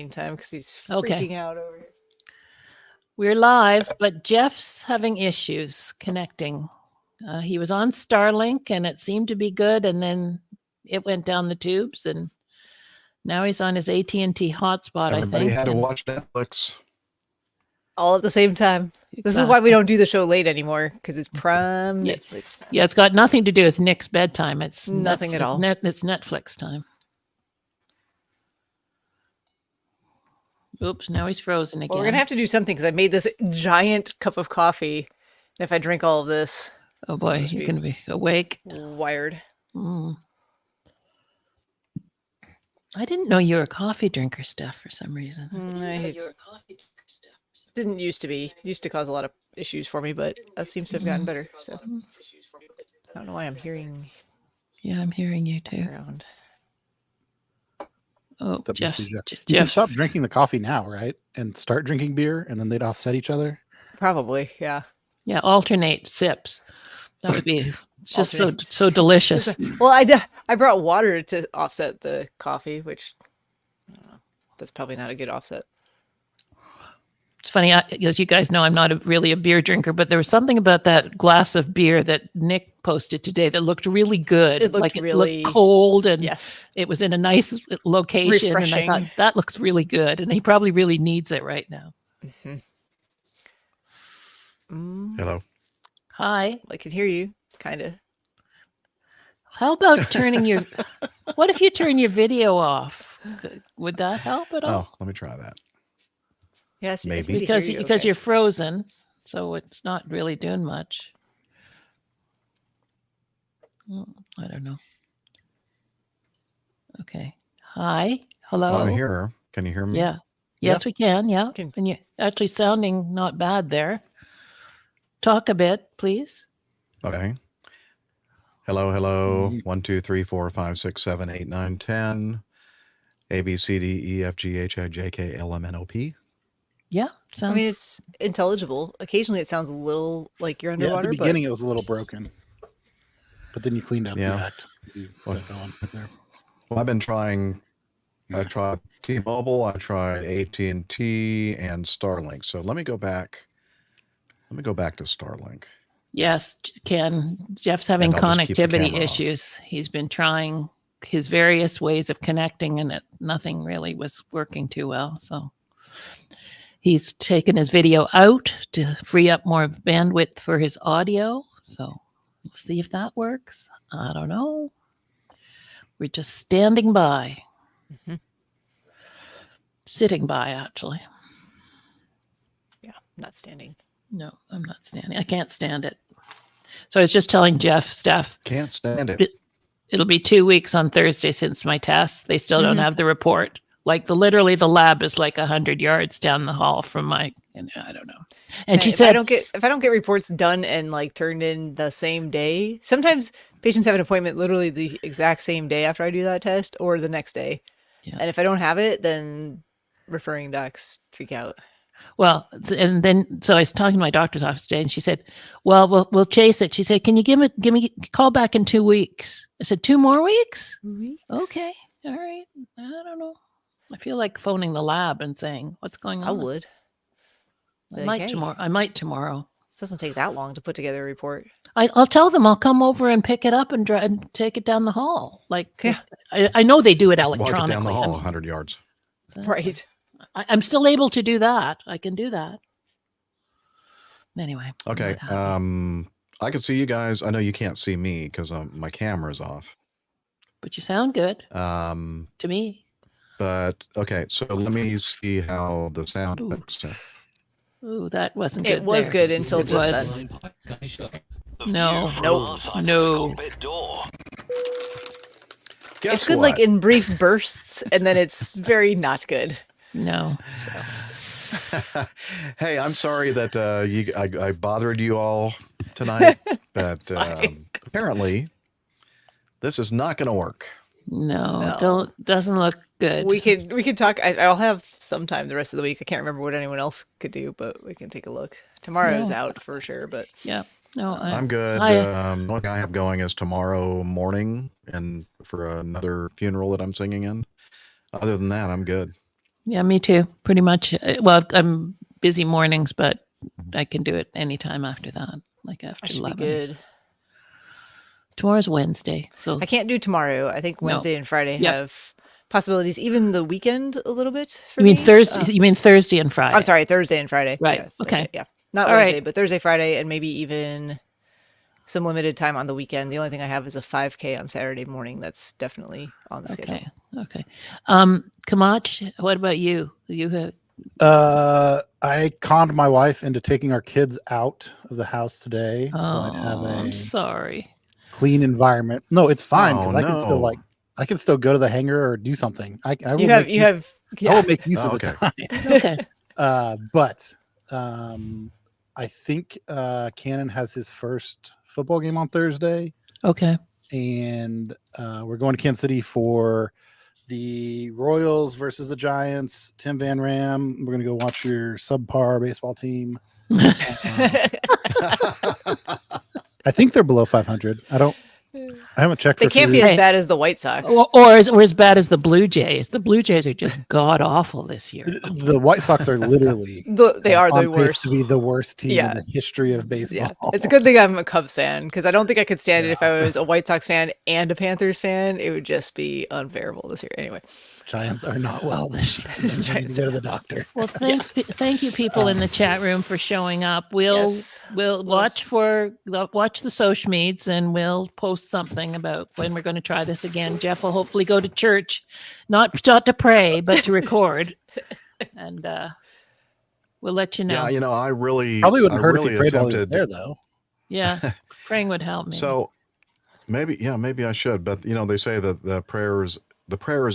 meantime because he's Okay. freaking out over here. We're live, but Jeff's having issues connecting. He was on Starlink and it seemed to be good, and then it went down the tubes, and now he's on his AT&T hotspot. Everybody I think had to watch Netflix. All at the same time. This is why we don't do the show late anymore, because it's prime Netflix time. Yeah, it's got nothing to do with Nick's bedtime. It's nothing at all. It's Netflix time. Oops, now he's frozen again. Well, we're going to have to do something, because I made this giant cup of coffee. And if I drink all of this... Oh boy, you're going to be awake. Wired. Mm. I didn't know you were a coffee drinker, Steph, for some reason. Didn't used to be. Used to cause a lot of issues for me, but that seems to have gotten better. So I don't know why I'm hearing... Yeah, I'm hearing you too. Around. Oh, Jeff. You can stop drinking the coffee now, right? And start drinking beer, and then they'd offset each other? Probably, yeah. Yeah, alternate sips. That would be just so delicious. Well, I brought water to offset the coffee, which I don't know, that's probably not a good offset. It's funny, as you guys know, I'm not really a beer drinker, but there was something about that glass of beer that Nick posted today that looked really good. It looked it looked cold, and yes, it was in a nice location. Refreshing. And I thought, that looks really good. And he probably really needs it right now. Hello. Hi. I can hear you, kind of. How about turning your... What if you turn your video off? Would that help at all? Oh, let me try that. Yes, maybe. Because you're frozen, so it's not really doing much. I don't know. Okay. Hi. Hello. I'm here. Can you hear me? Yeah. Yes, we can. Yeah. And you're actually sounding not bad there. Talk a bit, please. Okay. Hello, hello. 1, 2, 3, 4, 5, 6, 7, 8, 9, 10. A, B, C, D, E, F, G, H, I, J, K, L, M, N, O, P. Yeah. I mean, it's intelligible. Occasionally it sounds a little like you're underwater. Yeah, at the beginning it was a little broken. But then you cleaned up the act. Well, I've been trying... I tried T-Mobile, I tried AT&T, and Starlink. So let me go back. Let me go back to Starlink. Yes, Ken. Jeff's having connectivity issues. He's been trying his various ways of connecting, and nothing really was working too well. So he's taken his video out to free up more bandwidth for his audio. So we'll see if that works. I don't know. We're just standing by. Sitting by, actually. Yeah, not standing. No, I'm not standing. I can't stand it. So I was just telling Steph. Can't stand it. It'll be 2 weeks on Thursday since my test. They still don't have the report. Like literally the lab is like 100 yards down the hall from my, I don't know. And she said, if I don't get reports done and like turned in the same day, sometimes patients have an appointment literally the exact same day after I do that test or the next day. Yeah. And if I don't have it, then referring docs freak out. Well, and then, so I was talking to my doctor's office today and she said, well, we'll chase it. She said, can you give me call back in 2 weeks? I said, 2 more weeks? 2 weeks? Okay. All right. I don't know. I feel like phoning the lab and saying, what's going on? I would. I might tomorrow. It doesn't take that long to put together a report. I'll tell them I'll come over and pick it up and take it down the hall. Like, I know they do it electronically. Walk it down the hall 100 yards. So, right. I'm still able to do that. I can do that. Anyway. Okay. I can see you guys. I know you can't see me because my camera's off. But you sound good. To me. But okay, so let me see how the sound looks. Ooh, that wasn't good. It was good until just then. No. It's good like in brief bursts, and then it's very not good. No. Hey, I'm sorry that I bothered you all tonight, but apparently this is not going to work. No, doesn't look good. We could talk. I'll have some time the rest of the week. I can't remember what anyone else could do, but we can take a look. Tomorrow's out for sure, but yeah. No, I'm good. The only thing I have going is tomorrow morning and for another funeral that I'm singing in. Other than that, I'm good. Yeah, me too. Pretty much. Well, I'm busy mornings, but I can do it anytime after that, like after I should 11. be good. Tomorrow's Wednesday, so I can't do tomorrow. I think No. Wednesday and Friday Yep. have possibilities. Even the weekend a little bit for you mean me. Thursday? You mean Thursday and Friday? I'm sorry, Thursday and Friday. Right. Yeah, Okay. Thursday, yeah. Not All Wednesday, right. but Thursday, Friday, and maybe even some limited time on the weekend. The only thing I have is a 5K on Saturday morning. That's definitely on the schedule. Okay. Kamach, what about you? You have I conned my wife into taking our kids out of the house today, so I'd have I'm a sorry. clean environment. No, it's fine because Oh, I can still no. I can still go to the hangar or do something. I will You make have I will make use of the okay. time. Okay. But I think Cannon has his first football game on Thursday, Okay. and we're going to Kansas City for the Royals versus the Giants. Tim Van Ram, we're going to go watch your subpar baseball team. I think they're below 500. I haven't checked. They can't be Hey. as bad as the White Sox. or as bad as the Blue Jays. The Blue Jays are just god awful this year. The White Sox are literally They are on the pace worst. to be the worst team Yeah. in the history of baseball. Yeah, it's a good thing I'm a Cubs fan because I don't think I could stand it if I was a White Sox fan and a Panthers fan. It would just be unbearable this year. Anyway, Giants are not well this year. They need to Giants go to the doctor. Well, thank you, people in the chat room for showing up. We'll watch the social meets and we'll post something about when we're going to try this again. Jeff will hopefully go to church, not to pray, but to record, and we'll let you know. Yeah, I really Probably wouldn't hurt if really he prayed while he was attempted. there, though. Yeah, praying would help me. So maybe I should, but they say that the prayers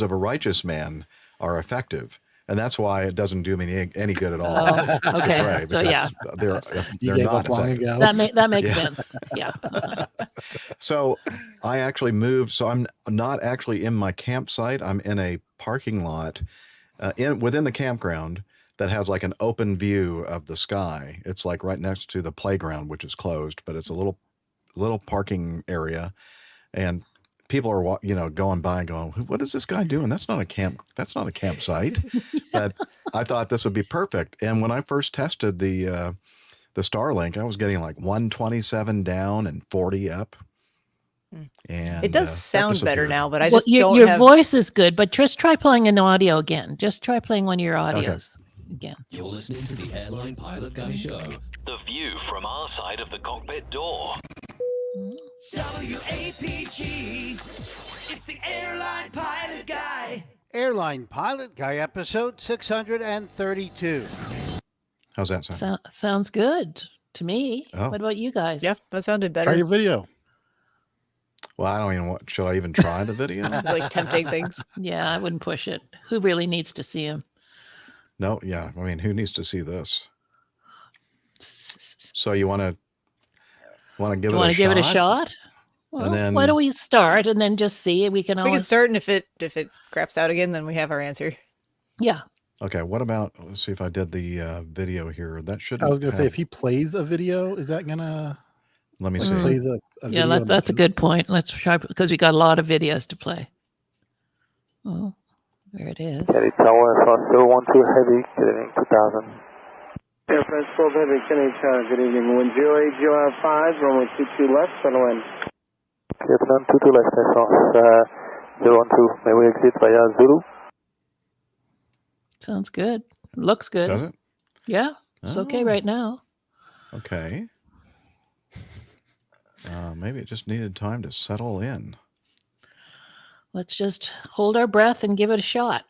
of a righteous man are effective, and that's why it doesn't do me any good at all. Oh, okay. Pray, So yeah, they're gave not up long effective. ago. that makes sense. Yeah. So I actually moved. So I'm not actually in my campsite. I'm in a parking lot within the campground that has like an open view of the sky. It's like right next to the playground, which is closed, but it's a little parking area, and people are going by and going, what is this guy doing? That's not a campsite. But I thought this would be perfect. And when I first tested the Starlink, I was getting like 127 down and 40 up. And it does sound better now, but I just don't your have... voice is good, but just try playing an audio again. Just try playing one of your audios again. You're listening to the Airline Pilot Guy Show. The view from our side of the cockpit door. WAPG, it's the Airline Pilot Guy. Airline Pilot Guy, episode 632. How's that sound? Sounds good to me. Oh. What about you guys? Yeah, that sounded better. Try your video. Well, I don't even should I even try the video? Like tempting things. Yeah, I wouldn't push it. Who really needs to see him? No, yeah. I mean, who needs to see this? So you want to give it a shot? Well, And then- why don't we start and then just see? We can We can always start, and if it craps out again, then we have our answer. Yeah. Okay, what about, let's see if I did the video here. That should I was going to say, if he plays a video, is that going to... Let me see. Plays a Yeah, video that's a good point. Let's try, because we got a lot of videos to play. Oh, there it is. Kelly Tower, Frost 012 Heavy, good evening, 2000. Air France 12 Heavy, Kennedy Tower, good evening. 10805, runway 22 left, settle in. Clear to none, 22 left, Air France 012. May we exit via Zulu? Sounds good. Looks good. Does it? Yeah, it's okay right now. Okay. Maybe it just needed time to settle in. Let's just hold our breath and give it a shot.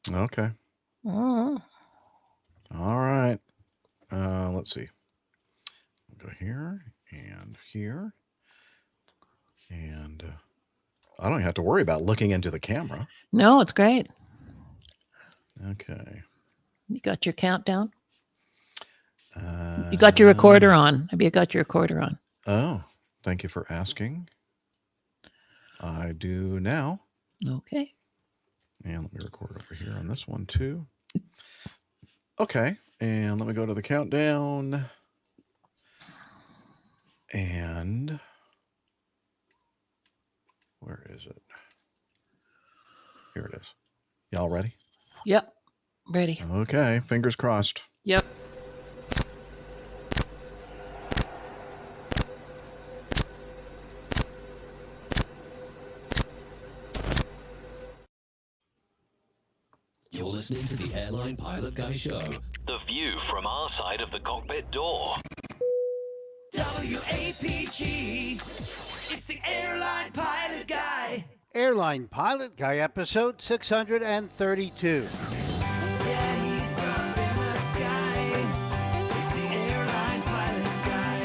Okay. Oh. All right. Let's see. We'll go here and here. And I don't even have to worry about looking into the camera. No, it's great. Okay. You got your countdown? You got your recorder on. Have you got your recorder on? Oh, thank you for asking. I do now. Okay. And let me record over here on this one too. Okay. And let me go to the countdown. And where is it? Here it is. Y'all ready? Yep. Ready. Okay, fingers crossed. Yep. You're listening to the Airline Pilot Guy Show. The view from our side of the cockpit door. WAPG, it's the Airline Pilot Guy. Airline Pilot Guy episode 632. Yeah, he's up in the sky. It's the Airline Pilot Guy.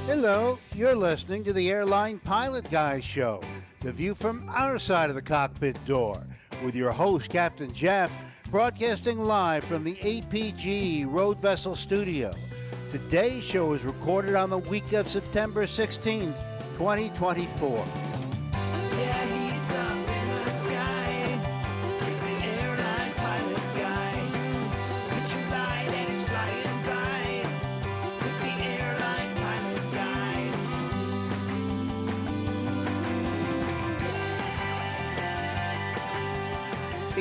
Hello, you're listening to the Airline Pilot Guy Show, the view from our side of the cockpit door, with your host, Captain Jeff, broadcasting live from the APG Road Vessel Studio. Today's show is recorded on the week of September 16th, 2024. Yeah, he's up in the sky. It's the Airline Pilot Guy. Picture light and he's flying by with the Airline Pilot Guy.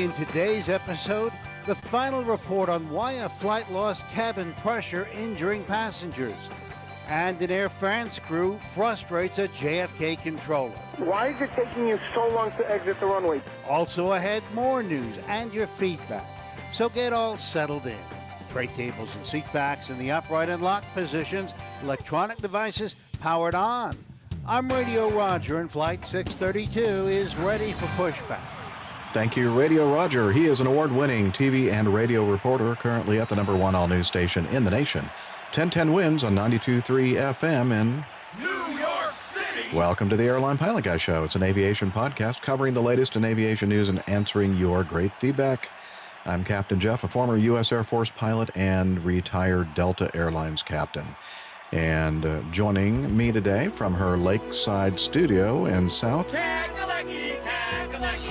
In today's episode, the final report on why a flight lost cabin pressure injuring passengers. And an Air France crew frustrates a JFK controller. Why is it taking you so long to exit the runway? Also ahead, more news and your feedback. So get all settled in. Tray tables and seat backs in the upright and locked positions. Electronic devices powered on. I'm Radio Roger, and Flight 632 is ready for pushback. Thank you, Radio Roger. He is an award-winning TV and radio reporter, currently at the #1 all-news station in the nation. 1010 wins on 92.3 FM in New York City. Welcome to the Airline Pilot Guy Show. It's an aviation podcast covering the latest in aviation news and answering your great feedback. I'm Captain Jeff, a former U.S. Air Force pilot and retired Delta Airlines captain. And joining me today from her lakeside studio in South,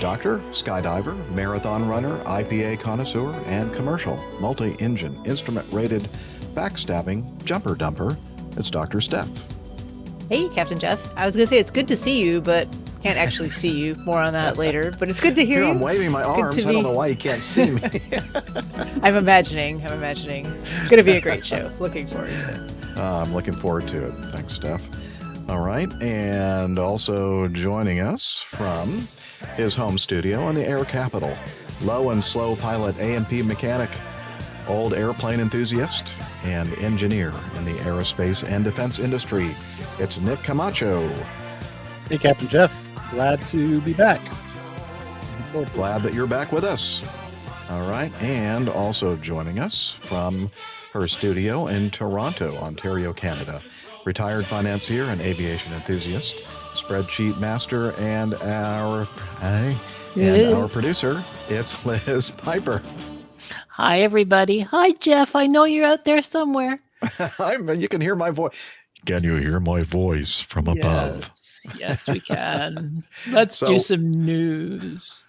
doctor, skydiver, marathon runner, IPA connoisseur, and commercial multi-engine instrument-rated backstabbing jumper dumper. It's Dr. Steph. Hey, Captain Jeff. I was going to say it's good to see you, but can't actually see you. More on that later. But it's good to hear Here, you. I'm waving my arms. I don't know why you can't see me. I'm imagining. It's going to be a great show. Looking forward to it. I'm looking forward to it. Thanks, Steph. All right. And also joining us from his home studio in the Air Capital, low and slow pilot A&P mechanic, old airplane enthusiast, and engineer in the aerospace and defense industry. It's Nick Camacho. Hey, Captain Jeff. Glad to be back. Glad that you're back with us. All right. And also joining us from her studio in Toronto, Ontario, Canada, retired financier and aviation enthusiast, spreadsheet master, and our producer, it's Liz Piper. Hi, everybody. Hi, Jeff. I know you're out there somewhere. You can hear my voice. Can you hear my voice from above? Yes, we can. Let's do some news.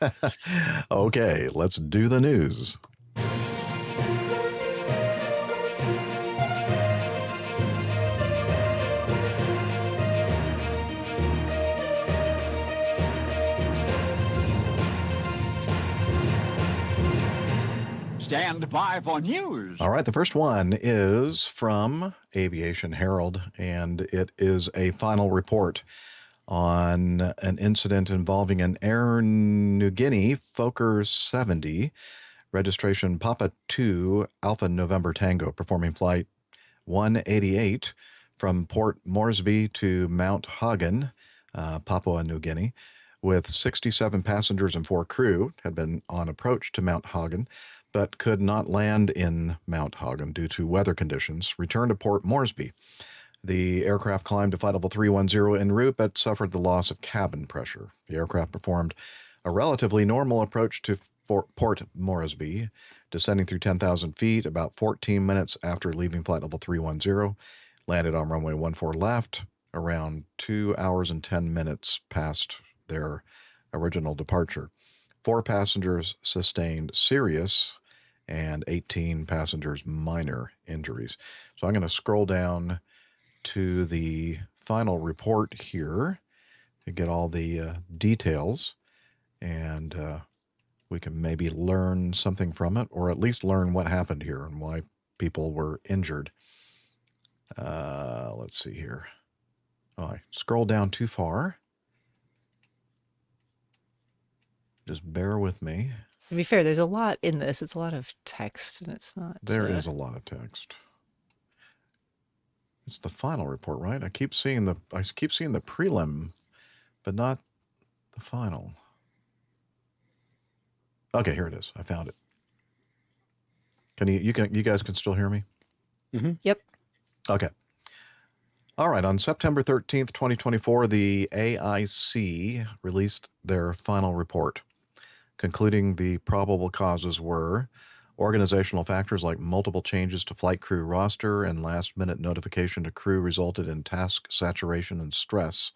Okay, let's do the news. Stand by for news. All right, the first one is from Aviation Herald, and it is a final report on an incident involving an Air Niugini Fokker 70, registration Papa 2 Alpha November Tango, performing flight 188 from Port Moresby to Mount Hagen, Papua New Guinea, with 67 passengers and 4 crew, had been on approach to Mount Hagen, but could not land in Mount Hagen due to weather conditions, returned to Port Moresby. The aircraft climbed to flight level 310 en route, but suffered the loss of cabin pressure. The aircraft performed a relatively normal approach to Port Moresby, descending through 10,000 feet about 14 minutes after leaving flight level 310, landed on runway 14 left, around 2 hours and 10 minutes past their original departure. 4 passengers sustained serious and 18 passengers minor injuries. So I'm going to scroll down to the final report here to get all the details. And we can maybe learn something from it, or at least learn what happened here and why people were injured. Let's see here. Oh, I scrolled down too far. Just bear with me. To be fair, there's a lot in this. It's a lot of text, and it's not. There is a lot of text. It's the final report, right? I keep seeing the prelim, but not the final. Okay, here it is. I found it. Can you guys can still hear me? Mm-hmm. Yep. Okay. All right. On September 13th, 2024, the AIC released their final report, concluding the probable causes were organizational factors like multiple changes to flight crew roster and last-minute notification to crew resulted in task saturation and stress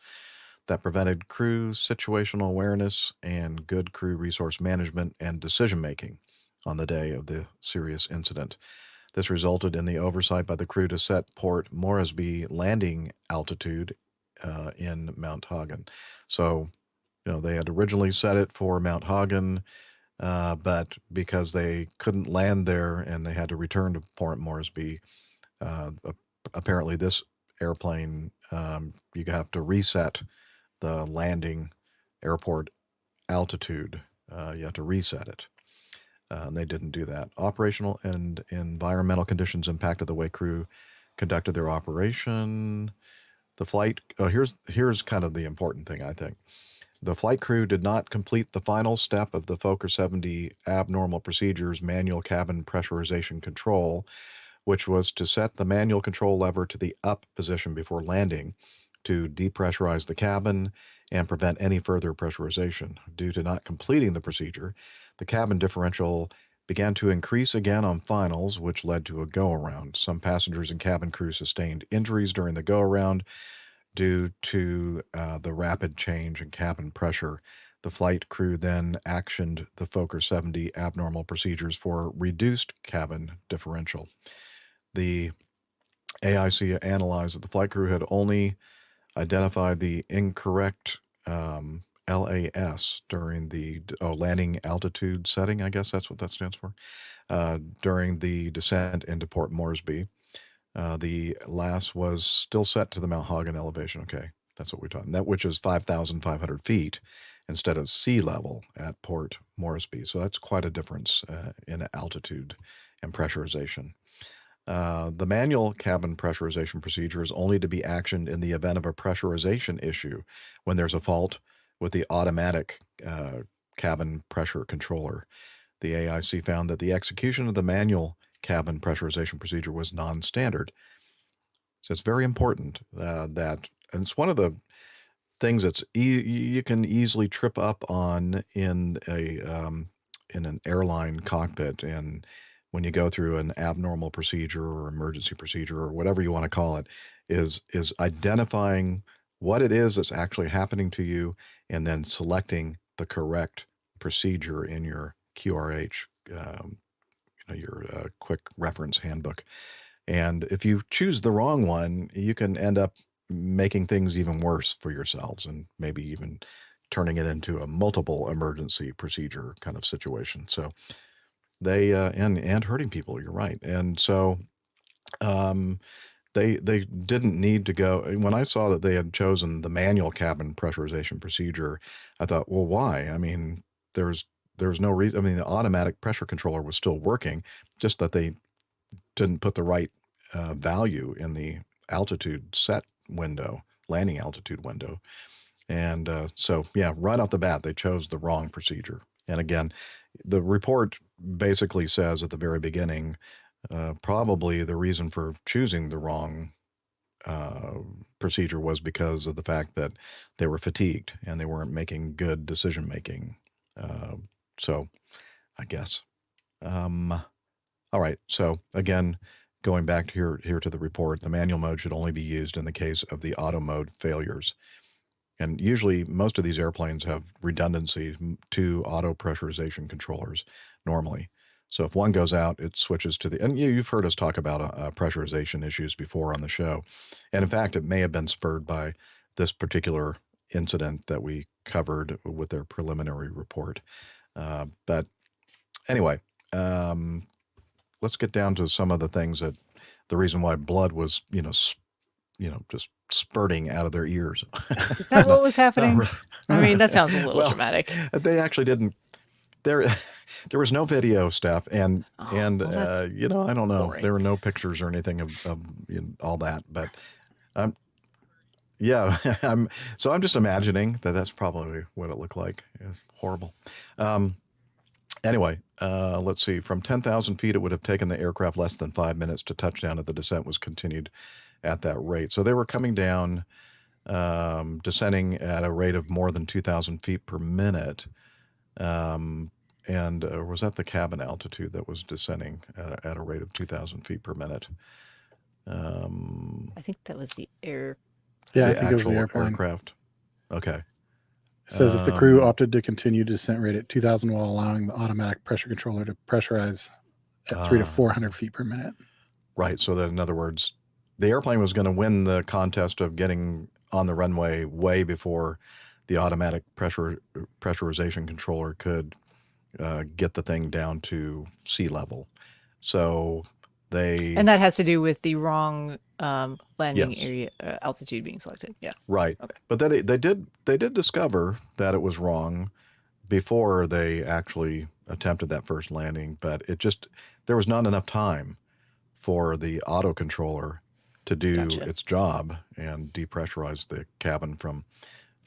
that prevented crew situational awareness and good crew resource management and decision-making on the day of the serious incident. This resulted in the oversight by the crew to set Port Moresby landing altitude in Mount Hagen. So, they had originally set it for Mount Hagen, but because they couldn't land there and they had to return to Port Moresby, apparently this airplane, you have to reset the landing airport altitude. You have to reset it. And they didn't do that. Operational and environmental conditions impacted the way crew conducted their operation. The flight, here's kind of the important thing, I think. The flight crew did not complete the final step of the Fokker 70 abnormal procedures manual cabin pressurization control, which was to set the manual control lever to the up position before landing to depressurize the cabin and prevent any further pressurization. Due to not completing the procedure, the cabin differential began to increase again on finals, which led to a go-around. Some passengers and cabin crew sustained injuries during the go-around due to the rapid change in cabin pressure. The flight crew then actioned the Fokker 70 abnormal procedures for reduced cabin differential. The AIC analyzed that the flight crew had only identified the incorrect LAS during the landing altitude setting. I guess that's what that stands for. During the descent into Port Moresby. The LAS was still set to the Mount Hagen elevation. Okay, that's what we're talking about, which is 5,500 feet instead of sea level at Port Moresby. So that's quite a difference in altitude and pressurization. The manual cabin pressurization procedure is only to be actioned in the event of a pressurization issue when there's a fault with the automatic cabin pressure controller. The AIC found that the execution of the manual cabin pressurization procedure was non-standard. So it's very important that, and it's one of the things that's you can easily trip up on in an airline cockpit, and when you go through an abnormal procedure or emergency procedure or whatever you want to call it, is identifying what it is that's actually happening to you and then selecting the correct procedure in your QRH, your quick reference handbook. And if you choose the wrong one, you can end up making things even worse for yourselves and maybe even turning it into a multiple emergency procedure kind of situation. So they and hurting people, you're right. And so they didn't need to go. When I saw that they had chosen the manual cabin pressurization procedure, I thought, well, why? I mean, there's no reason. I mean, the automatic pressure controller was still working, just that they didn't put the right value in the altitude set window, landing altitude window. And so, yeah, right off the bat, they chose the wrong procedure. And again, the report basically says at the very beginning, probably the reason for choosing the wrong procedure was because of the fact that they were fatigued and they weren't making good decision making. So I guess. All right. So again, going back to here to the report, the manual mode should only be used in the case of the auto mode failures. And usually most of these airplanes have redundancy to auto pressurization controllers normally. So if one goes out, it switches to the, and you've heard us talk about pressurization issues before on the show. And in fact, it may have been spurred by this particular incident that we covered with their preliminary report. But anyway, let's get down to some of the things that the reason why blood was, just spurting out of their ears. Is that what was happening? I mean, that sounds a little dramatic. They actually didn't. There was no video, Steph, and well, I don't know. boring. There were no pictures or anything of all that, but yeah, I'm just imagining that's probably what it looked like. It's horrible. Anyway, let's see. From 10,000 feet, it would have taken the aircraft less than 5 minutes to touchdown if the descent was continued at that rate. So they were coming down, descending at a rate of more than 2,000 feet per minute. And was that the cabin altitude that was descending at a rate of 2,000 feet per minute? I think that was the air. Yeah, the I think it was the airplane. aircraft. Okay. It says if the crew opted to continue descent rate at 2,000 while allowing the automatic pressure controller to pressurize at 300 to 400 feet per minute. Right. So that, in other words, the airplane was going to win the contest of getting on the runway way before the automatic pressurization controller could get the thing down to sea level. So and that has to do with the wrong landing area altitude being selected. Yeah. Right. Okay. But then they did discover that it was wrong before they actually attempted that first landing. But there was not enough time for the autocontroller to do its job and depressurize the cabin from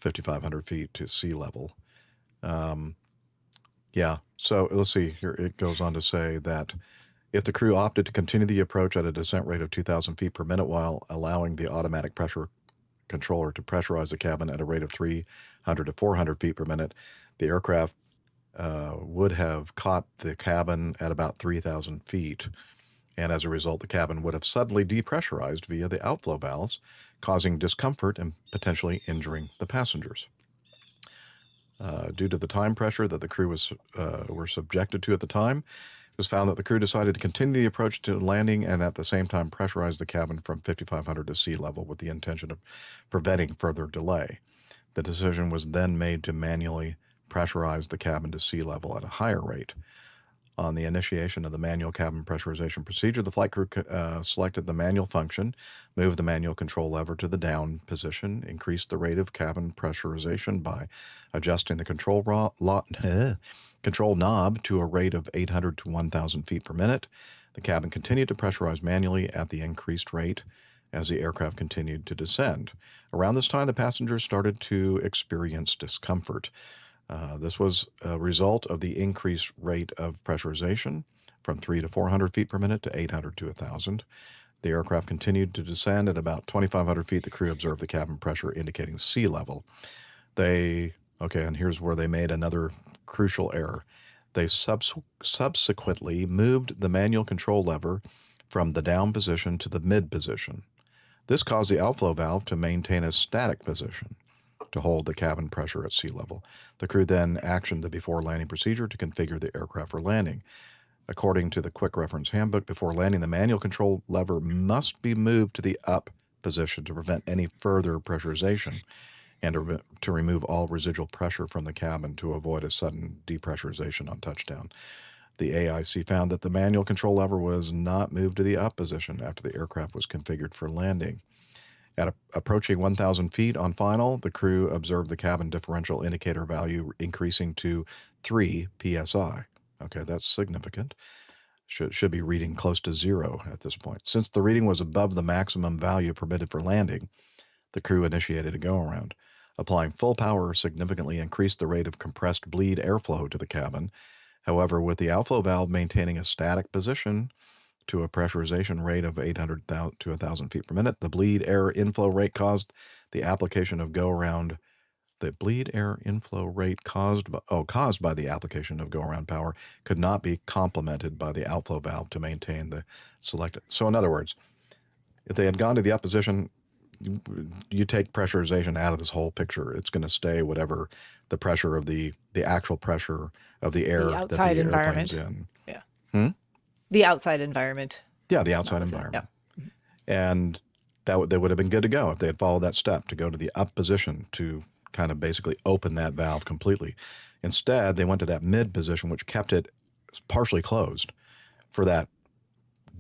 5,500 feet to sea level. Yeah. So let's see here. It goes on to say that if the crew opted to continue the approach at a descent rate of 2,000 feet per minute while allowing the automatic pressure controller to pressurize the cabin at a rate of 300 to 400 feet per minute, the aircraft would have caught the cabin at about 3,000 feet. And as a result, the cabin would have suddenly depressurized via the outflow valves, causing discomfort and potentially injuring the passengers. Due to the time pressure that the crew were subjected to at the time, it was found that the crew decided to continue the approach to landing and at the same time pressurize the cabin from 5,500 to sea level with the intention of preventing further delay. The decision was then made to manually pressurize the cabin to sea level at a higher rate. On the initiation of the manual cabin pressurization procedure, the flight crew selected the manual function, moved the manual control lever to the down position, increased the rate of cabin pressurization by adjusting the control knob to a rate of 800 to 1,000 feet per minute. The cabin continued to pressurize manually at the increased rate as the aircraft continued to descend. Around this time, the passengers started to experience discomfort. This was a result of the increased rate of pressurization from 300 to 400 feet per minute to 800 to 1,000. The aircraft continued to descend at about 2,500 feet. The crew observed the cabin pressure indicating sea level. And here's where they made another crucial error. They subsequently moved the manual control lever from the down position to the mid position. This caused the outflow valve to maintain a static position to hold the cabin pressure at sea level. The crew then actioned the before landing procedure to configure the aircraft for landing. According to the Quick Reference Handbook, before landing, the manual control lever must be moved to the up position to prevent any further pressurization and to remove all residual pressure from the cabin to avoid a sudden depressurization on touchdown. The AIC found that the manual control lever was not moved to the up position after the aircraft was configured for landing. At approaching 1,000 feet on final, the crew observed the cabin differential indicator value increasing to 3 psi. Okay, that's significant. Should be reading close to 0 at this point. Since the reading was above the maximum value permitted for landing, the crew initiated a go-around. Applying full power significantly increased the rate of compressed bleed airflow to the cabin. However, with the outflow valve maintaining a static position to a pressurization rate of 800 to 1,000 feet per minute, the bleed air inflow rate caused the application of go-around. The bleed air inflow rate caused by the application of go-around power could not be complemented by the outflow valve to maintain the selected. So in other words, if they had gone to the up position, you take pressurization out of this whole picture. It's going to stay whatever the pressure of the actual pressure of the air the outside that the environment airplane's in. Yeah. The outside environment. Yeah, the outside environment. Yeah. And they would have been good to go if they had followed that step to go to the up position to kind of basically open that valve completely. Instead, they went to that mid position, which kept it partially closed for that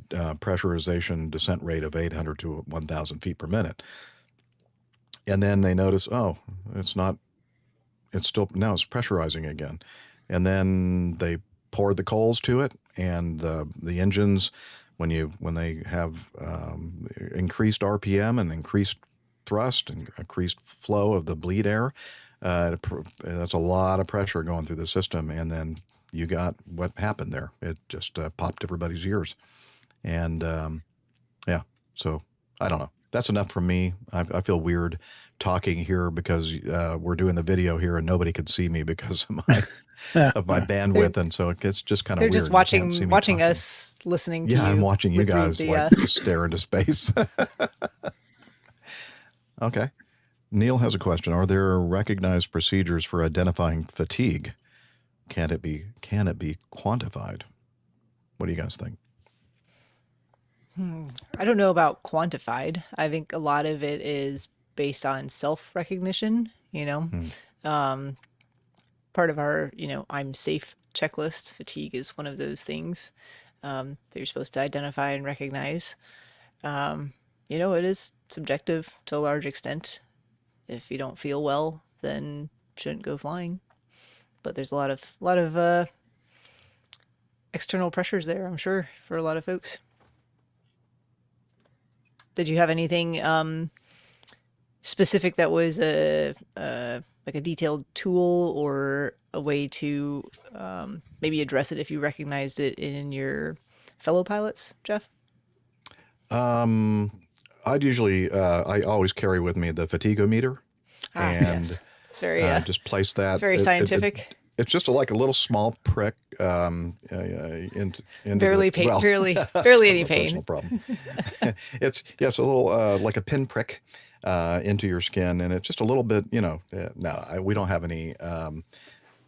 pressurization descent rate of 800 to 1,000 feet per minute. And then they notice, oh, it's still, now it's pressurizing again. And then they poured the coals to it, and the engines, when they have increased RPM and increased thrust and increased flow of the bleed air, that's a lot of pressure going through the system. And then you got what happened there. It just popped everybody's ears. And so I don't know. That's enough for me. I feel weird talking here because we're doing the video here and nobody could see me because of my bandwidth, and so it's just kind of weird. They're just watching us listening to you. Yeah, I'm watching you guys just stare into space. Okay. Neil has a question. Are there recognized procedures for identifying fatigue? Can it be quantified? What do you guys think? I don't know about quantified. I think a lot of it is based on self-recognition, part of our, I'm safe checklist. Fatigue is one of those things that you're supposed to identify and recognize. It is subjective to a large extent. If you don't feel well, then shouldn't go flying. But there's a lot of external pressures there, I'm sure, for a lot of folks. Did you have anything specific that was like a detailed tool or a way to maybe address it if you recognized it in your fellow pilots, Jeff? I'd usually, I always carry with me the fatiguometer, and yes. Sorry, just place that. Very scientific. It's just like a little small prick into barely any pain. No problem. It's a little like a pin prick into your skin, and it's just a little bit. We don't have any.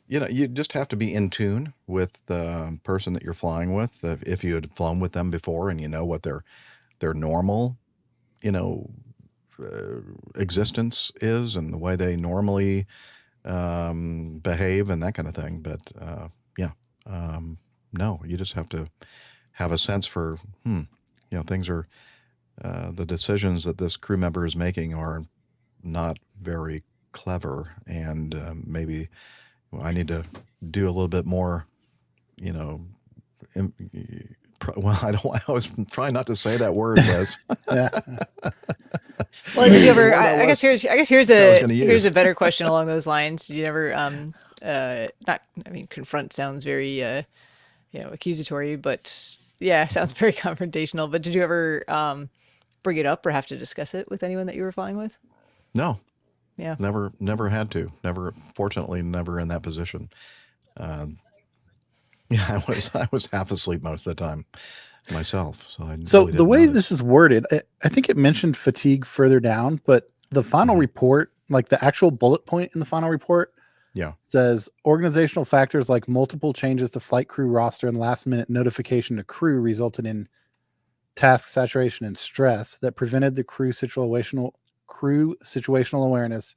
You just have to be in tune with the person that you're flying with. If you had flown with them before, and you know what their normal, existence is, and the way they normally behave and that kind of thing. But no, you just have to have a sense for, things are, the decisions that this crew member is making are not very clever, and maybe I need to do a little bit more, I was trying not to say that word, Liz. Well, did you ever? I guess here's a better question along those lines. Did you ever confront sounds very accusatory, but yeah, sounds very confrontational. But did you ever bring it up or have to discuss it with anyone that you were flying with? No. Yeah. Never had to. Fortunately, never in that position. I was half asleep most of the time myself. So really the way notice. this is worded, I think it mentioned fatigue further down, but the final report, like the actual bullet point in the final report, says organizational factors like multiple changes to flight crew roster and last minute notification to crew resulted in task saturation and stress that prevented the crew situational awareness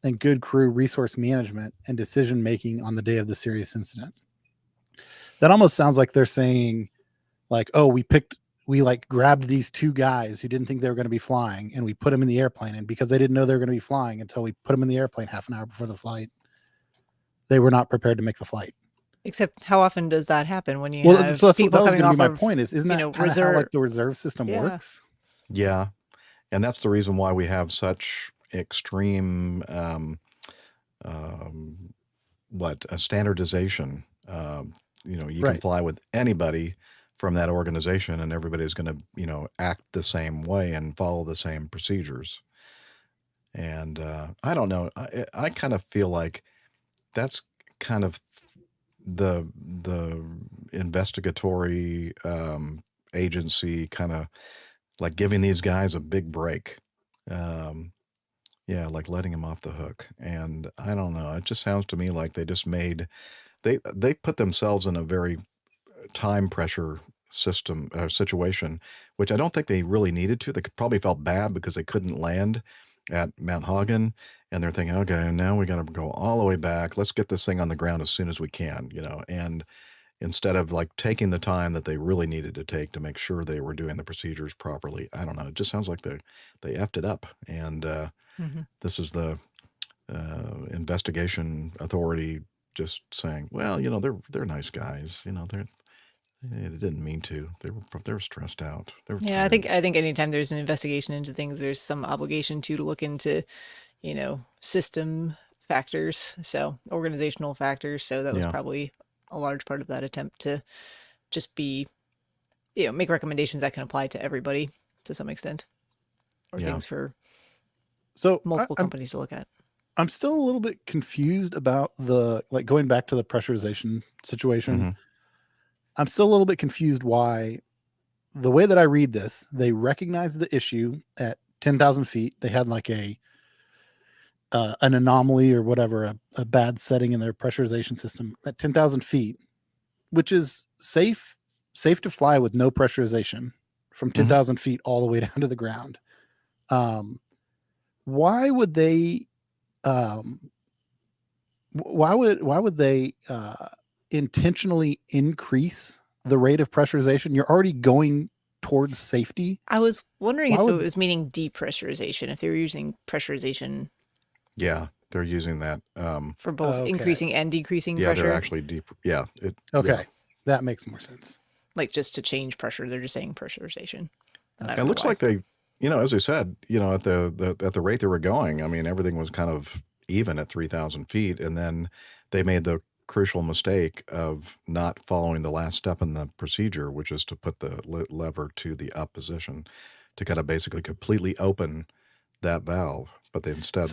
and good crew resource management and decision making on the day of the serious incident. That almost sounds like they're saying, like, oh, we grabbed these two guys who didn't think they were going to be flying, and we put them in the airplane. And because they didn't know they were going to be flying until we put them in the airplane half an hour before the flight, they were not prepared to make the flight. Except, how often does that happen when you have people coming off my point is, isn't that how like the reserve system works? Yeah, and that's the reason why we have such extreme standardization. You can fly with anybody from that organization, and everybody's going to, act the same way and follow the same procedures. And I don't know. I kind of feel like that's kind of the investigatory agency kind of like giving these guys a big break. Like letting them off the hook. And I don't know. It just sounds to me like they just they put themselves in a very time pressure situation, which I don't think they really needed to. They probably felt bad because they couldn't land at Mount Hagen, and they're thinking, okay, now we got to go all the way back. Let's get this thing on the ground as soon as we can, and instead of like taking the time that they really needed to take to make sure they were doing the procedures properly. I don't know. It just sounds like they effed it up. And this is the investigation authority just saying, well, they're nice guys. They didn't mean to. They were stressed out. They were Yeah, tired. I think anytime there's an investigation into things, there's some obligation to look into, system factors, so organizational factors. So that was probably a large part of that attempt to just be, make recommendations that can apply to everybody to some extent, or things for multiple companies to look at. I'm still a little bit confused about going back to the pressurization situation. Mm-hmm. I'm still a little bit confused why the way that I read this, they recognized the issue at 10,000 feet. They had like an anomaly or whatever, a bad setting in their pressurization system at 10,000 feet, which is safe to fly with no pressurization from 10,000 feet all the way down to the ground. Why would they intentionally increase the rate of pressurization? You're already going towards safety. I was wondering if it was meaning depressurization, if they were using pressurization. Yeah, they're using that for both increasing and decreasing pressure. Yeah, they're actually deep. Yeah. That makes more sense. Like just to change pressure, they're just saying pressurization. It looks like they, as I said, at the rate they were going, I mean, everything was kind of even at 3,000 feet, and then they made the crucial mistake of not following the last step in the procedure, which is to put the lever to the up position to kind of basically completely open that valve. But they instead,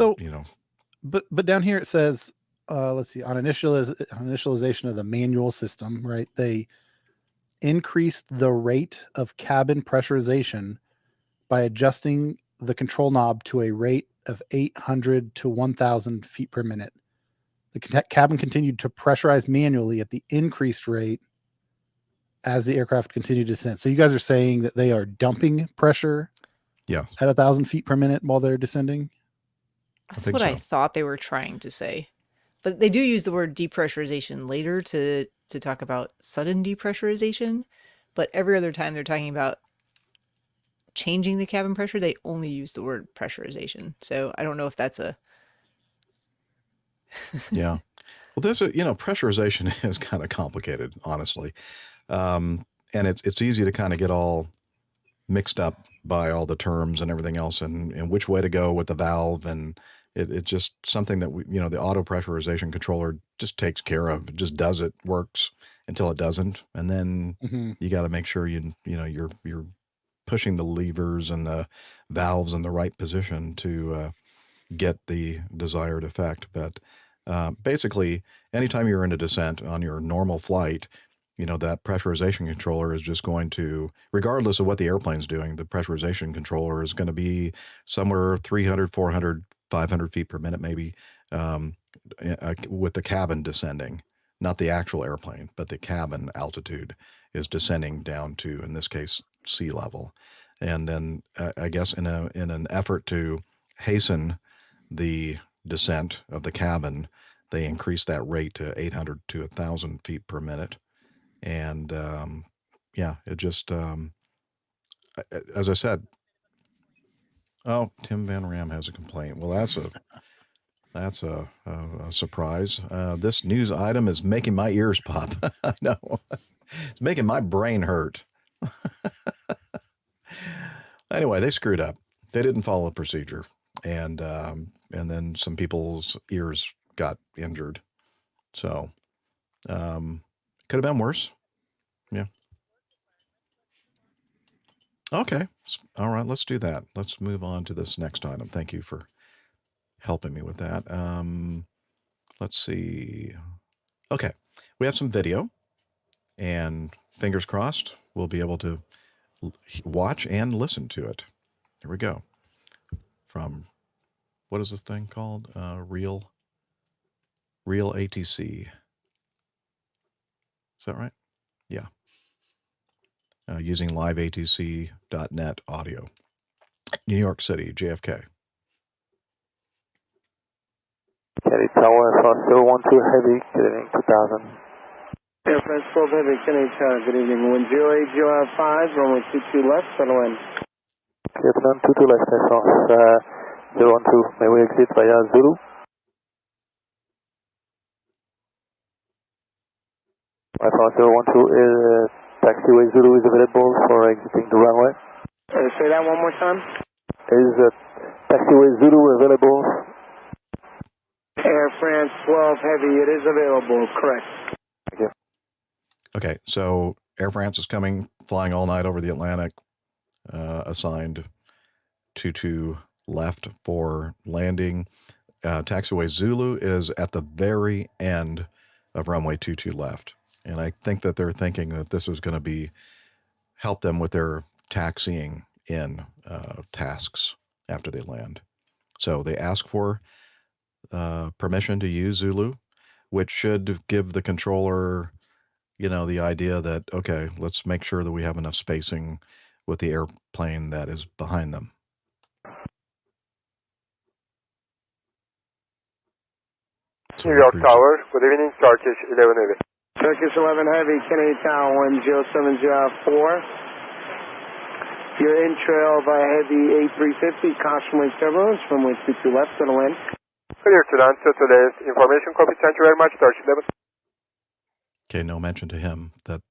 But down here it says, let's see, on initialization of the manual system, right? They increased the rate of cabin pressurization by adjusting the control knob to a rate of 800 to 1,000 feet per minute. The cabin continued to pressurize manually at the increased rate as the aircraft continued to descend. So you guys are saying that they are dumping pressure at 1,000 feet per minute while they're descending? That's what I thought they were trying to say. But they do use the word depressurization later to talk about sudden depressurization. But every other time they're talking about changing the cabin pressure, they only use the word pressurization. So I don't know if that's a... Yeah. Well, this, pressurization is kind of complicated, honestly. And it's easy to kind of get all mixed up by all the terms and everything else and which way to go with the valve. And it's just something that the auto pressurization controller just takes care of. It just does it, works until it doesn't. And then you got to make sure you're pushing the levers and the valves in the right position to get the desired effect. But basically, anytime you're in a descent on your normal flight, that pressurization controller is just going to, regardless of what the airplane's doing, the pressurization controller is going to be somewhere 300, 400, 500 feet per minute, maybe, with the cabin descending, not the actual airplane, but the cabin altitude is descending down to, in this case, sea level. And then I guess in an effort to hasten the descent of the cabin, they increase that rate to 800 to 1,000 feet per minute. And it just, as I said, Tim Van Ram has a complaint. Well, that's a surprise. This news item is making my ears pop. I know. It's making my brain hurt. Anyway, they screwed up. They didn't follow the procedure. And then some people's ears got injured. So, could have been worse. Yeah. Okay. All right. Let's do that. Let's move on to this next item. Thank you for helping me with that. Let's see. Okay. We have some video, and fingers crossed, we'll be able to watch and listen to it. Here we go. From, what is this thing called? Real ATC. Is that right? Yeah. Using liveatc.net audio. New York City, JFK. Kennedy Tower, France 012 Heavy, good evening, 2000. Air France 12 Heavy, Kennedy Tower, good evening. Wind 080 runway 22 left, settle in. Vietnam 22 left, Air France 012, may we exit via Zulu? Air France 012, taxiway Zulu is available for exiting the runway. Say that one more time. Is taxiway Zulu available? Air France 12 Heavy, it is available, correct. Thank you. Okay, so Air France is coming, flying all night over the Atlantic, assigned 22 left for landing. Taxiway Zulu is at the very end of runway 22 left. And I think that they're thinking that this is going to help them with their taxiing in tasks after they land. So they ask for permission to use Zulu, which should give the controller, the idea that, okay, let's make sure that we have enough spacing with the airplane that is behind them. So New York Tower, good evening, Turkish 11 Heavy. Turkish 11 Heavy, Kennedy Tower, 10704. You're in trail by Heavy A350, caution wing turbulence, runway 22 left, settle in. Clear to land, so today's information copy, thank you very much, Turkish 11. Okay, no mention to him that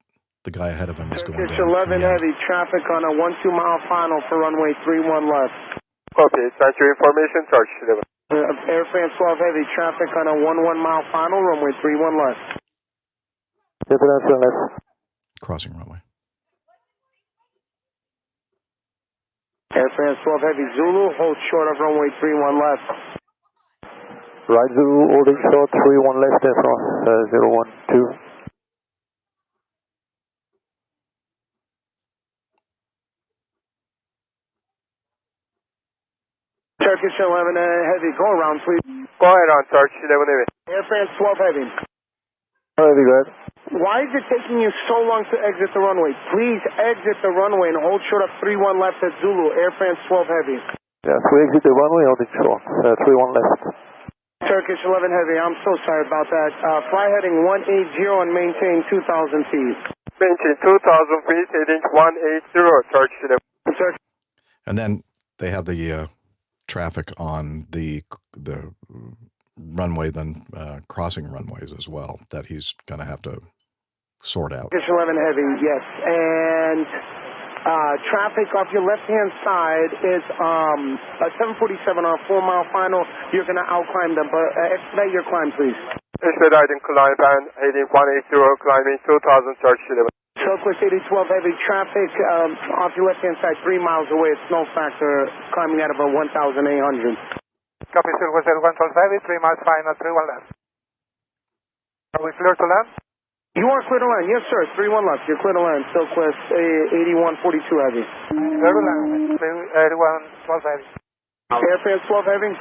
the guy ahead of him is going down. Turkish 11 Heavy, traffic on a 12 mile final for runway 31 left. Copy, thank you, information, Turkish 11. Air France 12 Heavy, traffic on a 11 mile final, runway 31 left. Left. Crossing runway. Air France 12 Heavy, Zulu, hold short of runway 31 left. Right Zulu, holding short, 31 left, Air France 012. Turkish 11 Heavy, go around, please. Go ahead on, Turkish 11 Heavy. Air France 12 Heavy. Heavy, go ahead. Why is it taking you so long to exit the runway? Please exit the runway and hold short of 31 left at Zulu, Air France 12 Heavy. Yes, we exit the runway, holding short, 31 left. Turkish 11 Heavy, I'm so sorry about that. Fly heading 180 and maintain 2,000 feet. Maintain 2,000 feet, heading 180, Turkish 11. And then they have the traffic on the runway, then crossing runways as well, that he's going to have to sort out. Turkish 11 Heavy, yes. And traffic off your left-hand side is a 747 on a 4 mile final. You're going to outclimb them, but expedite your climb, please. Expediting climb and heading 180, climbing 2,000, Turkish 11. Southwest 8012 Heavy, traffic off your left-hand side 3 miles away. It's no factor, climbing at about 1,800. Copy, Southwest 112 Heavy, 3 miles final, 31 left. Are we clear to land? You are clear to land, yes sir, 31 left, you're clear to land, Southwest 8142 Heavy. Clear to land, 8112 Heavy. Air France 12 Heavy.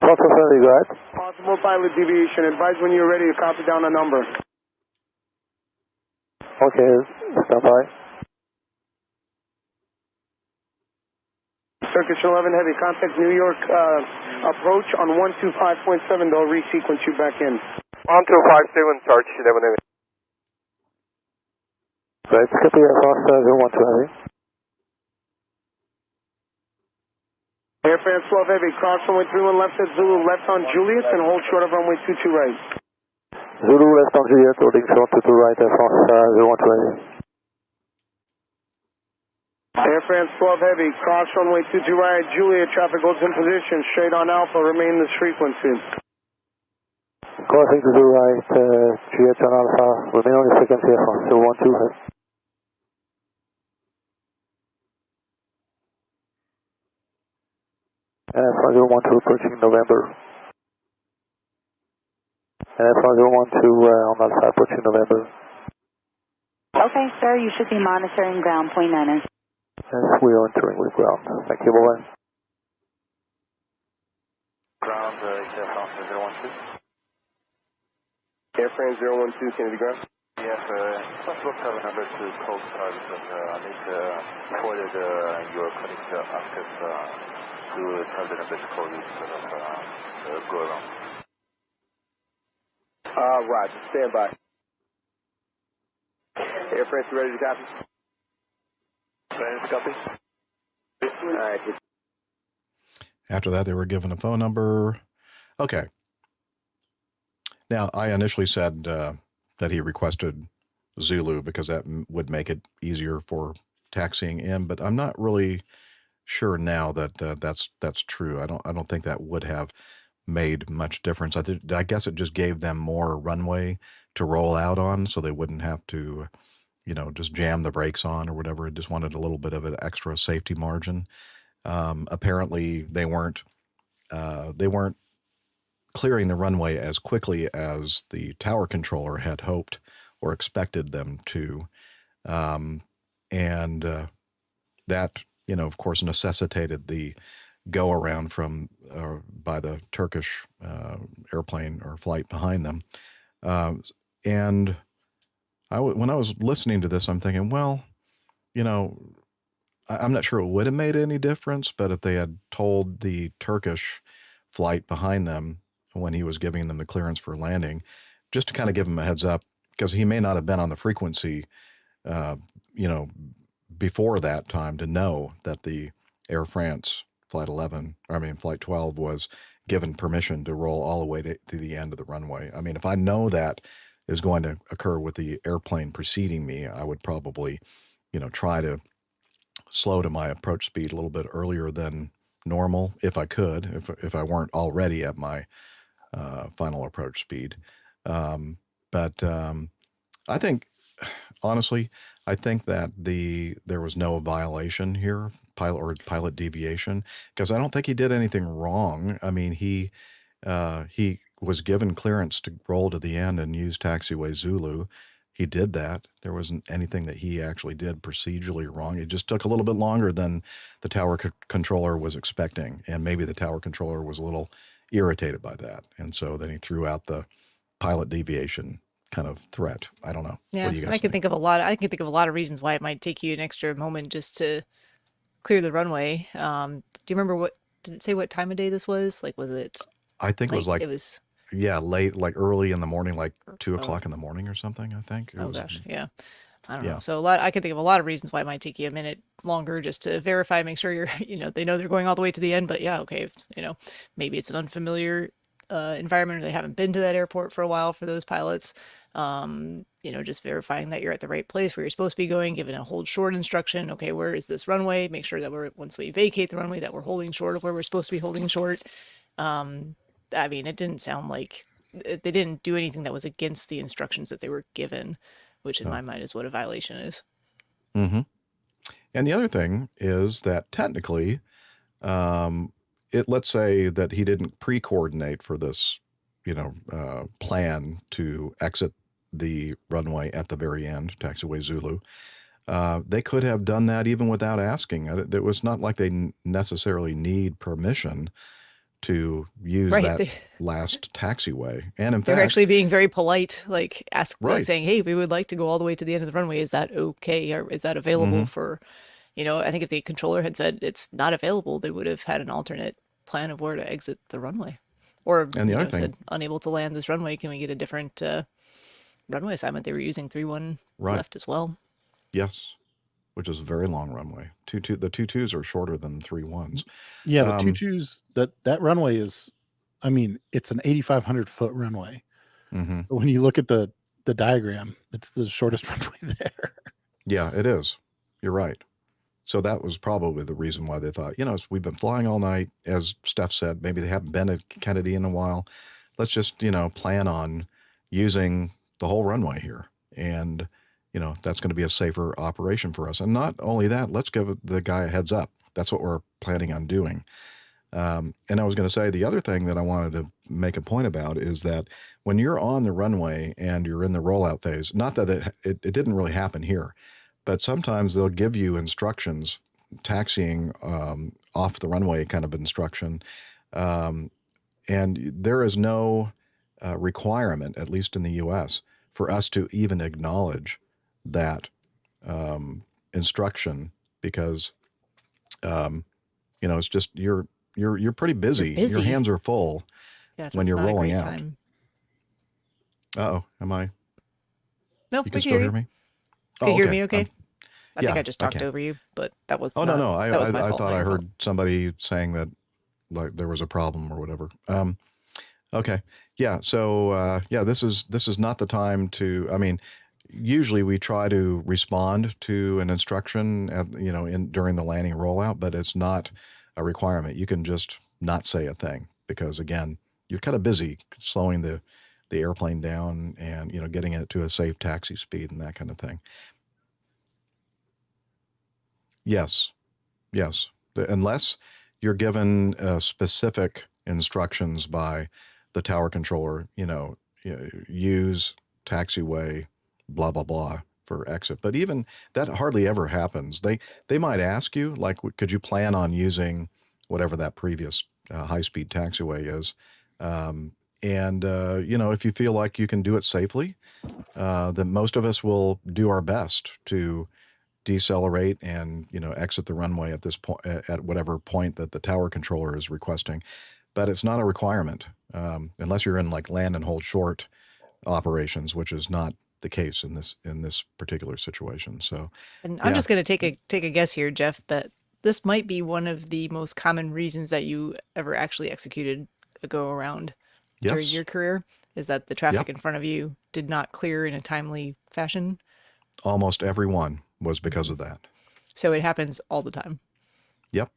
12 Heavy, go ahead. Possible pilot deviation, advise when you're ready to copy down a number. Okay, stand by. Turkish 11 Heavy, contact New York approach on 125.7, they'll resequence you back in. 1257, Turkish 11 Heavy. Right, copy, Air France 012 Heavy. Air France 12 Heavy, cross runway 31 left at Zulu, left on Julius, and hold short of runway 22 right. Zulu left on Juliet, holding short to right, Air France 012 Heavy. Air France 12 Heavy, cross runway 22 right, Juliet, traffic holds in position, straight on Alpha, remain this frequency. Crossing to the right, Juliet on Alpha, remain on the frequency, Air France 012 Heavy. Air France 012 approaching November. Air France 012 on Alpha approaching November. Okay, sir, you should be monitoring ground point 9. Yes, we are entering with ground. Thank you, bye-bye. Ground, Air France 012. Air France 012, Kennedy ground. Yes, first of number to call because I need forwarded your colleague access to tell the number to call you instead of go around. Roger, stand by. Air France, ready to copy? Ready to copy? All right. After that, they were given a phone number. Okay. Now, I initially said that he requested Zulu because that would make it easier for taxiing in, but I'm not really sure now that that's true. I don't think that would have made much difference. I guess it just gave them more runway to roll out on, so they wouldn't have to, just jam the brakes on or whatever. It just wanted a little bit of an extra safety margin. Apparently, they weren't clearing the runway as quickly as the tower controller had hoped or expected them to. And that, of course, necessitated the go around by the Turkish airplane or flight behind them. And when I was listening to this, I'm thinking, well, I'm not sure it would have made any difference, but if they had told the Turkish flight behind them when he was giving them the clearance for landing, just to kind of give him a heads up, because he may not have been on the frequency, before that time to know that the Air France Flight 12 was given permission to roll all the way to the end of the runway. I mean, if I know that is going to occur with the airplane preceding me, I would probably, try to slow to my approach speed a little bit earlier than normal if I could, if I weren't already at my final approach speed. But I think, honestly, I think that there was no violation here, pilot deviation, because I don't think he did anything wrong. I mean, he was given clearance to roll to the end and use taxiway Zulu. He did that. There wasn't anything that he actually did procedurally wrong. It just took a little bit longer than the tower controller was expecting, and maybe the tower controller was a little irritated by that, and so then he threw out the pilot deviation kind of threat. I don't know. Yeah, what do you guys I can think of a lot. I can think of a lot of reasons why it might take you an extra moment just to clear the runway. Do you remember did it say what time of day this was? Like, was it? I think it was late, like early in the morning, like 2 o'clock in the morning or something. I think. Gosh, yeah. I don't know. So I can think of a lot of reasons why it might take you a minute longer just to verify, make sure they know they're going all the way to the end. But yeah, okay, maybe it's an unfamiliar environment, or they haven't been to that airport for a while for those pilots. Just verifying that you're at the right place where you're supposed to be going, giving a hold short instruction. Okay, where is this runway? Make sure that once we vacate the runway, that we're holding short of where we're supposed to be holding short. I mean, it didn't sound like they didn't do anything that was against the instructions that they were given, which in my mind is what a violation is. Mm-hmm. And the other thing is that technically, let's say that he didn't pre-coordinate for this, plan to exit the runway at the very end, taxiway Zulu. They could have done that even without asking. It was not like they necessarily need permission to use that last taxiway. And in fact, they're actually being very polite, like saying, hey, we would like to go all the way to the end of the runway. Is that okay? Or is that available for, I think if the controller had said it's not available, they would have had an alternate plan of where to exit the runway. Or and the other thing, said, unable to land this runway, can we get a different runway assignment? They were using 3-1 left as well. Yes. Which is a very long runway. The 2-2s are shorter than 3-1s. Yeah, the 2-2s, that runway is, I mean, it's an 8,500 foot runway. Mm-hmm. But when you look at the diagram, it's the shortest runway there. Yeah, it is. You're right. So that was probably the reason why they thought, we've been flying all night. As Steph said, maybe they haven't been at Kennedy in a while. Let's just, plan on using the whole runway here. And that's going to be a safer operation for us. And not only that, let's give the guy a heads up. That's what we're planning on doing. And I was going to say the other thing that I wanted to make a point about is that when you're on the runway and you're in the rollout phase, not that it didn't really happen here, but sometimes they'll give you instructions, taxiing off the runway kind of instruction. And there is no requirement, at least in the U.S., for us to even acknowledge that instruction, because it's just you're pretty busy. You're busy. Your hands are full when you're rolling out. Time. Uh-oh, am I? No, you can still hear me? Can you hear me okay? I think I just talked over you, but that was no. I fault, thought I heard somebody saying that like there was a problem or whatever. Okay. Yeah. So this is not the time to, I mean, usually we try to respond to an instruction during the landing rollout, but it's not a requirement. You can just not say a thing because, again, you're kind of busy slowing the airplane down and, getting it to a safe taxi speed and that kind of thing. Yes. Unless you're given specific instructions by the tower controller, use taxiway, blah, blah, blah for exit. But even that hardly ever happens. They might ask you, like, could you plan on using whatever that previous high-speed taxiway is? If you feel like you can do it safely, then most of us will do our best to decelerate and exit the runway at this point, at whatever point that the tower controller is requesting. But it's not a requirement unless you're in like land and hold short operations, which is not the case in this particular situation. So, and I'm just going to take a guess here, Jeff, that this might be one of the most common reasons that you ever actually executed a go around during your career, is that the traffic in front of you did not clear in a timely fashion. Almost every one was because of that. So it happens all the time. Yep.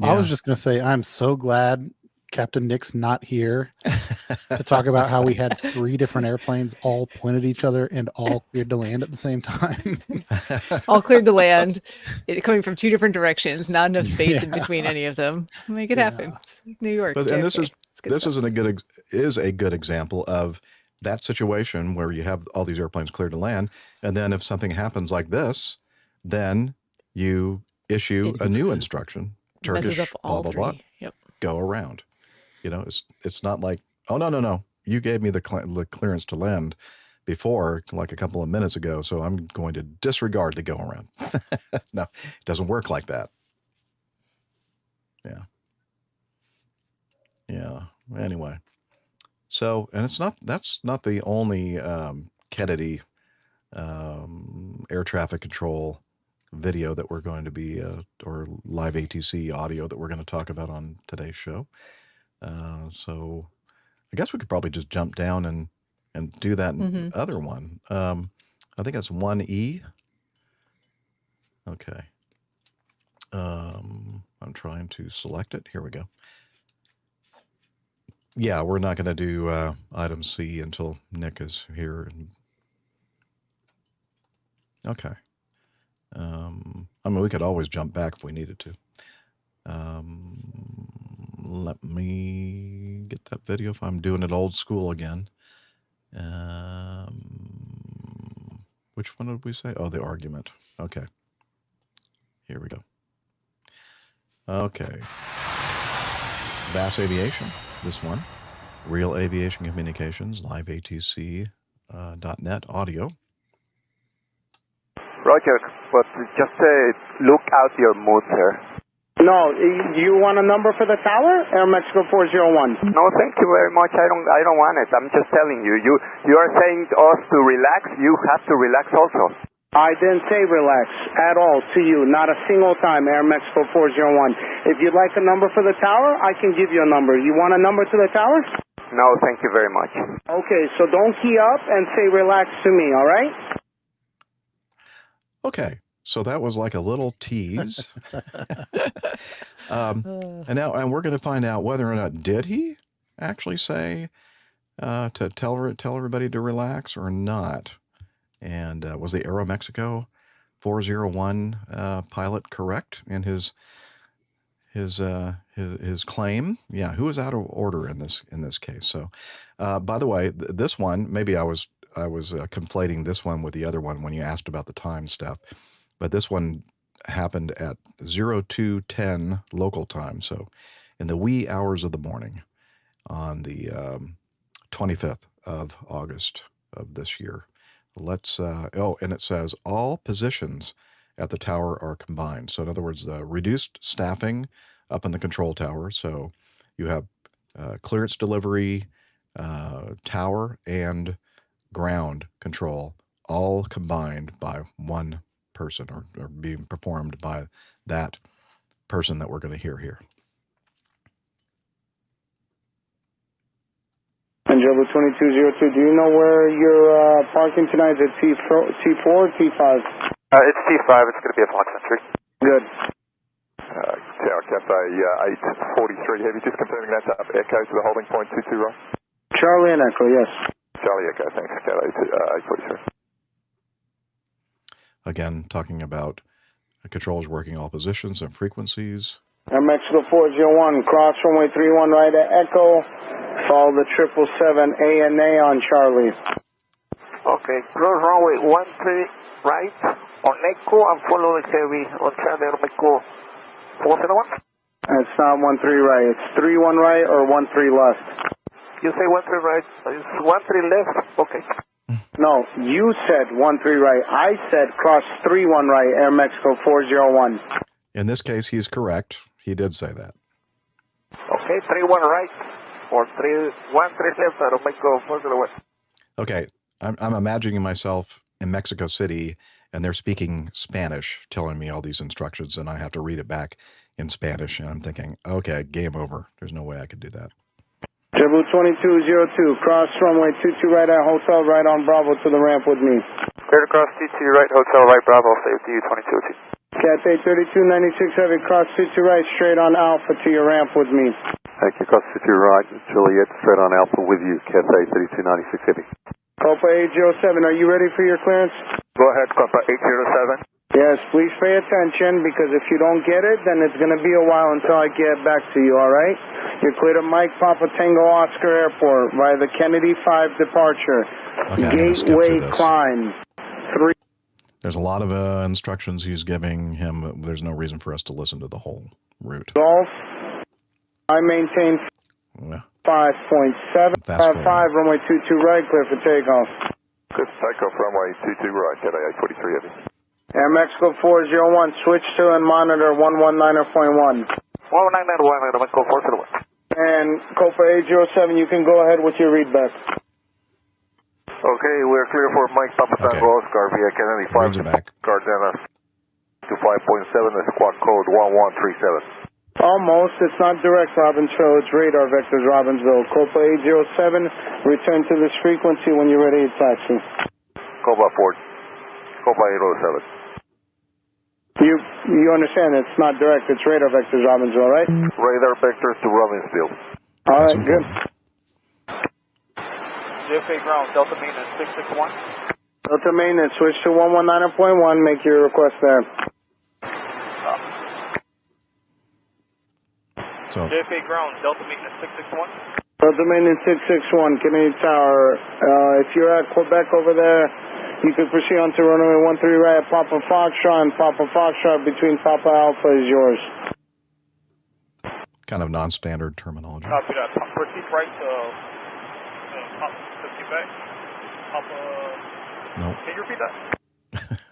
I was just going to say, I'm so glad Captain Nick's not here to talk about how we had 3 different airplanes all pointed at each other and all cleared to land at the same time. All cleared to land, coming from 2 different directions, not enough space in between any of them. Make it happen. It's New York. And this is a good example of that situation where you have all these airplanes cleared to land, and then if something happens like this, then you issue a new instruction. Turkish, up all blah, blah, blah, Yep. Go around. It's not like, oh, no. You gave me the clearance to land before, like a couple of minutes ago, so I'm going to disregard the go around. No, it doesn't work like that. Yeah. Anyway. So, and that's not the only Kennedy air traffic control video that we're going to be, or live ATC audio that we're going to talk about on today's show. So I guess we could probably just jump down and do that other one. I think that's 1E. Okay. I'm trying to select it. Here we go. Yeah, we're not going to do item C until Nick is here. Okay. I mean, we could always jump back if we needed to. Let me get that video if I'm doing it old school again. Which one did we say? Oh, the argument. Okay. Here we go. Okay. Bass Aviation, this one. Real Aviation Communications, live ATC .net audio. Roger, but just look out your mode, sir. No, you want a number for the tower? Air Mexico 401. No, thank you very much. I don't want it. I'm just telling you. You are saying to us to relax. You have to relax also. I didn't say relax at all to you. Not a single time, Air Mexico 401. If you'd like a number for the tower, I can give you a number. You want a number to the tower? No, thank you very much. Okay, so don't key up and say relax to me, all right? Okay, so that was like a little tease. And we're going to find out whether or not did he actually say to tell everybody to relax or not. And was the Aeromexico 401 pilot correct in his claim? Yeah, who was out of order in this case? So, by the way, this one, maybe I was conflating this one with the other one when you asked about the time stuff, but this one happened at 02:10 local time. So in the wee hours of the morning on the 25th of August of this year. Let's, and it says all positions at the tower are combined. So in other words, the reduced staffing up in the control tower. So you have clearance delivery, tower, and ground control all combined by one person, or being performed by that person that we're going to hear here. And Jumbo 2202, do you know where you're parking tonight? Is it T4 or T5? It's T5. It's going to be at Block Century. Good. Tower Cafe 843 Heavy. Just confirming that's up. Echo to the holding point 22 right. Charlie and Echo, yes. Charlie Echo, thanks. Cafe 843. Again, talking about controls working all positions and frequencies. Mexico 401, cross runway 31 right at Echo. Follow the 777 ANA on Charlie. Okay, cross runway 13 right on Echo and follow the heavy on Charlie Mexico 401. It's not 13 right, it's 31 right or 13 left. You say 13 right, it's 13 left, okay. No, you said 13 right. I said cross 31 right, Air Mexico 401. In this case, he's correct. He did say that. Okay, 31 right or 13 left, Air Mexico 401. Okay, I'm imagining myself in Mexico City, and they're speaking Spanish, telling me all these instructions, and I have to read it back in Spanish, and I'm thinking, okay, game over. There's no way I could do that. Cebu 2202, cross runway 22 right at Hotel right on Bravo to the ramp with me. Clear to cross 22 right, Hotel right, Bravo, safety 2202. Cathay 3296 Heavy, cross 22 right, straight on Alpha to your ramp with me. Thank you, cross 22 right, Juliet, straight on Alpha with you, Cathay 3296 Heavy. Copa 807, are you ready for your clearance? Go ahead, Copa 807. Yes, please pay attention, because if you don't get it, then it's going to be a while until I get back to you, all right? You're clear to Mike Papa Tango Oscar Airport via the Kennedy 5 departure. Okay, Gateway climb. 3. There's a lot of instructions he's giving him. There's no reason for us to listen to the whole route. Golf. I maintain 5.7. 5, runway 22 right, clear for takeoff. Good, takeoff runway 22 right, Cathay 843 Heavy. Air Mexico 401, switch to and monitor 119.1. 119.1, Air Mexico 401. And Copa 807, you can go ahead with your readback. Okay, we're clear for Mike Papa Tango Oscar via Kennedy 5 Gardena to 5.7, the squad code 1137. Almost. It's not direct Robbinsville. It's radar vectors Robbinsville. Copa 807, return to this frequency when you're ready to taxi. Copa 4, Copa 807. You understand it's not direct. It's radar vectors Robbinsville, right? Radar vectors to Robbinsville. All right, good. JFK ground, Delta maintenance 661. Delta maintenance, switch to 119.1. Make your request there. So JFK ground, Delta maintenance 661. Delta maintenance 661, Kennedy Tower. If you're at Quebec over there, you could proceed on to runway 13 right at Papa Foxtrot, and Papa Foxtrot between Papa Alpha is yours. kind of non-standard terminology. Copy that. Proceed right to Quebec. Papa. No. Can you repeat that?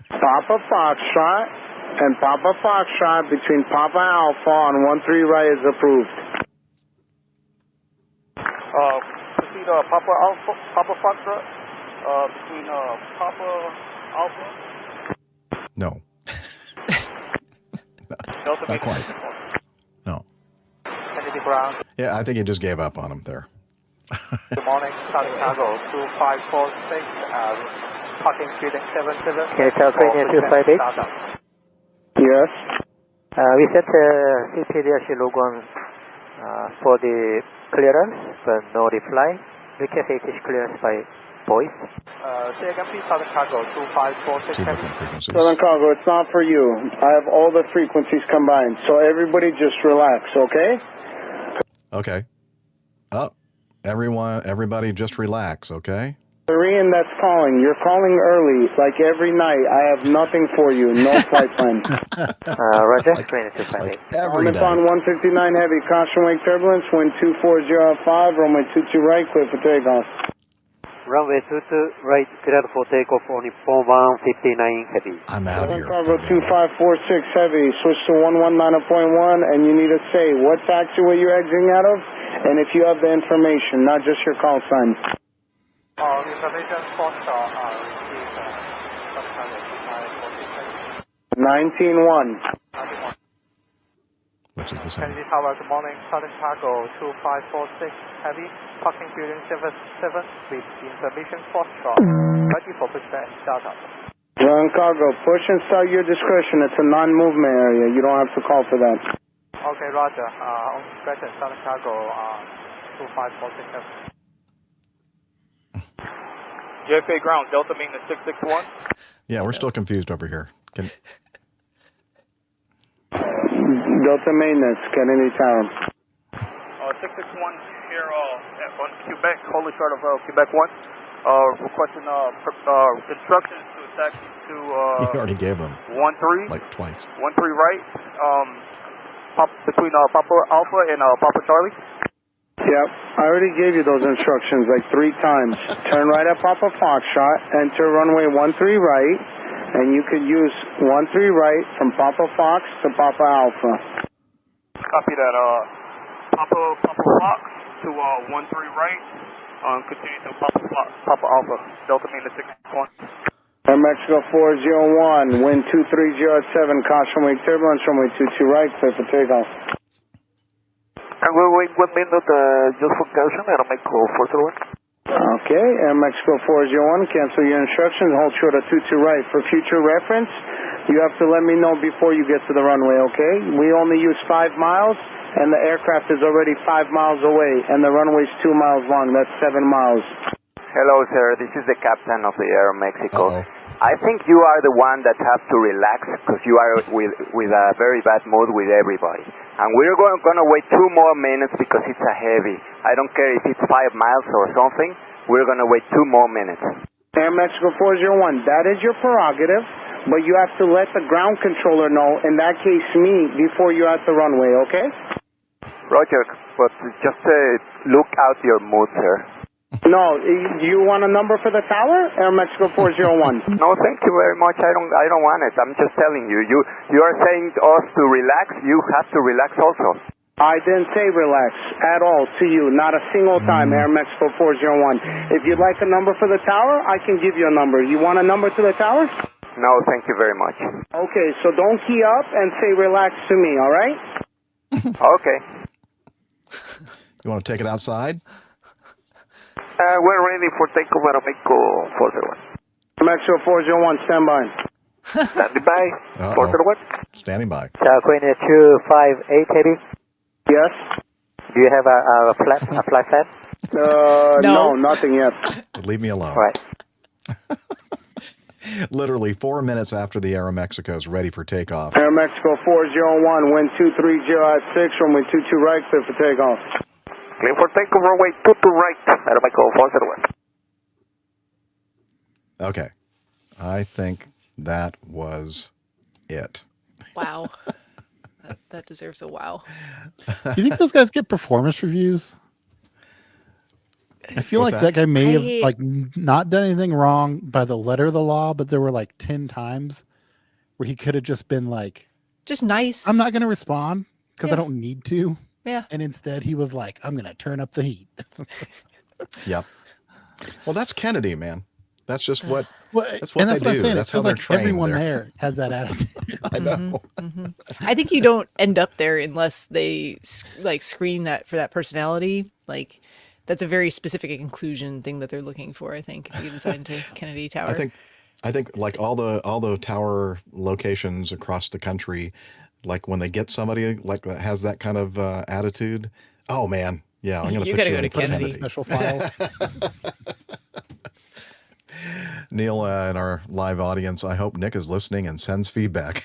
Papa Foxtrot and Papa Foxtrot between Papa Alpha on 13 right is approved. Proceed Papa Alpha, Papa Foxtrot between Papa Alpha. No. Not quite. No. Kennedy Ground. Yeah, I think he just gave up on him there. Good morning, Charlie Cargo 2546, parking speeding 77. Okay, California 258. Yes. We set CPDRC log on for the clearance, but no reply. Request ATC clearance by voice. Say again, please, Southern Cargo 2546. Two different frequencies. Southern Cargo, it's not for you. I have all the frequencies combined, so everybody just relax, okay? Okay. Oh, everybody just relax, okay? Korean that's calling. You're calling early, like every night. I have nothing for you. No flight plan. Roger. Korean 258. Every day. On 159 heavy, caution wake turbulence, wind 240 runway 22 right, clear for takeoff. Runway 22 right, cleared for takeoff on 4159 heavy. I'm out of here. Cargo 2546 heavy, switch to 119.1, and you need to say what taxiway you're exiting out of, and if you have the information, not just your call sign. Information Foxtrot, 19-1. Which is the same. Kennedy Tower, good morning. Southern Cargo 2546 heavy, parking building 77 with information Foxtrot, ready for pushback and startup. Southern Cargo, push and start your discretion. It's a non-movement area. You don't have to call for that. Okay, Roger. On discretion, Southern Cargo 2546 heavy. JFK ground, Delta maintenance 661. Yeah, we're still confused over here. Delta maintenance, Kennedy Tower. 661 here on Quebec, holy short of Quebec 1. Requesting instructions to taxi to You already gave them. 13. Like twice. 13 right. Between Papa Alpha and Papa Charlie. Yep, I already gave you those instructions like 3 times. Turn right at Papa Foxtrot, enter runway 13 right, and you could use 13 right from Papa Fox to Papa Alpha. Copy that. Papa Fox to 13 right. Continue to Papa Alpha. Delta maintenance 61. Air Mexico 401, wind 230 at 7, caution wake turbulence, runway 22 right, clear for takeoff. And we'll wait 1 minute just for caution, and I'll make call 401. Okay, Air Mexico 401, cancel your instructions, hold short at 22 right. For future reference, you have to let me know before you get to the runway, okay? We only use 5 miles, and the aircraft is already 5 miles away, and the runway's 2 miles long. That's 7 miles. Hello, sir. This is the captain of the Air Mexico. Uh-oh. I think you are the one that have to relax because you are with a very bad mood with everybody. And we're going to wait 2 more minutes because it's a heavy. I don't care if it's 5 miles or something. We're going to wait 2 more minutes. Air Mexico 401, that is your prerogative, but you have to let the ground controller know, in that case me, before you're at the runway, okay? Roger, but just look out your mood, sir. No, you want a number for the tower? Air Mexico 401. No, thank you very much. I don't want it. I'm just telling you. You are saying to us to relax. You have to relax also. I didn't say relax at all to you, not a single time, Air Mexico 401. If you'd like a number for the tower, I can give you a number. You want a number to the tower? No, thank you very much. Okay, so don't key up and say relax to me, all right? Okay. You want to take it outside? We're ready for takeoff at Mexico 401. Mexico 401, stand by. Standing by. 401. Standing by. Queen 258 heavy. Yes. Do you have a flight plan? No, nothing yet. Leave me alone. All right. Literally 4 minutes after the Air Mexico is ready for takeoff. Air Mexico 401, wind 230 at 6, runway 22 right, clear for takeoff. Clear for takeoff, runway 22 right. At Mexico 401. Okay. I think that was it. Wow. That deserves a wow. You think those guys get performance reviews? I feel What's like that guy may have like not done anything wrong by the letter of the law, but there were like 10 times where he could have just been like, just nice. I'm not going to respond because I don't need to. Yeah. And instead he was like, I'm going to turn up the heat. Yep. Well, that's Kennedy, man. That's just what. That's what and that's they what do. I'm saying. That's It how feels they're like trained everyone there. there has that attitude. I know. I think you don't end up there unless they like screen that for that personality. Like that's a very specific inclusion thing that they're looking for. I think if you decide to Kennedy Tower. I think like all the tower locations across the country, like when they get somebody like that has that kind of attitude. Oh man, yeah, I'm gonna You put gotta you go in to Kennedy. Special file. Neil and our live audience, I hope Nick is listening and sends feedback.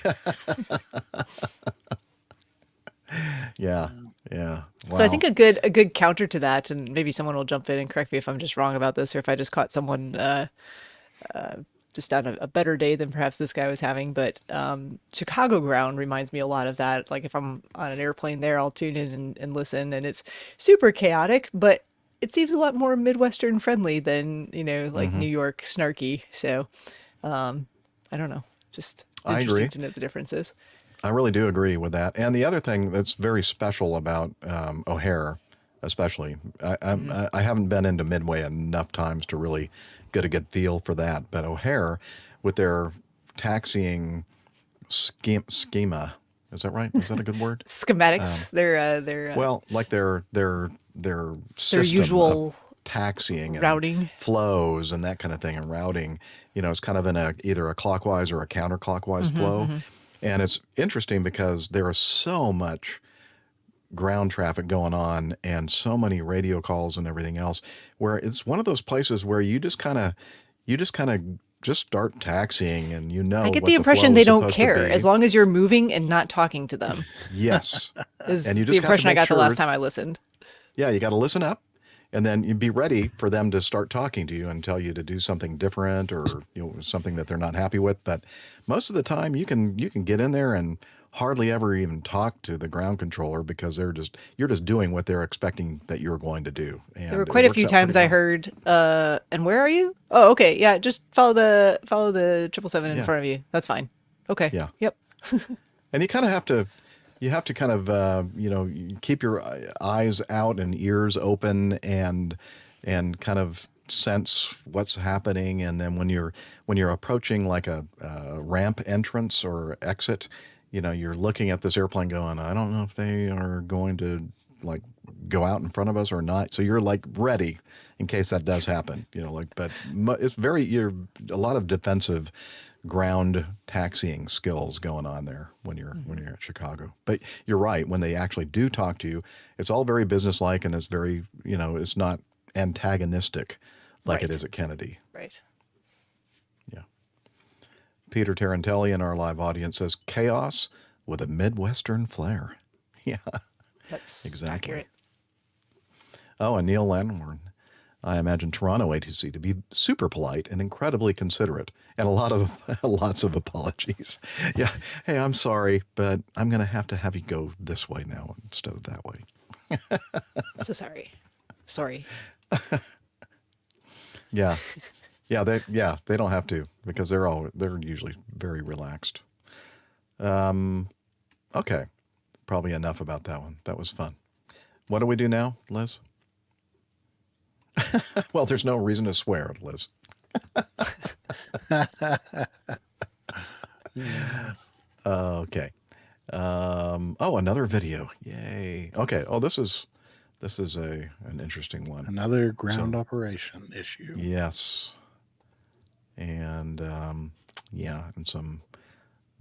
Yeah. Wow. So I think a good counter to that, and maybe someone will jump in and correct me if I'm just wrong about this, or if I just caught someone just on a better day than perhaps this guy was having. But Chicago ground reminds me a lot of that. Like if I'm on an airplane there, I'll tune in and listen, and it's super chaotic, but it seems a lot more Midwestern friendly than, like New York snarky. So I don't know, just interesting to note the differences. I really do agree with that. And the other thing that's very special about O'Hare, especially, I haven't been into Midway enough times to really get a good feel for that. But O'Hare, with their taxiing schema, is that right? Is that a good word? Schematics. They're well, like their system usual of taxiing and routing flows and that kind of thing, and routing. It's kind of in either a clockwise or a counterclockwise flow. And it's interesting because there is so much ground traffic going on and so many radio calls and everything else, where it's one of those places where you just kind of start taxiing, and I get the impression they don't care as long as you're moving and not talking to them. Yes. Is and you just the impression I got sure, the last time I listened. Yeah, you got to listen up. And then you'd be ready for them to start talking to you and tell you to do something different, or something that they're not happy with. But most of the time, you can get in there and hardly ever even talk to the ground controller, because you're just doing what they're expecting that you're going to do. And there were quite a few times I heard, "And where are you? Oh, okay, yeah, just follow the 777 in front of you. That's fine. Okay, yeah, yep." And you kind of have to. You have to kind of, keep your eyes out and ears open, and kind of sense what's happening. And then when you're approaching like a ramp entrance or exit, you're looking at this airplane going, I don't know if they are going to like go out in front of us or not. So you're like ready in case that does happen. But it's you're a lot of defensive ground taxiing skills going on there when you're at Chicago. But you're right, when they actually do talk to you, it's all very businesslike, and it's very, it's not antagonistic like it is at Kennedy. Right. Yeah. Peter Tarantelli in our live audience says chaos with a Midwestern flair. Yeah. That's exactly accurate. Oh, and Neil Landworm. I imagine Toronto ATC to be super polite and incredibly considerate, and lots of apologies. Yeah, hey, I'm sorry, but I'm going to have you go this way now instead of that way. So sorry. Yeah, they don't have to, because they're usually very relaxed. Okay, probably enough about that one. That was fun. What do we do now, Liz? Well, there's no reason to swear, Liz. Okay. Another video. Yay. Okay. Oh, this is an interesting one. Another ground operation issue. Yes. And and some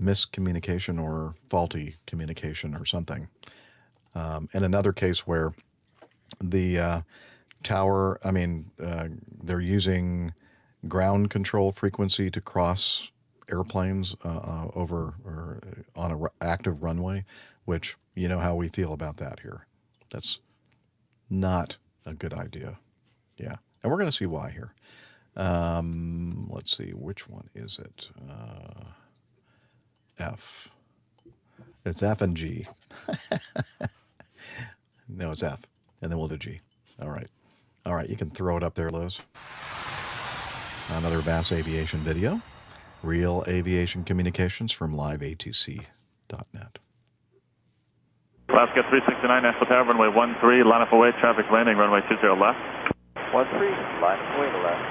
miscommunication or faulty communication or something. And another case where the tower, they're using ground control frequency to cross airplanes over or on an active runway, which you know how we feel about that here. That's not a good idea. Yeah. And we're going to see why here. Let's see, which one is it? F. It's F and G. No, it's F. And then we'll do G. All right. All right, you can throw it up there, Liz. Another Bass Aviation video. Real aviation communications from liveatc.net. Alaska 369, National Tower, runway 13, line up away, traffic landing, runway 20 left. 13, line up away, left.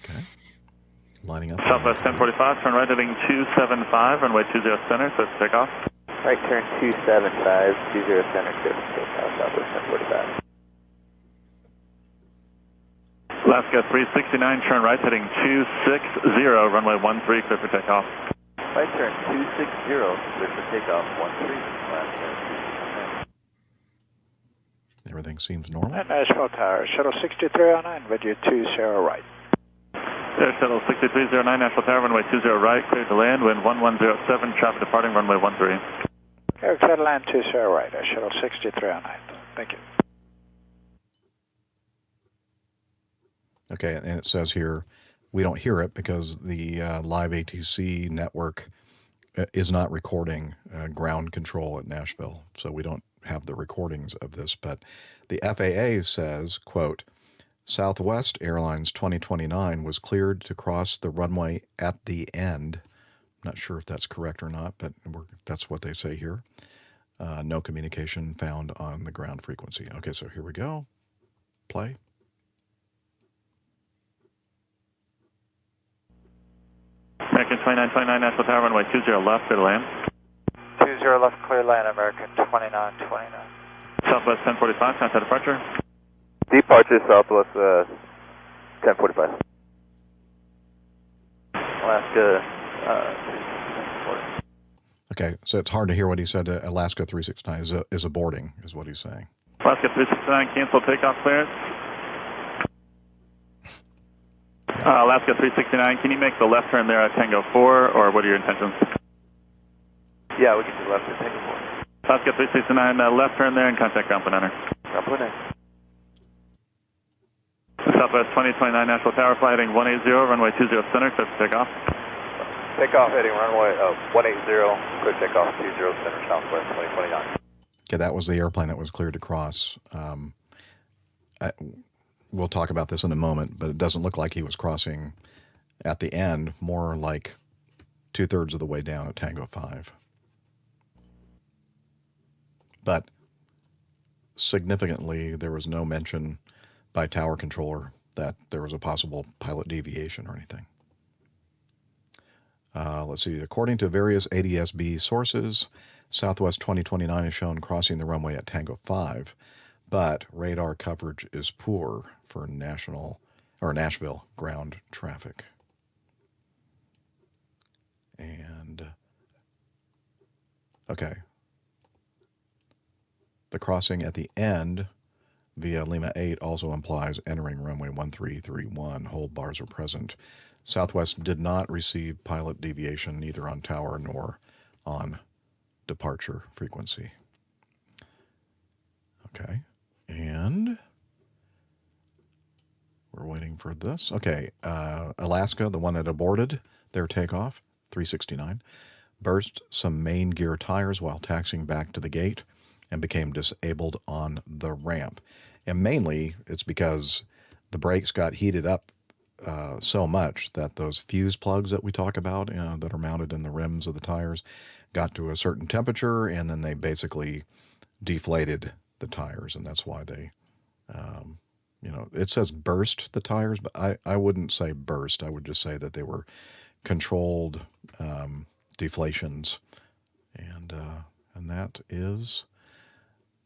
Okay. Lining up. Southwest 1045, turn right heading 275, runway 20 center, so take off. Right turn 275, 20 center, take off, Southwest 1045. Alaska 369, turn right heading 260, runway 13, clear for takeoff. Right turn 260, clear for takeoff, 13, Alaska. Everything seems normal. And Nashville Tower, shuttle 6309, with you 20 right. There, shuttle 6309, Nashville Tower, runway 20 right, cleared to land, wind 1107, traffic departing runway 13. Air clear to land 20 right, shuttle 6309. Thank you. Okay, and it says here, we don't hear it because the live ATC network is not recording ground control at Nashville, so we don't have the recordings of this. But the FAA says, quote, Southwest Airlines 2029 was cleared to cross the runway at the end. I'm not sure if that's correct or not, but that's what they say here. No communication found on the ground frequency. Okay, so here we go. Play. American 2929, National Tower, runway 20 left, clear to land. 20 left, clear land, American 2929. Southwest 1045, contact departure. Departure Southwest 1045. Alaska, Okay, so it's hard to hear what he said. Alaska 369 is aborting, is what he's saying. Alaska 369, cancel takeoff clearance. Alaska 369, can you make the left turn there at Tango 4, or what are your intentions? Yeah, we can do left at Tango 4. Alaska 369, left turn there and contact ground plane owner. Ground plane owner. Southwest 2029 National Tower, fly heading 180, runway 20 center, clear for takeoff. Takeoff heading runway 180, clear takeoff 20 center, Southwest 2029. Okay, that was the airplane that was cleared to cross. We'll talk about this in a moment, but it doesn't look like he was crossing at the end, more like 2/3 of the way down at Tango 5. But significantly, there was no mention by tower controller that there was a possible pilot deviation or anything. Let's see. According to various ADS-B sources, Southwest 2029 is shown crossing the runway at Tango 5, but radar coverage is poor for Nashville ground traffic. And okay, the crossing at the end via Lima 8 also implies entering runway 1331. Hold bars are present. Southwest did not receive pilot deviation neither on tower nor on departure frequency. Okay, and we're waiting for this. Okay, Alaska, the one that aborted their takeoff, 369, burst some main gear tires while taxiing back to the gate and became disabled on the ramp. And mainly it's because the brakes got heated up so much that those fuse plugs that we talk about that are mounted in the rims of the tires got to a certain temperature, and then they basically deflated the tires, and that's why they, it says burst the tires, but I wouldn't say burst. I would just say that they were controlled deflations, and that is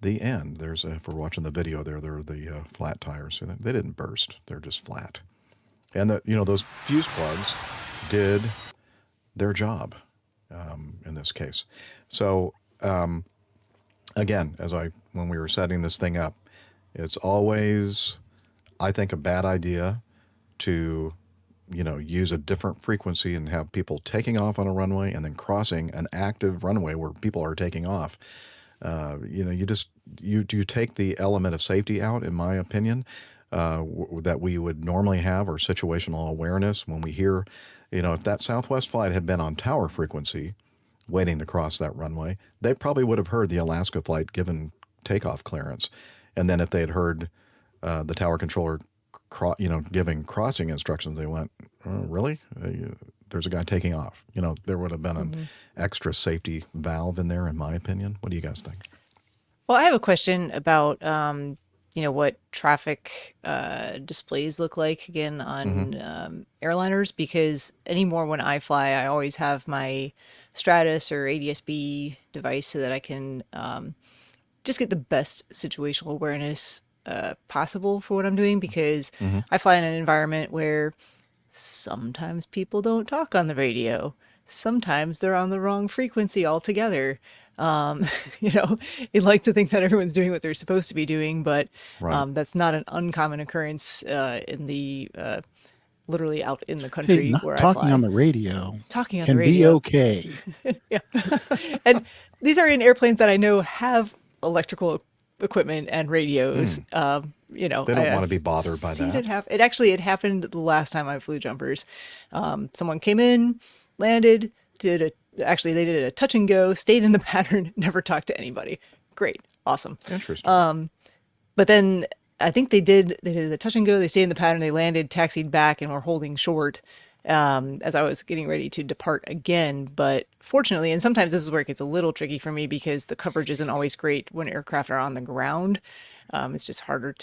the end. There's if we're watching the video there, they're the flat tires. So they didn't burst; they're just flat. And those fuse plugs did their job in this case. So again, when we were setting this thing up, it's always, I think, a bad idea to use a different frequency and have people taking off on a runway and then crossing an active runway where people are taking off. You take the element of safety out, in my opinion, that we would normally have, or situational awareness when we hear, if that Southwest flight had been on tower frequency waiting to cross that runway, they probably would have heard the Alaska flight given takeoff clearance. And then if they had heard the tower controller giving crossing instructions, they went, oh, really? There's a guy taking off. There would have been an extra safety valve in there, in my opinion. What do you guys think? Well, I have a question about, what traffic displays look like again on airliners, because anymore when I fly, I always have my Stratus or ADS-B device so that I can just get the best situational awareness possible for what I'm doing, because I fly in an environment where sometimes people don't talk on the radio. Sometimes they're on the wrong frequency altogether. You'd like to think that everyone's doing what they're supposed to be doing, but that's not an uncommon occurrence in the literally out in the country where I fly. Talking on the radio Talking on can the radio be okay. Yeah. And these are in airplanes that I know have electrical equipment and radios. You know, they don't want to be bothered by that. It happened the last time I flew jumpers. Someone came in, landed, they did a touch and go, stayed in the pattern, never talked to anybody. Great, awesome, interesting. But then I think they did the touch and go. They stayed in the pattern. They landed, taxied back, and were holding short as I was getting ready to depart again. But fortunately, and sometimes this is where it gets a little tricky for me because the coverage isn't always great when aircraft are on the ground. It's just harder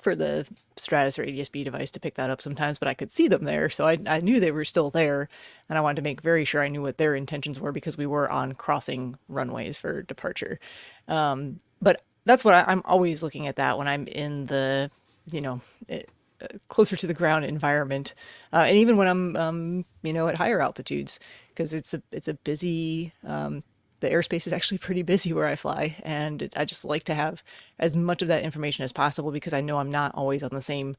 for the Stratus or ADS-B device to pick that up sometimes, but I could see them there. So I knew they were still there, and I wanted to make very sure I knew what their intentions were because we were on crossing runways for departure. But that's what I'm always looking at that when I'm in the, closer to the ground environment. And even when I'm, at higher altitudes, because it's a busy, the airspace is actually pretty busy where I fly, and I just like to have as much of that information as possible because I know I'm not always on the same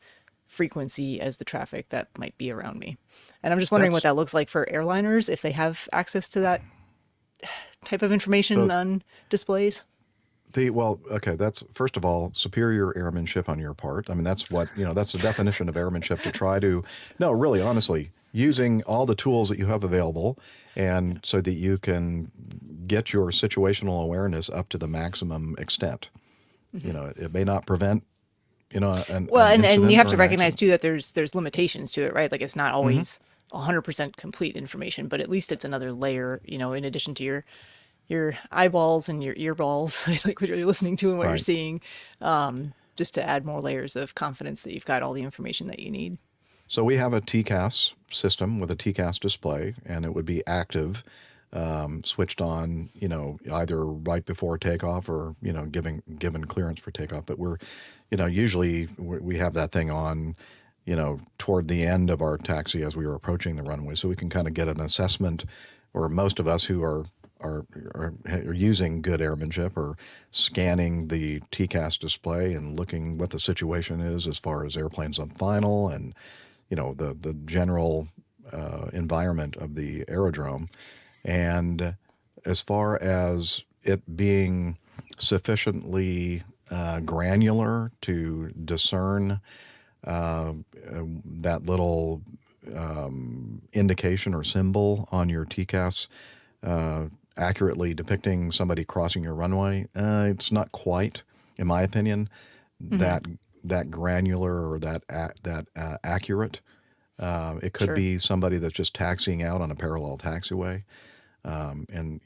frequency as the traffic that might be around me. And I'm just wondering what that looks like for airliners, if they have access to that type of information on displays. That's first of all superior airmanship on your part. I mean, that's what that's the definition of airmanship, to try to really honestly using all the tools that you have available, and so that you can get your situational awareness up to the maximum extent. Mm-hmm. It may not prevent and you have to recognize too that there's limitations to it, right? Like it's not always 100% complete information, but at least it's another layer, in addition to your eyeballs and your earballs, like what you're listening to and what you're seeing, just to add more layers of confidence that you've got all the information that you need. So we have a TCAS system with a TCAS display, and it would be active, switched on, either right before takeoff or, given clearance for takeoff. But we're, usually we have that thing on, toward the end of our taxi as we are approaching the runway, so we can kind of get an assessment, or most of us who are using good airmanship or scanning the TCAS display and looking what the situation is as far as airplanes on final and the general environment of the aerodrome. And as far as it being sufficiently granular to discern that little indication or symbol on your TCAS accurately depicting somebody crossing your runway, it's not quite, in my opinion, that granular or that accurate. It could be somebody that's just taxiing out on a parallel taxiway. And,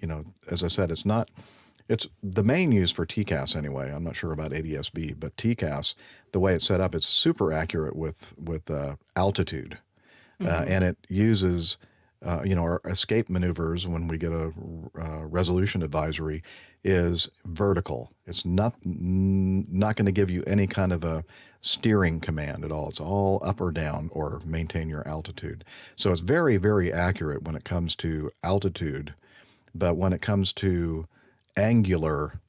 as I said, it's the main use for TCAS anyway. I'm not sure about ADS-B, but TCAS, the way it's set up, it's super accurate with altitude. And it uses our escape maneuvers when we get a resolution advisory is vertical. It's not going to give you any kind of a steering command at all. It's all up or down or maintain your altitude. So it's very, very accurate when it comes to altitude, but when it comes to angular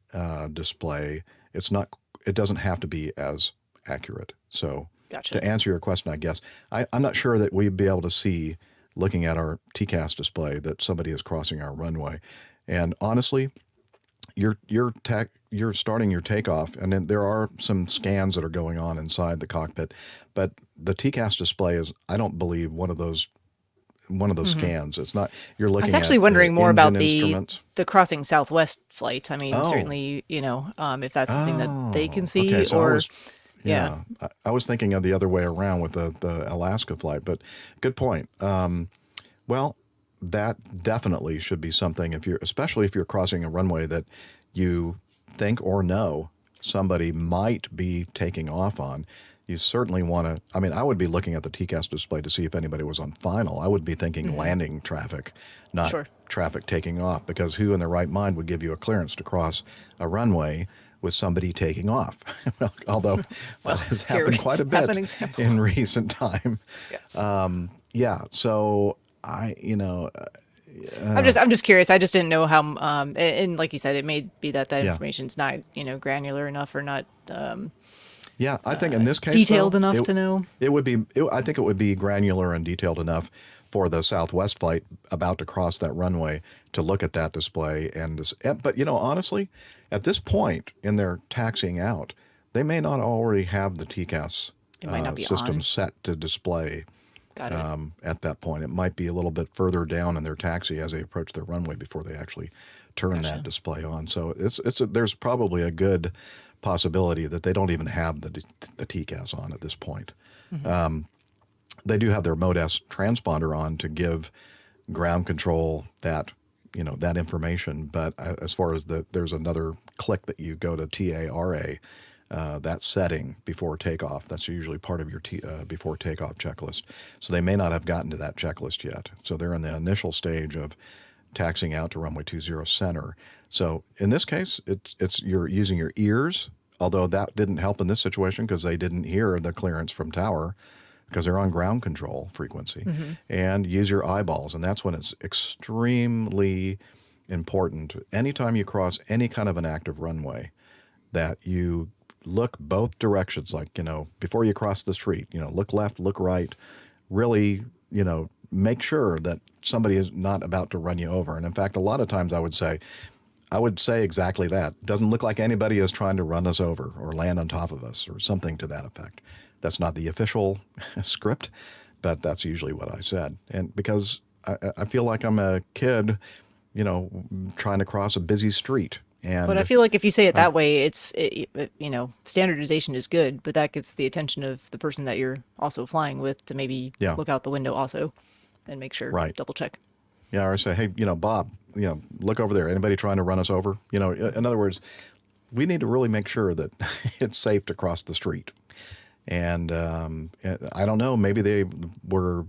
display, it doesn't have to be as accurate. So to answer your question, I guess, I'm not sure that we'd be able to see, looking at our TCAS display, that somebody is crossing our runway. And honestly, you're starting your takeoff, and then there are some scans that are going on inside the cockpit, but the TCAS display is, I don't believe, one of those scans. It's not. You're looking. I was actually wondering more about the crossing Southwest flight. I mean, certainly, if that's something that they can see, okay, so or I was thinking of the other way around with the Alaska flight, but good point. Well, that definitely should be something, especially if you're crossing a runway that you think or know somebody might be taking off on. You certainly want to, I would be looking at the TCAS display to see if anybody was on final. I would be thinking landing traffic, not traffic taking off, because who in their right mind would give you a clearance to cross a runway with somebody taking off? Although that has happened quite a bit in recent time. Yes. So I'm just curious. I just didn't know how, and like you said, it may be that information's not, granular enough or not. I think in this case, detailed enough to know. I think it would be granular and detailed enough for the Southwest flight about to cross that runway to look at that display. But, you know, honestly, at this point in their taxiing out, they may not already have the TCAS It might not be system on. set to display. Got it. At that point. It might be a little bit further down in their taxi as they approach their runway before they actually turn that display on. So there's probably a good possibility that they don't even have the TCAS on at this point. Mm-hmm. They do have their Mode S transponder on to give ground control that information. But as far as there's another click that you go to TARA. That setting before takeoff. That's usually part of your before takeoff checklist. So they may not have gotten to that checklist yet. So they're in the initial stage of taxiing out to runway 20 center. So in this case, you're using your ears, although that didn't help in this situation because they didn't hear the clearance from tower because they're on ground control frequency. Mm-hmm. And use your eyeballs. And that's when it's extremely important. Anytime you cross any kind of an active runway, that you look both directions, like, before you cross the street, look left, look right, really, make sure that somebody is not about to run you over. And in fact, a lot of times I would say exactly that. Doesn't look like anybody is trying to run us over or land on top of us or something to that effect. That's not the official script, but that's usually what I said. And because I feel like I'm a kid, trying to cross a busy street. But I feel like if you say it that way, standardization is good, but that gets the attention of the person that you're also flying with to maybe look out the window also and make sure, double check. Yeah, or say, hey, Bob, look over there. Anybody trying to run us over? In other words, we need to really make sure that it's safe to cross the street. And I don't know, maybe they were,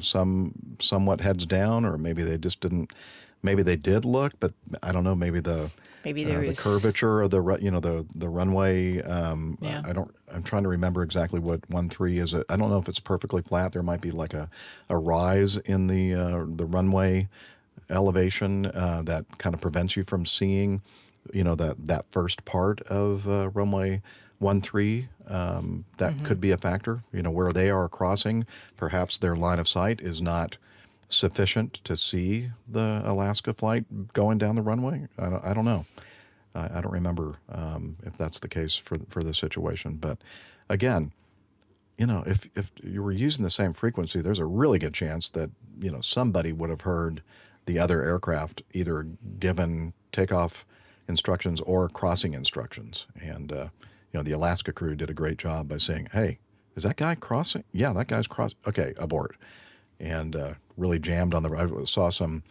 somewhat heads down, or maybe they just didn't. Maybe they did look, but I don't know. Maybe the curvature of the runway. I'm trying to remember exactly what 13 is. I don't know if it's perfectly flat. There might be like a rise in the runway elevation that kind of prevents you from seeing, that first part of runway 13. That could be a factor. Where they are crossing, perhaps their line of sight is not sufficient to see the Alaska flight going down the runway. I don't know. I don't remember if that's the case for the situation. But again, if you were using the same frequency, there's a really good chance that somebody would have heard the other aircraft either given takeoff instructions or crossing instructions. And the Alaska crew did a great job by saying, "Hey, is that guy crossing? Yeah, that guy's crossing. Okay, abort." And really jammed on I saw some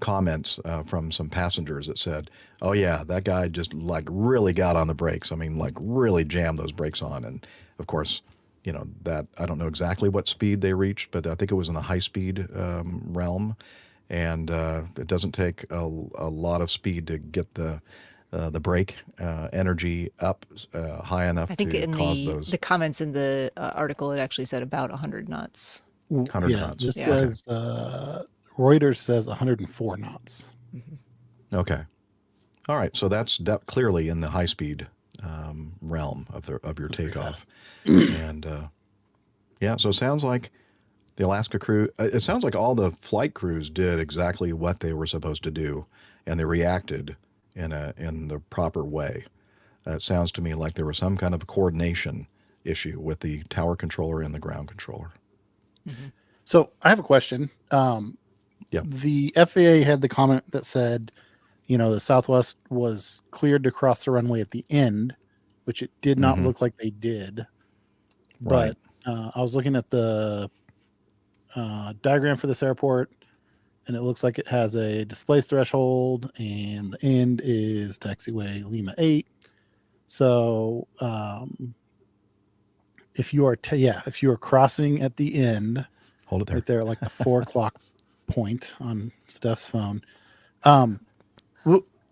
comments from some passengers that said, "Oh yeah, that guy just really got on the brakes. I mean, really jammed those brakes on." And of course, that I don't know exactly what speed they reached, but I think it was in the high speed realm. And it doesn't take a lot of speed to get the brake energy up high enough to cause those. The comments in the article, it actually said about 100 knots. 100 knots. This says Reuters says 104 knots. Mm-hmm. Okay. All right. So that's clearly in the high speed realm of your takeoff. And so it sounds like the Alaska crew. It sounds like all the flight crews did exactly what they were supposed to do, and they reacted in the proper way. It sounds to me like there was some kind of coordination issue with the tower controller and the ground controller. Mm-hmm. So I have a question. The FAA had the comment that said, the Southwest was cleared to cross the runway at the end, which it did not look like they did. But I was looking at the diagram for this airport, and it looks like it has a displace threshold, and the end is taxiway Lima 8. So if you are crossing at the end, hold it there, right there, like the 4 o'clock point on Steph's phone,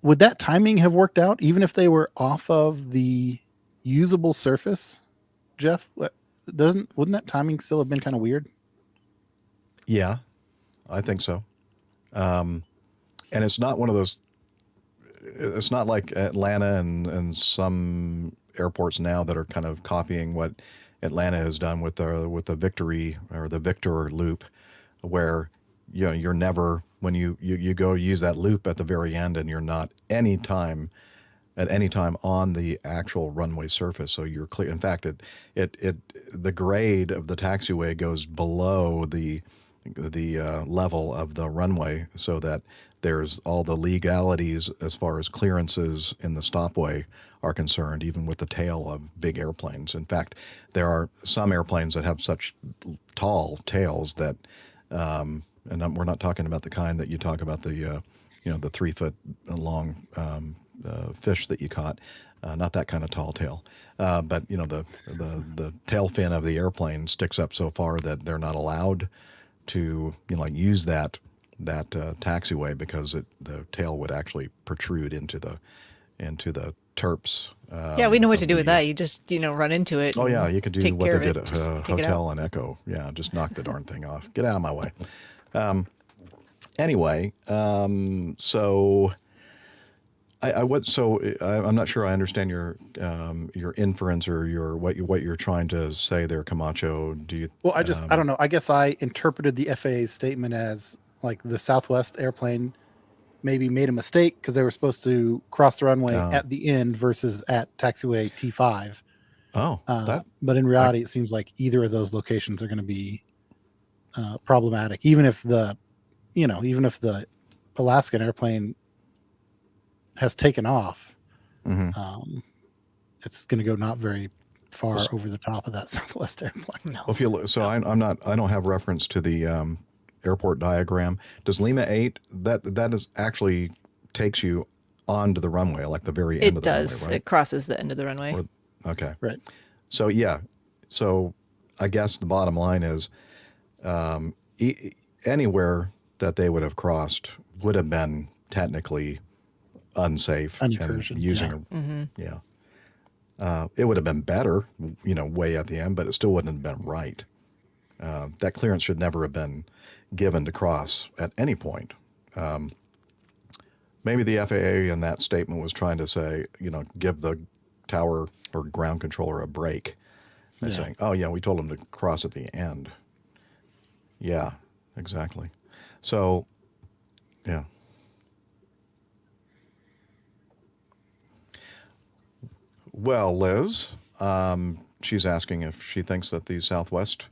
would that timing have worked out even if they were off of the usable surface, Jeff? Wouldn't that timing still have been kind of weird? Yeah, I think so. And it's not one of those. It's not like Atlanta and some airports now that are kind of copying what Atlanta has done with the Victory or the Victor loop, where you're never, when you go use that loop at the very end, and you're not at any time on the actual runway surface, so you're clear. In fact, the grade of the taxiway goes below the level of the runway, so that there's all the legalities as far as clearances in the stopway are concerned, even with the tail of big airplanes. In fact, there are some airplanes that have such tall tails that, and we're not talking about the kind that you talk about, the 3 foot long fish that you caught, not that kind of tall tail, but the tail fin of the airplane sticks up so far that they're not allowed to use that taxiway, because the tail would actually protrude into the terps. Yeah, we know what to do with that. You just run into it. Oh yeah, you could do take what care they of did it. at Just take it Hotel out. and Echo. Yeah, just knock the darn thing off. Get out of my way. Anyway, so I'm not sure I understand your inference or what you're trying to say there, Camacho. Do you? Well, I don't know. I guess I interpreted the FAA's statement as like the Southwest airplane maybe made a mistake because they were supposed to cross the runway at the end versus at taxiway T5. But in reality, it seems like either of those locations are going to be problematic, even if the Alaskan airplane has taken off. It's going to go not very far over the top of that Southwest airplane. Well, if you look, so I don't have reference to the airport diagram. Does Lima 8 that is actually takes you onto the runway, like the very end of the runway? It does. It crosses the end of the runway. Okay. Right. So yeah. So I guess the bottom line is, anywhere that they would have crossed would have been technically unsafe and using it would have been better, way at the end, but it still wouldn't have been right. That clearance should never have been given to cross at any point. Maybe the FAA in that statement was trying to say, give the tower or ground controller a break by saying, oh yeah, we told them to cross at the end. Yeah, exactly. So, yeah. Well, Liz, she's asking if she thinks that these Southwest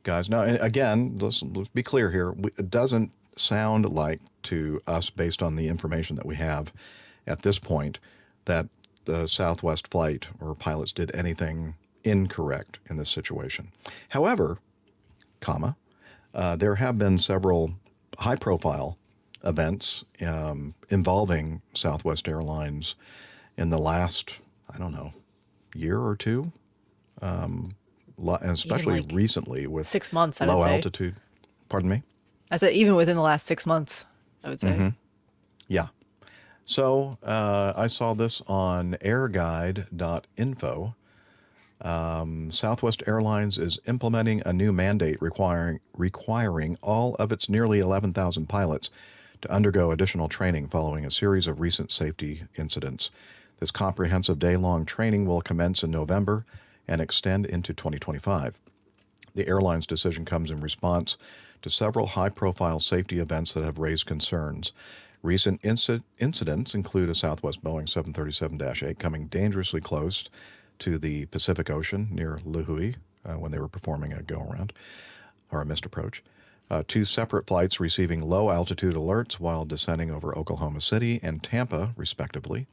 guys. Now, and again, let's be clear here. It doesn't sound like to us, based on the information that we have at this point, that the Southwest flight or pilots did anything incorrect in this situation. However, there have been several high-profile events involving Southwest Airlines in the last, year or two, especially recently with 6 months, I would low say. altitude. Pardon me? I said even within the last 6 months, I would say. Mm-hmm. Yeah. So I saw this on airguide.info. Southwest Airlines is implementing a new mandate requiring all of its nearly 11,000 pilots to undergo additional training following a series of recent safety incidents. This comprehensive day-long training will commence in November and extend into 2025. The airline's decision comes in response to several high-profile safety events that have raised concerns. Recent incidents include a Southwest Boeing 737-8 coming dangerously close to the Pacific Ocean near Lihue when they were performing a go-around or a missed approach. 2 separate flights receiving low-altitude alerts while descending over Oklahoma City and Tampa, respectively.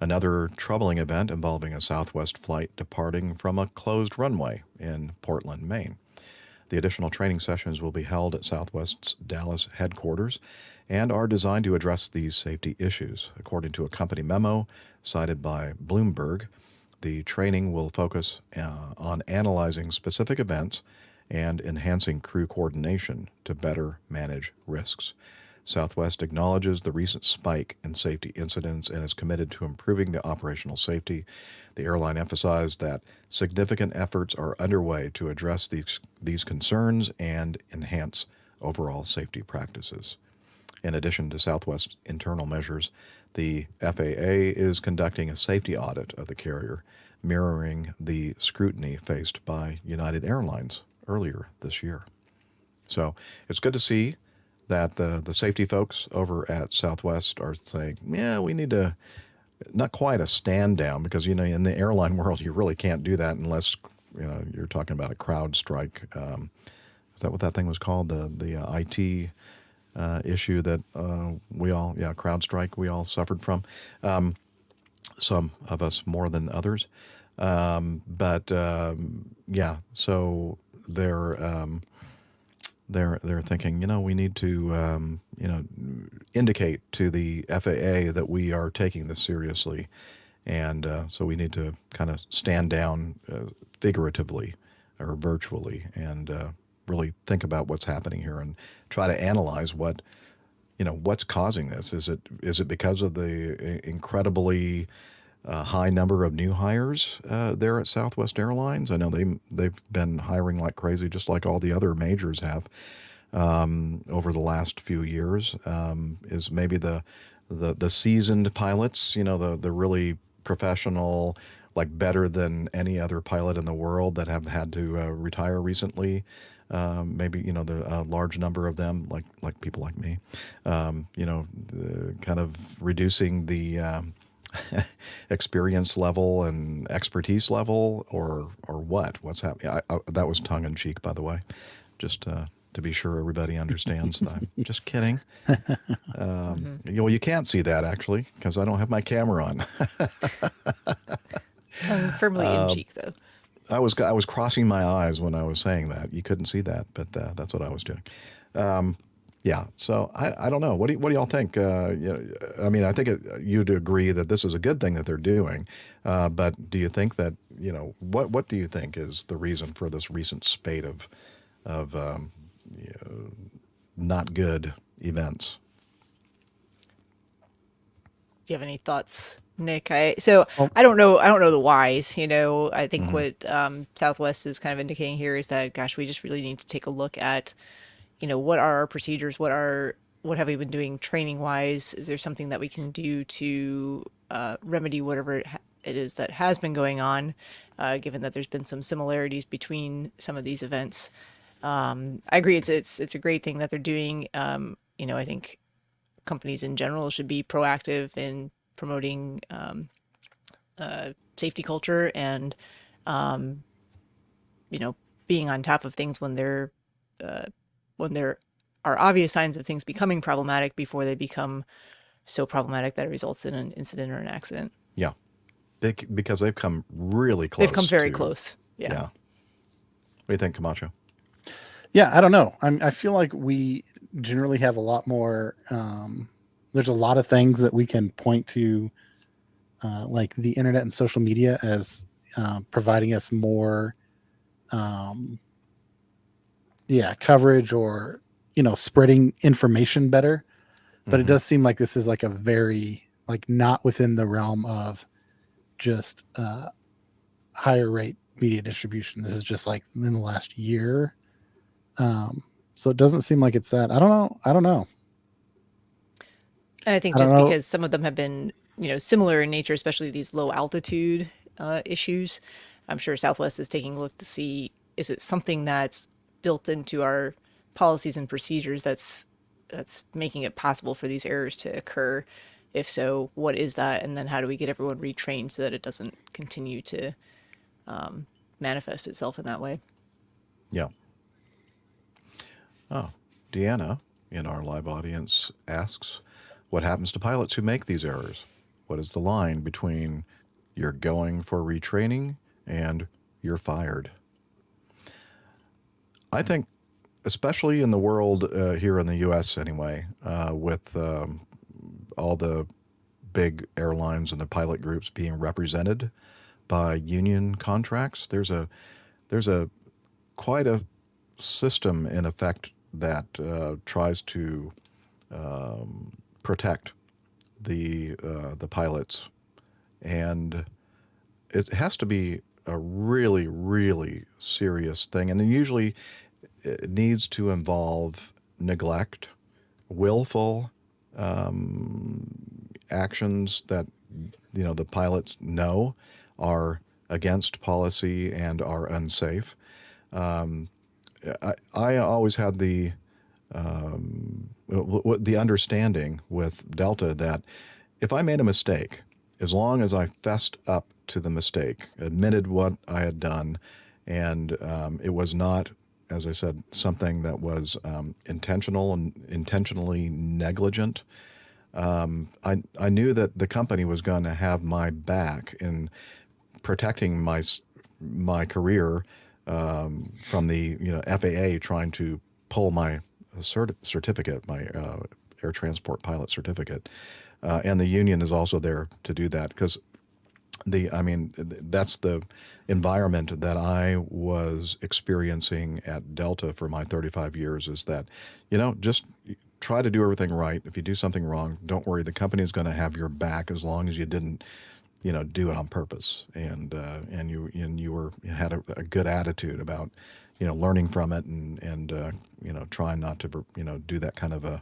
Another troubling event involving a Southwest flight departing from a closed runway in Portland, Maine. The additional training sessions will be held at Southwest's Dallas headquarters and are designed to address these safety issues. According to a company memo cited by Bloomberg, the training will focus on analyzing specific events and enhancing crew coordination to better manage risks. Southwest acknowledges the recent spike in safety incidents and is committed to improving the operational safety. The airline emphasized that significant efforts are underway to address these concerns and enhance overall safety practices. In addition to Southwest's internal measures, the FAA is conducting a safety audit of the carrier, mirroring the scrutiny faced by United Airlines earlier this year. So it's good to see that the safety folks over at Southwest are saying, yeah, we need to, not quite a stand down, because, in the airline world, you really can't do that unless, you're talking about a crowd strike. Is that what that thing was called? The IT issue that crowd strike we all suffered from. Some of us more than others. So they're thinking, we need to, indicate to the FAA that we are taking this seriously. And so we need to kind of stand down figuratively or virtually and really think about what's happening here and try to analyze what's causing this. Is it because of the incredibly high number of new hires there at Southwest Airlines? I know they've been hiring like crazy, just like all the other majors have over the last few years. Is maybe the seasoned pilots, the really professional, like better than any other pilot in the world that have had to retire recently. Maybe, the large number of them, like people like me, kind of reducing the experience level and expertise level, or what's happening. That was tongue in cheek, by the way, just to be sure everybody understands. I'm just kidding. You can't see that actually because I don't have my camera on. Tongue firmly in cheek, though. I was crossing my eyes when I was saying that. You couldn't see that, but that's what I was doing. So I don't know. What do y'all think? I think you'd agree that this is a good thing that they're doing, but do you think that what do you think is the reason for this recent spate of not good events? Do you have any thoughts, Nick? I don't know the whys. I think what Southwest is kind of indicating here is that, gosh, we just really need to take a look at, what are our procedures? What have we been doing training wise? Is there something that we can do to remedy whatever it is that has been going on, given that there's been some similarities between some of these events? I agree. It's a great thing that they're doing. I think companies in general should be proactive in promoting safety culture and, being on top of things when there are obvious signs of things becoming problematic before they become so problematic that it results in an incident or an accident. Yeah, because they've come really close. They've come very close. Yeah. What do you think, Camacho? Yeah, I don't know. I feel like we generally have a lot more. There's a lot of things that we can point to, like the internet and social media, as providing us more, coverage or spreading information better. But it does seem like this is like a very not within the realm of just higher rate media distribution. This is just like in the last year. So it doesn't seem like it's that. I don't know. And I think just because some of them have been, similar in nature, especially these low altitude issues, I'm sure Southwest is taking a look to see, is it something that's built into our policies and procedures that's making it possible for these errors to occur? If so, what is that? And then how do we get everyone retrained so that it doesn't continue to manifest itself in that way? Yeah. Oh, Deanna in our live audience asks, what happens to pilots who make these errors? What is the line between you're going for retraining and you're fired? I think, especially in the world here in the U.S. anyway, with all the big airlines and the pilot groups being represented by union contracts, there's quite a system in effect that tries to protect the pilots, and it has to be a really, really serious thing, and then usually it needs to involve neglect, willful actions that the pilots know are against policy and are unsafe. I always had the understanding with Delta that if I made a mistake, as long as I fessed up to the mistake, admitted what I had done, and it was not, as I said, something that was intentional and intentionally negligent, I knew that the company was going to have my back in protecting my career from the FAA trying to pull my certificate, my air transport pilot certificate, and the union is also there to do that because that's the environment that I was experiencing at Delta for my 35 years. Is that just try to do everything right. If you do something wrong, don't worry. The company is going to have your back as long as you didn't do it on purpose, and you had a good attitude about learning from it and trying not to do that kind of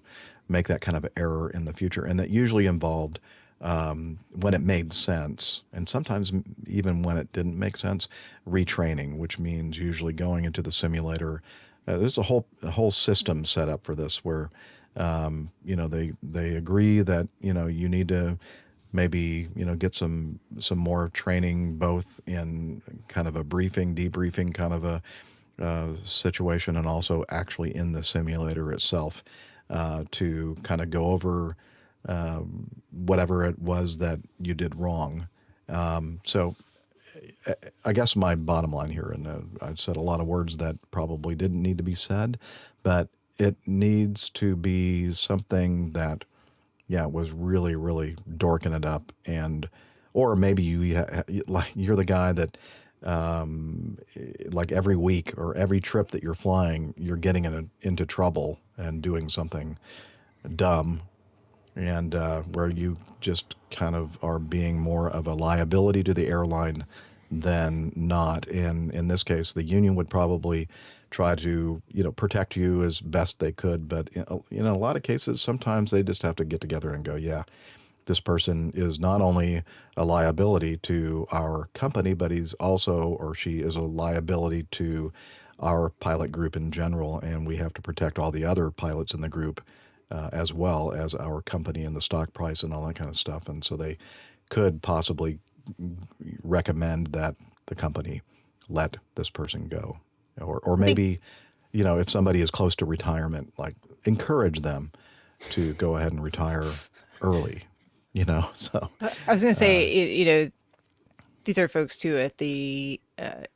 make that kind of error in the future. And that usually involved when it made sense, and sometimes even when it didn't make sense, retraining, which means usually going into the simulator. There's a whole system set up for this where they agree that you need to maybe get some more training, both in kind of a debriefing kind of a situation, and also actually in the simulator itself to kind of go over whatever it was that you did wrong. So I guess my bottom line here, and I've said a lot of words that probably didn't need to be said, but it needs to be something that was really, really dorking it up, or maybe you're the guy that like every week or every trip that you're flying, you're getting into trouble and doing something dumb, and where you just kind of are being more of a liability to the airline than not. And in this case, the union would probably try to protect you as best they could, but in a lot of cases, sometimes they just have to get together and go, this person is not only a liability to our company, but he's also, or she is a liability to our pilot group in general, and we have to protect all the other pilots in the group as well as our company and the stock price and all that kind of stuff. And so they could possibly recommend that the company let this person go. Or maybe, if somebody is close to retirement, like encourage them to go ahead and retire early, so. I was going to say, these are folks too at the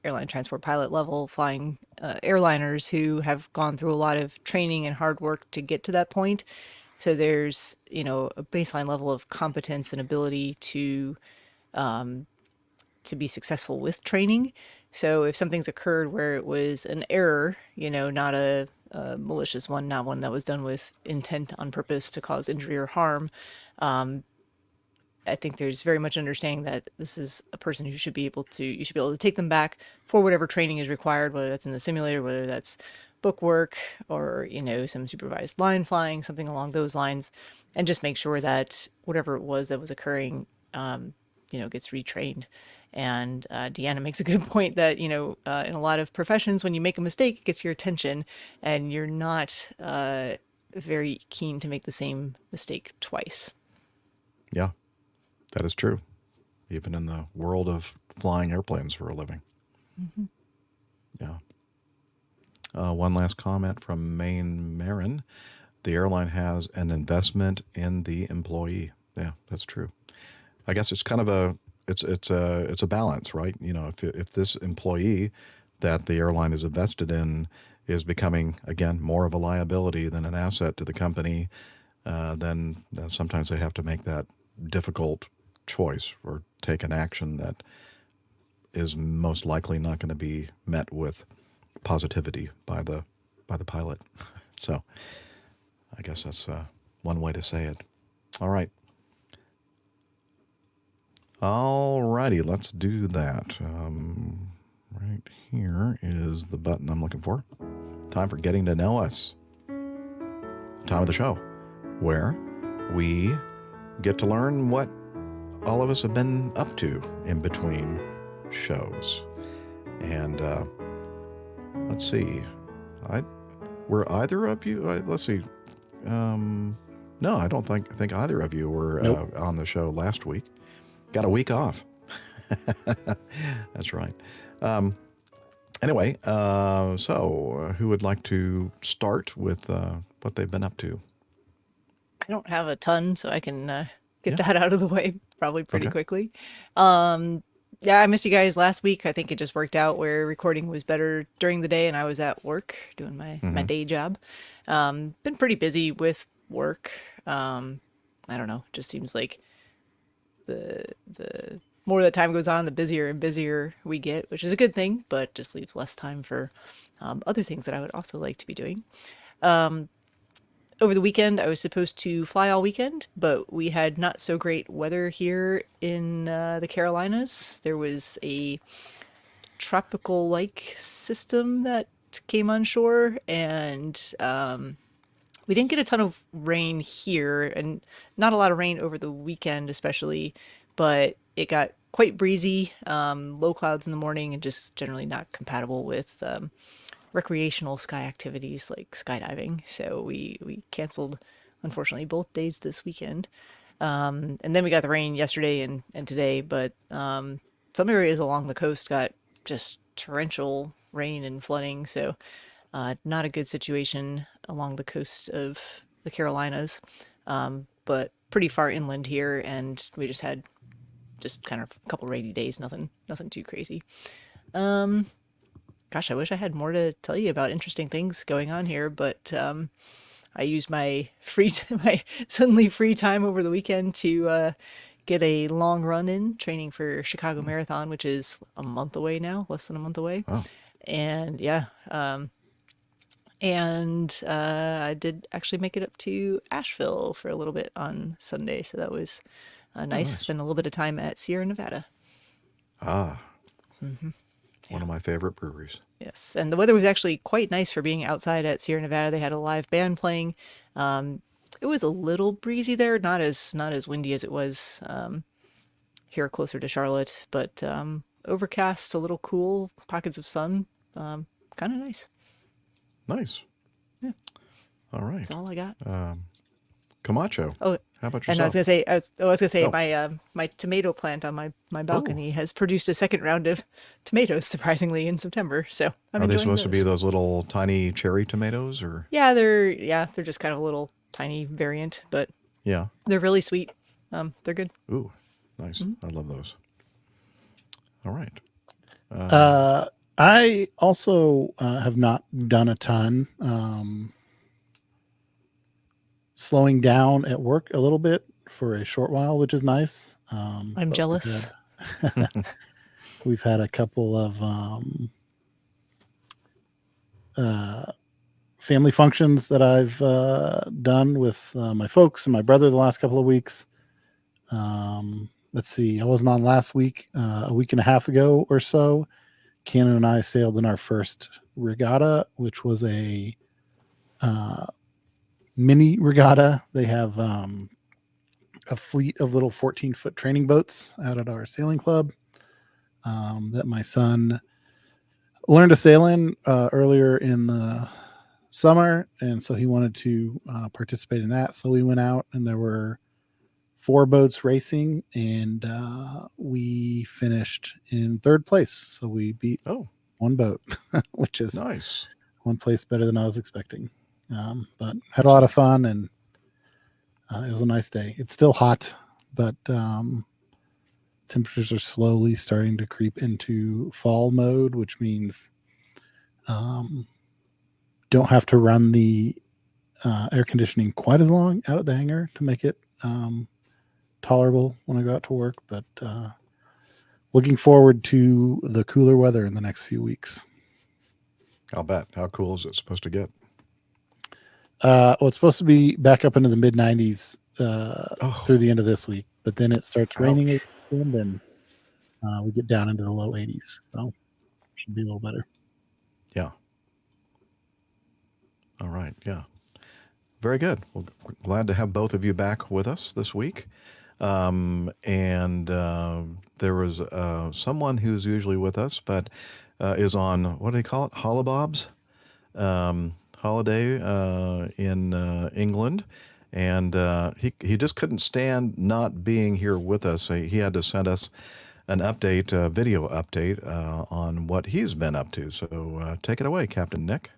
airline transport pilot level flying airliners who have gone through a lot of training and hard work to get to that point. So there's, a baseline level of competence and ability to be successful with training. So if something's occurred where it was an error, not a malicious one, not one that was done with intent on purpose to cause injury or harm, I think there's very much understanding that this is a person who you should be able to take them back for whatever training is required, whether that's in the simulator, whether that's book work or, some supervised line flying, something along those lines, and just make sure that whatever it was that was occurring, gets retrained. And Deanna makes a good point that, in a lot of professions, when you make a mistake, it gets your attention and you're not very keen to make the same mistake twice. Yeah, that is true. Even in the world of flying airplanes for a living. Mm-hmm. Yeah. One last comment from Maine Marin. The airline has an investment in the employee. Yeah, that's true. I guess it's kind of it's a balance, right? If this employee that the airline is invested in is becoming, again, more of a liability than an asset to the company, then sometimes they have to make that difficult choice or take an action that is most likely not going to be met with positivity by the pilot. So I guess that's one way to say it. All right. All righty, let's do that. Right here is the button I'm looking for. Time for Getting to Know Us. Time of the show where we get to learn what all of us have been up to in between shows. And let's see. Were either of you? Let's see. No, I don't think either of you were on the show last week. Got a week off. That's right. Anyway, so who would like to start with what they've been up to? I don't have a ton, so I can get that out of the way probably pretty quickly. Yeah, I missed you guys last week. I think it just worked out where recording was better during the day and I was at work doing my day job. Been pretty busy with work. I don't know, just seems like the more the time goes on, the busier and busier we get, which is a good thing, but just leaves less time for other things that I would also like to be doing. Over the weekend, I was supposed to fly all weekend, but we had not so great weather here in the Carolinas. There was a tropical-like system that came on shore, and we didn't get a ton of rain here, and not a lot of rain over the weekend especially, but it got quite breezy, low clouds in the morning, and just generally not compatible with recreational sky activities like skydiving. So we canceled, unfortunately, both days this weekend. And then we got the rain yesterday and today, but some areas along the coast got just torrential rain and flooding. So not a good situation along the coast of the Carolinas, but pretty far inland here. And we just had kind of a couple rainy days, nothing too crazy. Gosh, I wish I had more to tell you about interesting things going on here, but I used my my suddenly free time over the weekend to get a long run in training for Chicago Marathon, which is a month away now, less than a month away. Oh. And yeah, I did actually make it up to Asheville for a little bit on Sunday, so that was nice. Spend a little bit of time at Sierra Nevada. Ah. One of my favorite breweries. Yes, and the weather was actually quite nice for being outside at Sierra Nevada. They had a live band playing. It was a little breezy there, not as windy as it was here closer to Charlotte, but overcast, a little cool, pockets of sun, kind of nice. Nice. Yeah. All right. That's all I got. Camacho. Oh, how about yourself? and I was gonna say, my tomato plant on my balcony has produced a second round of tomatoes, surprisingly, in September. So are they supposed to be those little tiny cherry tomatoes, or? Yeah, they're just kind of a little tiny variant, but yeah, they're really sweet. They're good. Ooh, nice. I love those. All right. I also have not done a ton. Slowing down at work a little bit for a short while, which is nice. I'm jealous. We've had a couple of family functions that I've done with my folks and my brother the last couple of weeks. Let's see, I wasn't on last week. A week and a half ago or so, Cannon and I sailed in our first regatta, which was a mini regatta. They have a fleet of little 14-foot training boats out at our sailing club that my son learned to sail in earlier in the summer, and so he wanted to participate in that. So we went out, and there were 4 boats racing, and we finished in 3rd place. So we beat one boat, which is nice. One place better than I was expecting. But had a lot of fun, and it was a nice day. It's still hot, but temperatures are slowly starting to creep into fall mode, which means don't have to run the air conditioning quite as long out at the hangar to make it tolerable when I go out to work. But looking forward to the cooler weather in the next few weeks. I'll bet. How cool is it supposed to get? Well, it's supposed to be back up into the mid 90s through the end of this week, but then it starts raining again, and we get down into the low 80s. So should be a little better. Yeah. All right. Yeah. Very good. Well, we're glad to have both of you back with us this week. And there was someone who's usually with us, but is on, what do they call it? Holobobs. holiday in England, and he just couldn't stand not being here with us. He had to send us an update, video update on what he's been up to. So take it away, Captain Nick.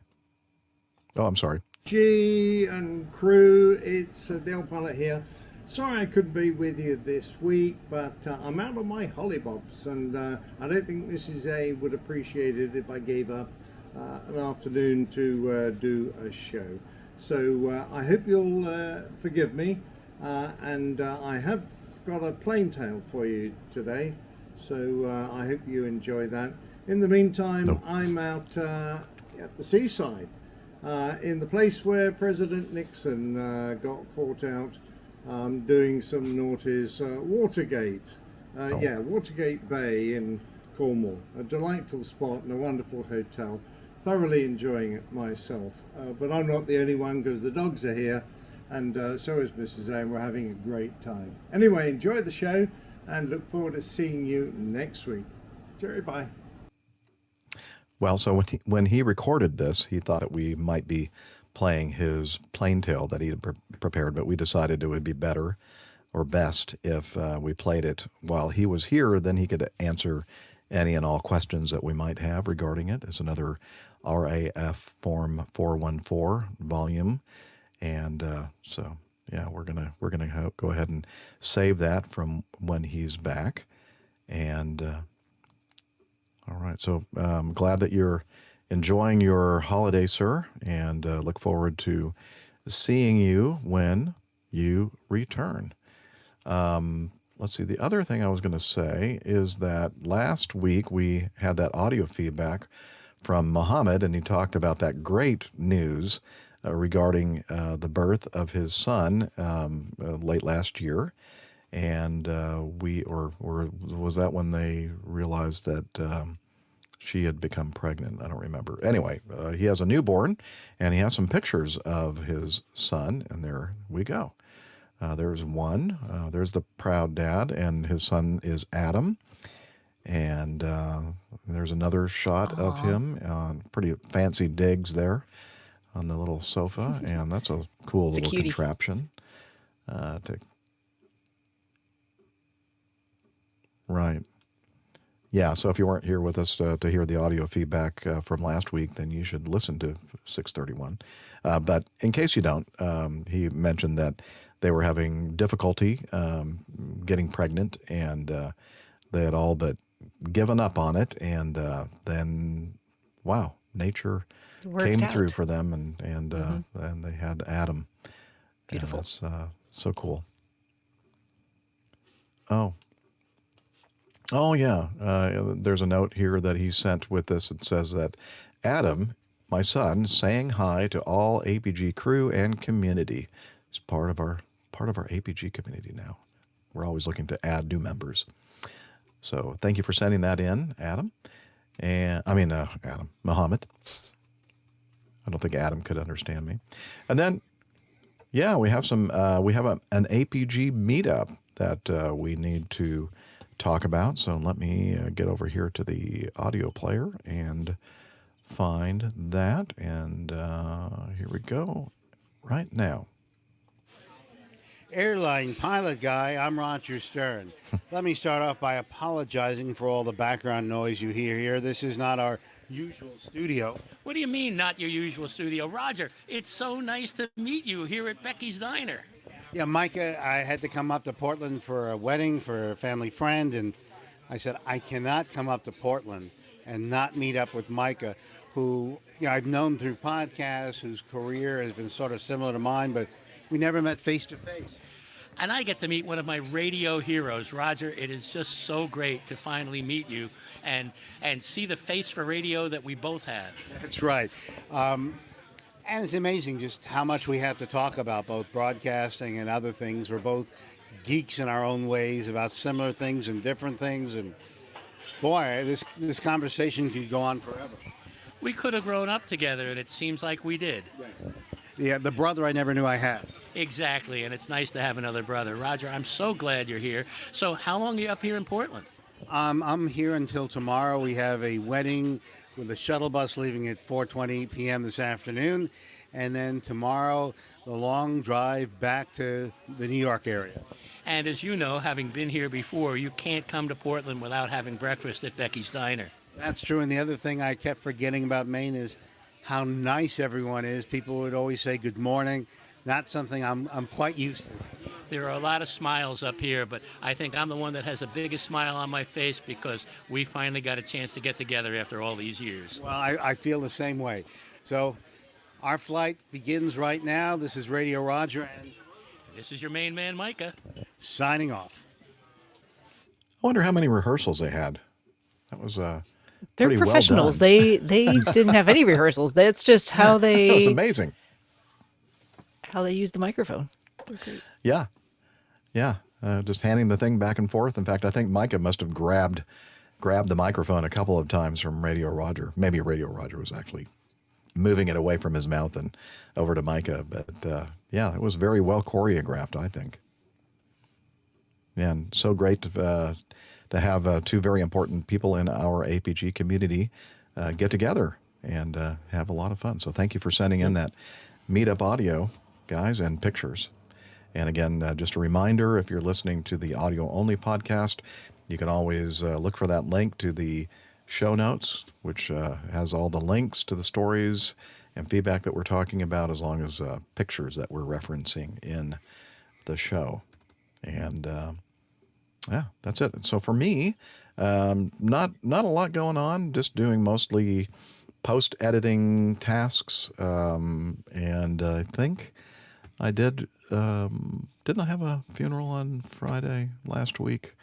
Oh, I'm sorry. G and crew, it's Dale Pilot here. Sorry I couldn't be with you this week, but I'm out on my hollybobs, and I don't think Mrs. A would appreciate it if I gave up an afternoon to do a show. So I hope you'll forgive me, and I have got a plain tale for you today, so I hope you enjoy that. In the meantime, I'm out at the seaside, in the place where President Nixon got caught out doing some naughties, Watergate. Watergate Bay in Cornwall. A delightful spot and a wonderful hotel. Thoroughly enjoying it myself. But I'm not the only one, because the dogs are here, and so is Mrs. A, and we're having a great time. Anyway, enjoy the show, and look forward to seeing you next week. Jerry, bye. Well, so when he recorded this, he thought that we might be playing his plain tale that he had prepared, but we decided it would be better or best if we played it while he was here. Then he could answer any and all questions that we might have regarding it. It's another RAF Form 414 volume, and so yeah, we're gonna go ahead and save that from when he's back. And all right, so I'm glad that you're enjoying your holiday, sir, and look forward to seeing you when you return. Let's see, the other thing I was going to say is that last week we had that audio feedback from Muhammad, and he talked about that great news regarding the birth of his son late last year. And was that when they realized that she had become pregnant? I don't remember. Anyway, he has a newborn, and he has some pictures of his son, and there we go. There's one. There's the proud dad, and his son is Adam. And there's another shot of him. Pretty fancy digs there on the little sofa, and that's a cool little contraption. Right. Yeah, so if you weren't here with us to hear the audio feedback from last week, then you should listen to 631. But in case you don't, he mentioned that they were having difficulty getting pregnant, and they had all but given up on it. And then, wow, nature came through for them, and they had Adam. Beautiful. And that's so cool. Oh, yeah. There's a note here that he sent with this. It says that Adam, my son, saying hi to all APG crew and community. He's part of our APG community now. We're always looking to add new members. So thank you for sending that in, Adam. And Muhammad. I don't think Adam could understand me. And then, yeah, we have an APG meetup that we need to talk about. So let me get over here to the audio player and find that. And here we go right now. Airline pilot guy, I'm Roger Stern. Let me start off by apologizing for all the background noise you hear here. This is not our usual studio. What do you mean, not your usual studio? Roger, it's so nice to meet you here at Becky's Diner. Yeah, Micah, I had to come up to Portland for a wedding for a family friend, and I said, I cannot come up to Portland and not meet up with Micah, who I've known through podcasts, whose career has been sort of similar to mine, but we never met face to face. And I get to meet one of my radio heroes. Roger, it is just so great to finally meet you and see the face for radio that we both have. That's right. And it's amazing just how much we have to talk about, both broadcasting and other things. We're both geeks in our own ways about similar things and different things. And boy, this conversation could go on forever. We could have grown up together, and it seems like we did. Yeah, the brother I never knew I had. Exactly, and it's nice to have another brother. Roger, I'm so glad you're here. So how long are you up here in Portland? I'm here until tomorrow. We have a wedding with a shuttle bus leaving at 4:20 p.m. this afternoon. And then tomorrow, the long drive back to the New York area. And as you know, having been here before, you can't come to Portland without having breakfast at Becky's Diner. That's true. And the other thing I kept forgetting about Maine is how nice everyone is. People would always say good morning. Not something I'm quite used to. There are a lot of smiles up here, but I think I'm the one that has the biggest smile on my face because we finally got a chance to get together after all these years. Well, I feel the same way. So our flight begins right now. This is Radio Roger, and this is your main man, Micah, signing off. I wonder how many rehearsals they had. That was they're professionals. Well done. They didn't have any rehearsals. That's just how they. That was amazing. How they use the microphone. They're great. Yeah. Yeah. Just handing the thing back and forth. In fact, I think Micah must have grabbed the microphone a couple of times from Radio Roger. Maybe Radio Roger was actually moving it away from his mouth and over to Micah. But yeah, it was very well choreographed, I think. Yeah, and so great to have two very important people in our APG community get together and have a lot of fun. So thank you for sending in that meetup audio, guys, and pictures. And again, just a reminder, if you're listening to the audio-only podcast, you can always look for that link to the show notes, which has all the links to the stories and feedback that we're talking about, as long as pictures that we're referencing in the show. And yeah, that's it. So for me, not a lot going on, just doing mostly post-editing tasks. And I think I didn't I have a funeral on Friday last week?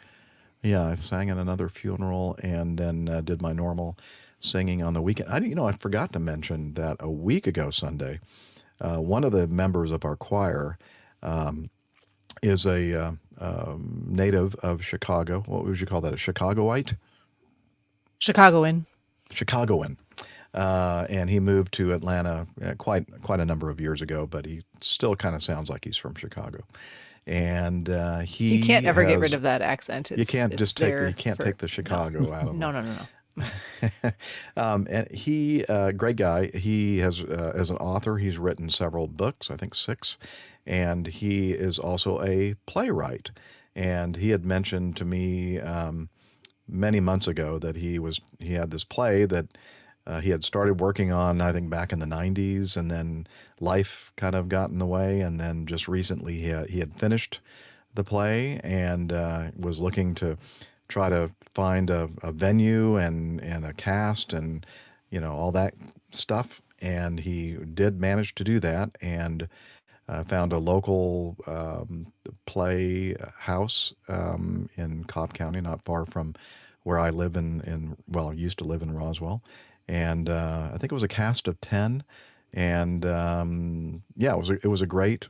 Yeah, I sang at another funeral and then did my normal singing on the weekend. I forgot to mention that a week ago Sunday, one of the members of our choir is a native of Chicago. What would you call that? A Chicagoite? Chicagoan. And he moved to Atlanta quite a number of years ago, but he still kind of sounds like he's from Chicago. And he you can't ever get rid of that accent. You can't take the Chicago out of him. No. And he, great guy. He has, as an author, he's written several books, I think 6, and he is also a playwright. And he had mentioned to me many months ago that he had this play that he had started working on, I think, back in the 90s, and then life kind of got in the way, and then just recently he had finished the play and was looking to try to find a venue and a cast and all that stuff, and he did manage to do that and found a local play house in Cobb County, not far from where I live used to live in Roswell. And I think it was a cast of 10, and yeah, it was a great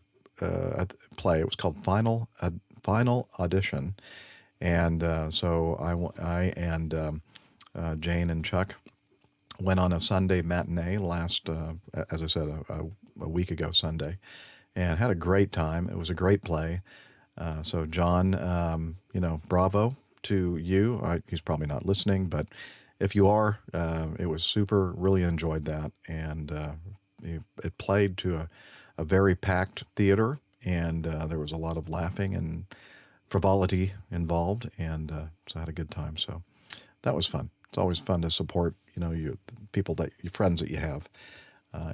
play. It was called Final Audition, and so I and Jane and Chuck went on a Sunday matinee last, as I said, a week ago Sunday, and had a great time. It was a great play. So John, bravo to you. He's probably not listening, but if you are, it was super, really enjoyed that. And it played to a very packed theater, and there was a lot of laughing and frivolity involved, and so I had a good time. So that was fun. It's always fun to support, your friends that you have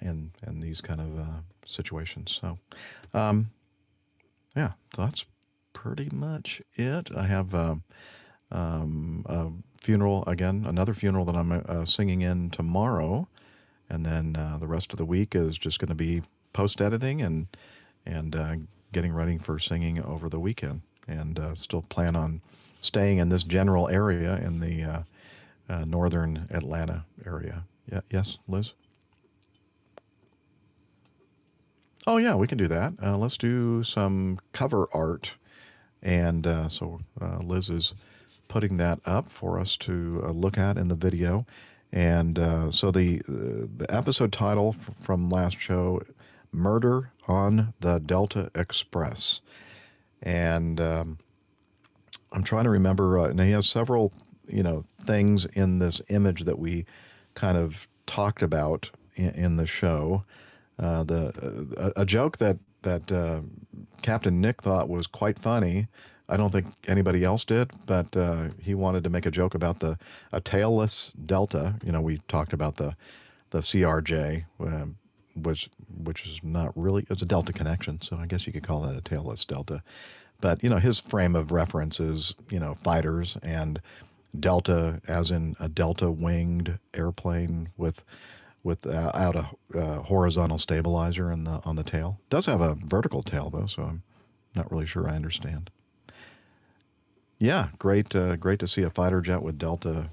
in these kind of situations. So, yeah, so that's pretty much it. I have a funeral again, another funeral that I'm singing in tomorrow, and then the rest of the week is just going to be post-editing and getting ready for singing over the weekend, and still plan on staying in this general area in the northern Atlanta area. Yeah, yes, Liz? Oh yeah, we can do that. Let's do some cover art, and so Liz is putting that up for us to look at in the video. And so the episode title from last show, Murder on the Delta Express. And I'm trying to remember, and he has several, things in this image that we kind of talked about in the show. A joke that Captain Nick thought was quite funny. I don't think anybody else did, but he wanted to make a joke about a tailless Delta. We talked about the CRJ, which is not really, it's a Delta connection, so I guess you could call that a tailless Delta. But his frame of reference is fighters, and Delta as in a Delta winged airplane without a horizontal stabilizer on the tail. It does have a vertical tail though, so I'm not really sure I understand. Yeah, great to see a fighter jet with Delta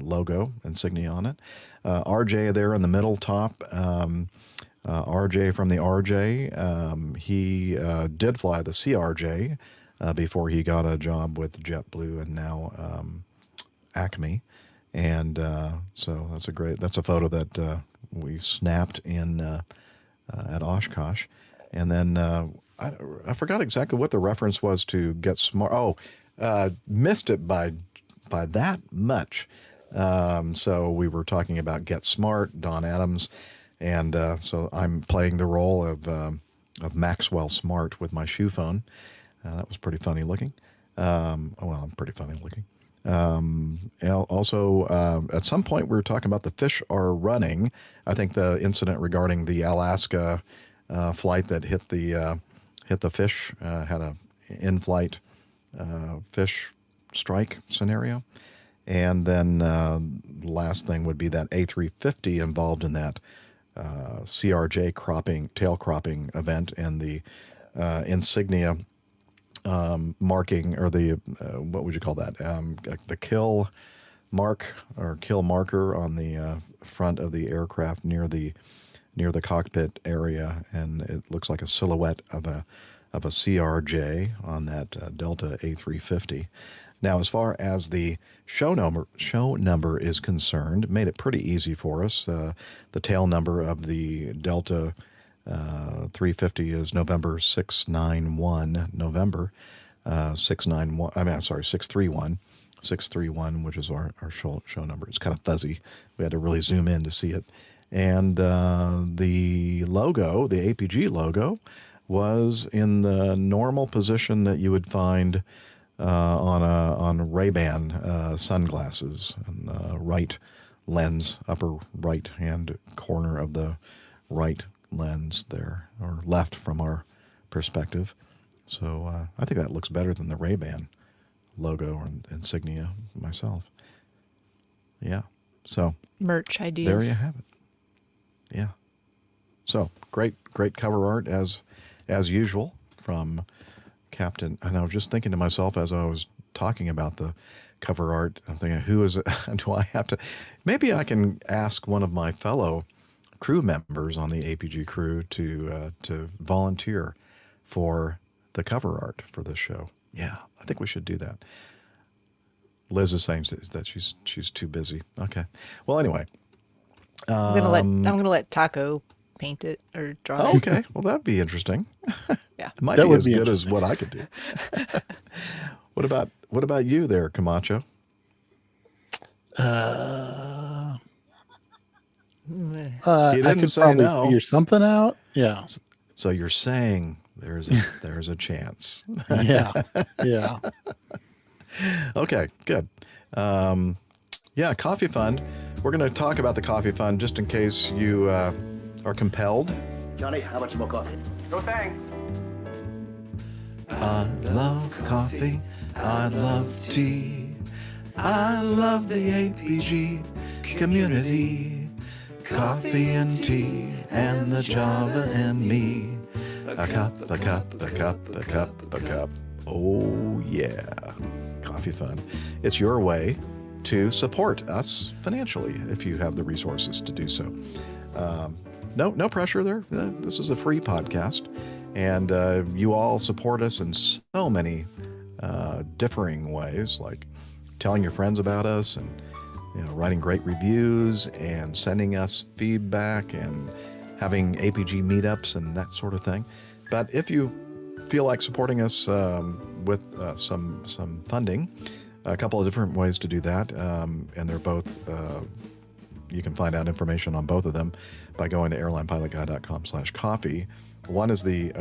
logo insignia on it. RJ there in the middle top. RJ from the RJ. He did fly the CRJ before he got a job with JetBlue and now Acme. And so that's a photo that we snapped in at Oshkosh. And then I forgot exactly what the reference was to Get Smart. Oh, missed it by that much. So we were talking about Get Smart, Don Adams, and so I'm playing the role of Maxwell Smart with my shoe phone. That was pretty funny looking. I'm pretty funny looking. Also, at some point we were talking about the fish are running. I think the incident regarding the Alaska flight that hit the fish had a in-flight fish strike scenario. And then the last thing would be that A350 involved in that CRJ tail cropping event and the insignia marking, or the what would you call that? The kill mark or kill marker on the front of the aircraft near the cockpit area, and it looks like a silhouette of a CRJ on that Delta A350. Now, as far as the show number is concerned, made it pretty easy for us. The tail number of the Delta 350 is November 691, November 691. I mean, I'm sorry, 631, which is our show number. It's kind of fuzzy. We had to really zoom in to see it. And the logo, the APG logo, was in the normal position that you would find on Ray-Ban sunglasses, and right lens, upper right hand corner of the right lens there, or left from our perspective. So I think that looks better than the Ray-Ban logo or insignia myself. Yeah. So merch ideas. There you have it. Yeah. So great cover art as usual from Captain. And I was just thinking to myself as I was talking about the cover art, I'm thinking, who is it? Do I have to? Maybe I can ask one of my fellow crew members on the APG crew to volunteer for the cover art for this show. Yeah, I think we should do that. Liz is saying that she's too busy. Okay. Well, anyway, I'm gonna let Taco paint it or draw it. Okay. Well, that'd be interesting. Yeah, it might be as good as what I could do. What about you there, Camacho? He didn't say no. Figure something out. Yeah. So you're saying there's a chance. Yeah. Yeah. Okay, good. Yeah, Coffee Fund. We're going to talk about the Coffee Fund just in case you are compelled. Johnny, how much more coffee? No thanks. I love coffee. I love tea. I love the APG community. Coffee and tea and the Java and me. A cup, a cup, a cup, a cup, a cup. Oh, yeah. Coffee Fund. It's your way to support us financially if you have the resources to do so. No pressure there. This is a free podcast. And you all support us in so many differing ways, like telling your friends about us and writing great reviews and sending us feedback and having APG meetups and that sort of thing. But if you feel like supporting us with some funding, a couple of different ways to do that, and they're both you can find out information on both of them by going to airlinepilotguy.com/coffee. One is the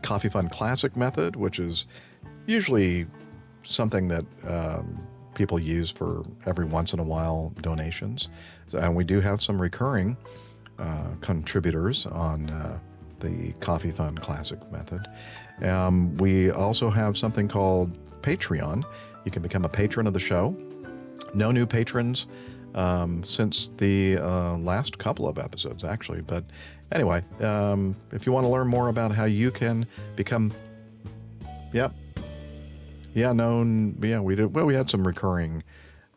Coffee Fund Classic method, which is usually something that people use for every once in a while donations. And we do have some recurring contributors on the Coffee Fund Classic method. We also have something called Patreon. You can become a patron of the show. No new patrons since the last couple of episodes, actually. But anyway, if you want to learn more about how you can become, we did. Well, we had some recurring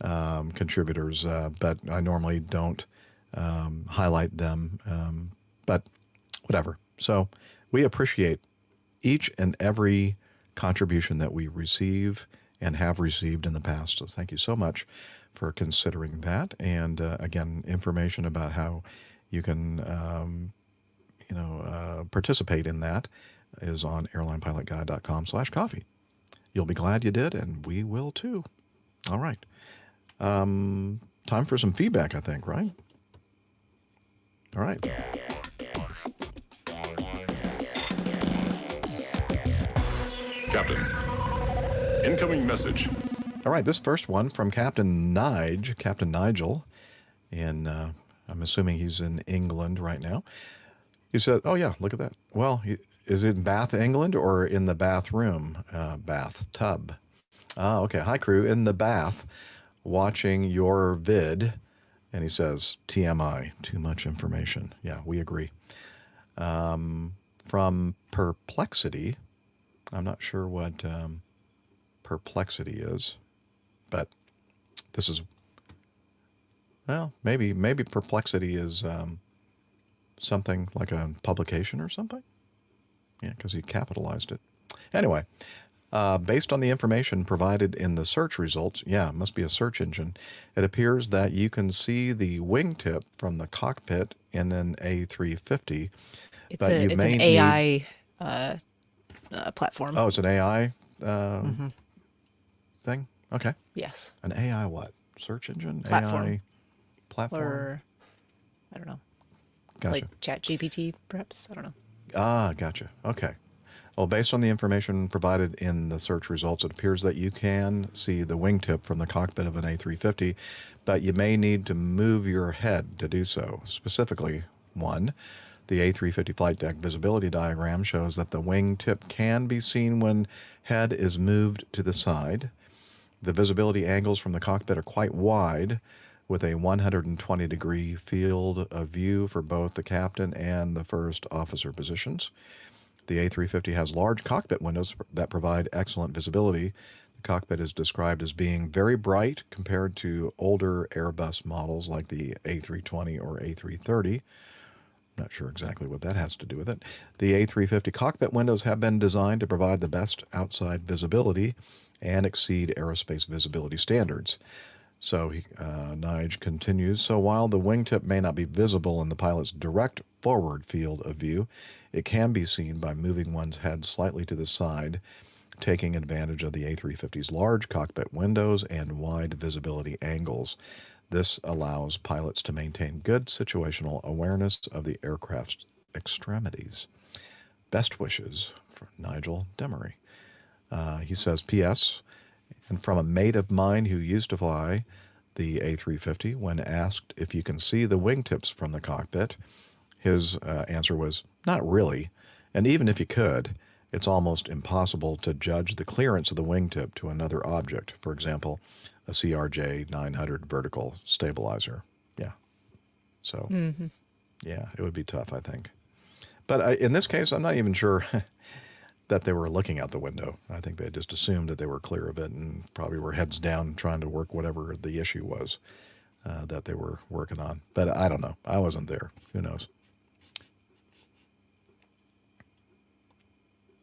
contributors, but I normally don't highlight them. But whatever. So we appreciate each and every contribution that we receive and have received in the past. So thank you so much for considering that. And again, information about how you can, participate in that is on airlinepilotguy.com/coffee. You'll be glad you did, and we will too. All right. Time for some feedback, I think, right? All right. Captain, incoming message. All right, this first one from Captain Nigel, and I'm assuming he's in England right now. He said, oh yeah, look at that. Well, is it in Bath, England, or in the bathroom, bathtub? Okay. Hi, crew, in the bath, watching your vid. And he says, TMI, too much information. Yeah, we agree. From Perplexity, I'm not sure what Perplexity is, but this is, well, maybe Perplexity is something like a publication or something. Yeah, because he capitalized it. Anyway, based on the information provided in the search results, it must be a search engine, it appears that you can see the wingtip from the cockpit in an A350. It's an AI platform. Oh, it's an AI thing? Okay. Yes. An AI what? Search engine? Platform. AI platform? Or, I don't know. Gotcha. Like ChatGPT, perhaps? I don't know. Gotcha. Okay. Well, based on the information provided in the search results, it appears that you can see the wingtip from the cockpit of an A350, but you may need to move your head to do so. Specifically, 1, the A350 flight deck visibility diagram shows that the wingtip can be seen when head is moved to the side. The visibility angles from the cockpit are quite wide, with a 120-degree field of view for both the captain and the first officer positions. The A350 has large cockpit windows that provide excellent visibility. The cockpit is described as being very bright compared to older Airbus models like the A320 or A330. Not sure exactly what that has to do with it. The A350 cockpit windows have been designed to provide the best outside visibility and exceed aerospace visibility standards. So Nige continues, so while the wingtip may not be visible in the pilot's direct forward field of view, it can be seen by moving one's head slightly to the side, taking advantage of the A350's large cockpit windows and wide visibility angles. This allows pilots to maintain good situational awareness of the aircraft's extremities. Best wishes for Nigel Demery. He says, P.S., and from a mate of mine who used to fly the A350, when asked if you can see the wingtips from the cockpit, his answer was, not really. And even if you could, it's almost impossible to judge the clearance of the wingtip to another object. For example, a CRJ 900 vertical stabilizer. Yeah. So, yeah, it would be tough, I think. But in this case, I'm not even sure that they were looking out the window. I think they just assumed that they were clear of it and probably were heads down trying to work whatever the issue was that they were working on. But I don't know. I wasn't there. Who knows?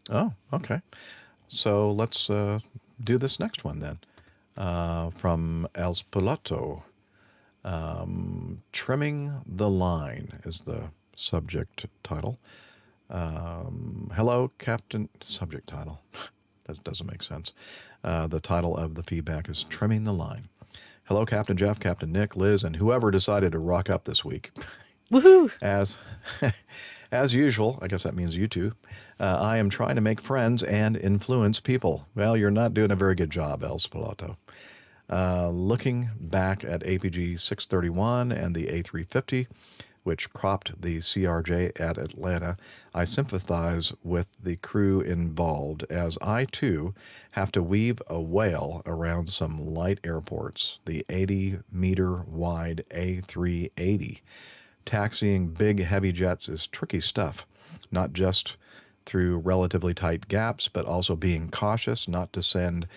Oh, okay. So let's do this next one then. From El Piloto. Trimming the Line is the subject title. Hello, Captain. Subject title. That doesn't make sense. The title of the feedback is Trimming the Line. Hello, Captain Jeff, Captain Nick, Liz, and whoever decided to rock up this week. Woohoo! As usual, I guess that means you two, I am trying to make friends and influence people. Well, you're not doing a very good job, El Spalato. Looking back at APG 631 and the A350, which cropped the CRJ at Atlanta, I sympathize with the crew involved, as I, too, have to weave a whale around some light airports, the 80-meter wide A380. Taxiing big, heavy jets is tricky stuff, not just through relatively tight gaps, but also being cautious not to send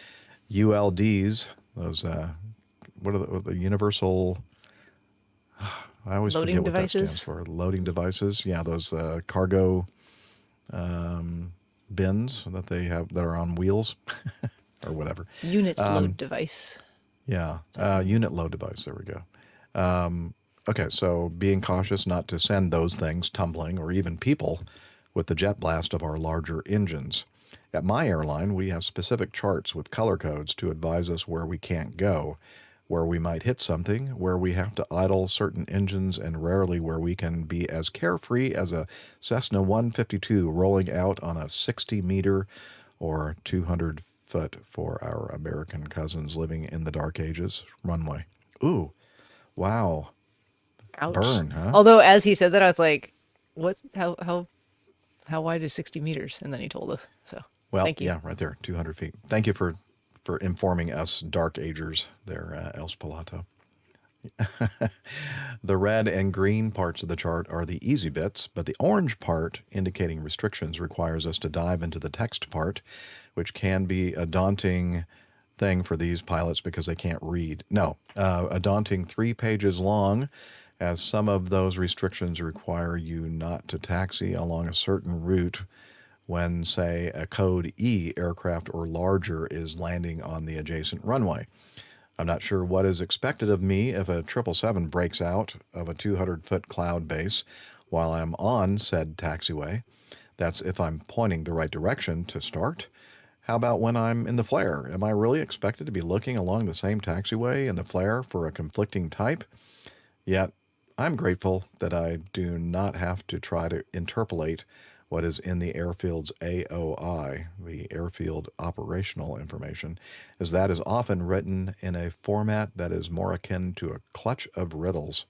ULDs, those, what are the universal... I always loading forget what devices. That stands for. Loading devices. Yeah, those cargo bins that they have that are on wheels or whatever. Unit load device. Yeah, unit load device. There we go. Okay, so being cautious not to send those things tumbling or even people with the jet blast of our larger engines. At my airline, we have specific charts with color codes to advise us where we can't go, where we might hit something, where we have to idle certain engines, and rarely where we can be as carefree as a Cessna 152 rolling out on a 60-meter or 200-foot for our American cousins living in the dark ages runway. Ooh, wow. Ouch. Burn, huh? Although, as he said that, I was like, "What's how wide is 60 meters?" And then he told us. So, well, thank you. Yeah, right there, 200 feet. Thank you for informing us dark agers there, El Spalato. The red and green parts of the chart are the easy bits, but the orange part, indicating restrictions, requires us to dive into the text part, which can be a daunting thing for these pilots because they can't read. No, a daunting 3 pages long, as some of those restrictions require you not to taxi along a certain route when, say, a code E aircraft or larger is landing on the adjacent runway. I'm not sure what is expected of me if a 777 breaks out of a 200-foot cloud base while I'm on said taxiway. That's if I'm pointing the right direction to start. How about when I'm in the flare? Am I really expected to be looking along the same taxiway in the flare for a conflicting type? Yet, I'm grateful that I do not have to try to interpolate what is in the airfield's AOI, the airfield operational information, as that is often written in a format that is more akin to a clutch of riddles.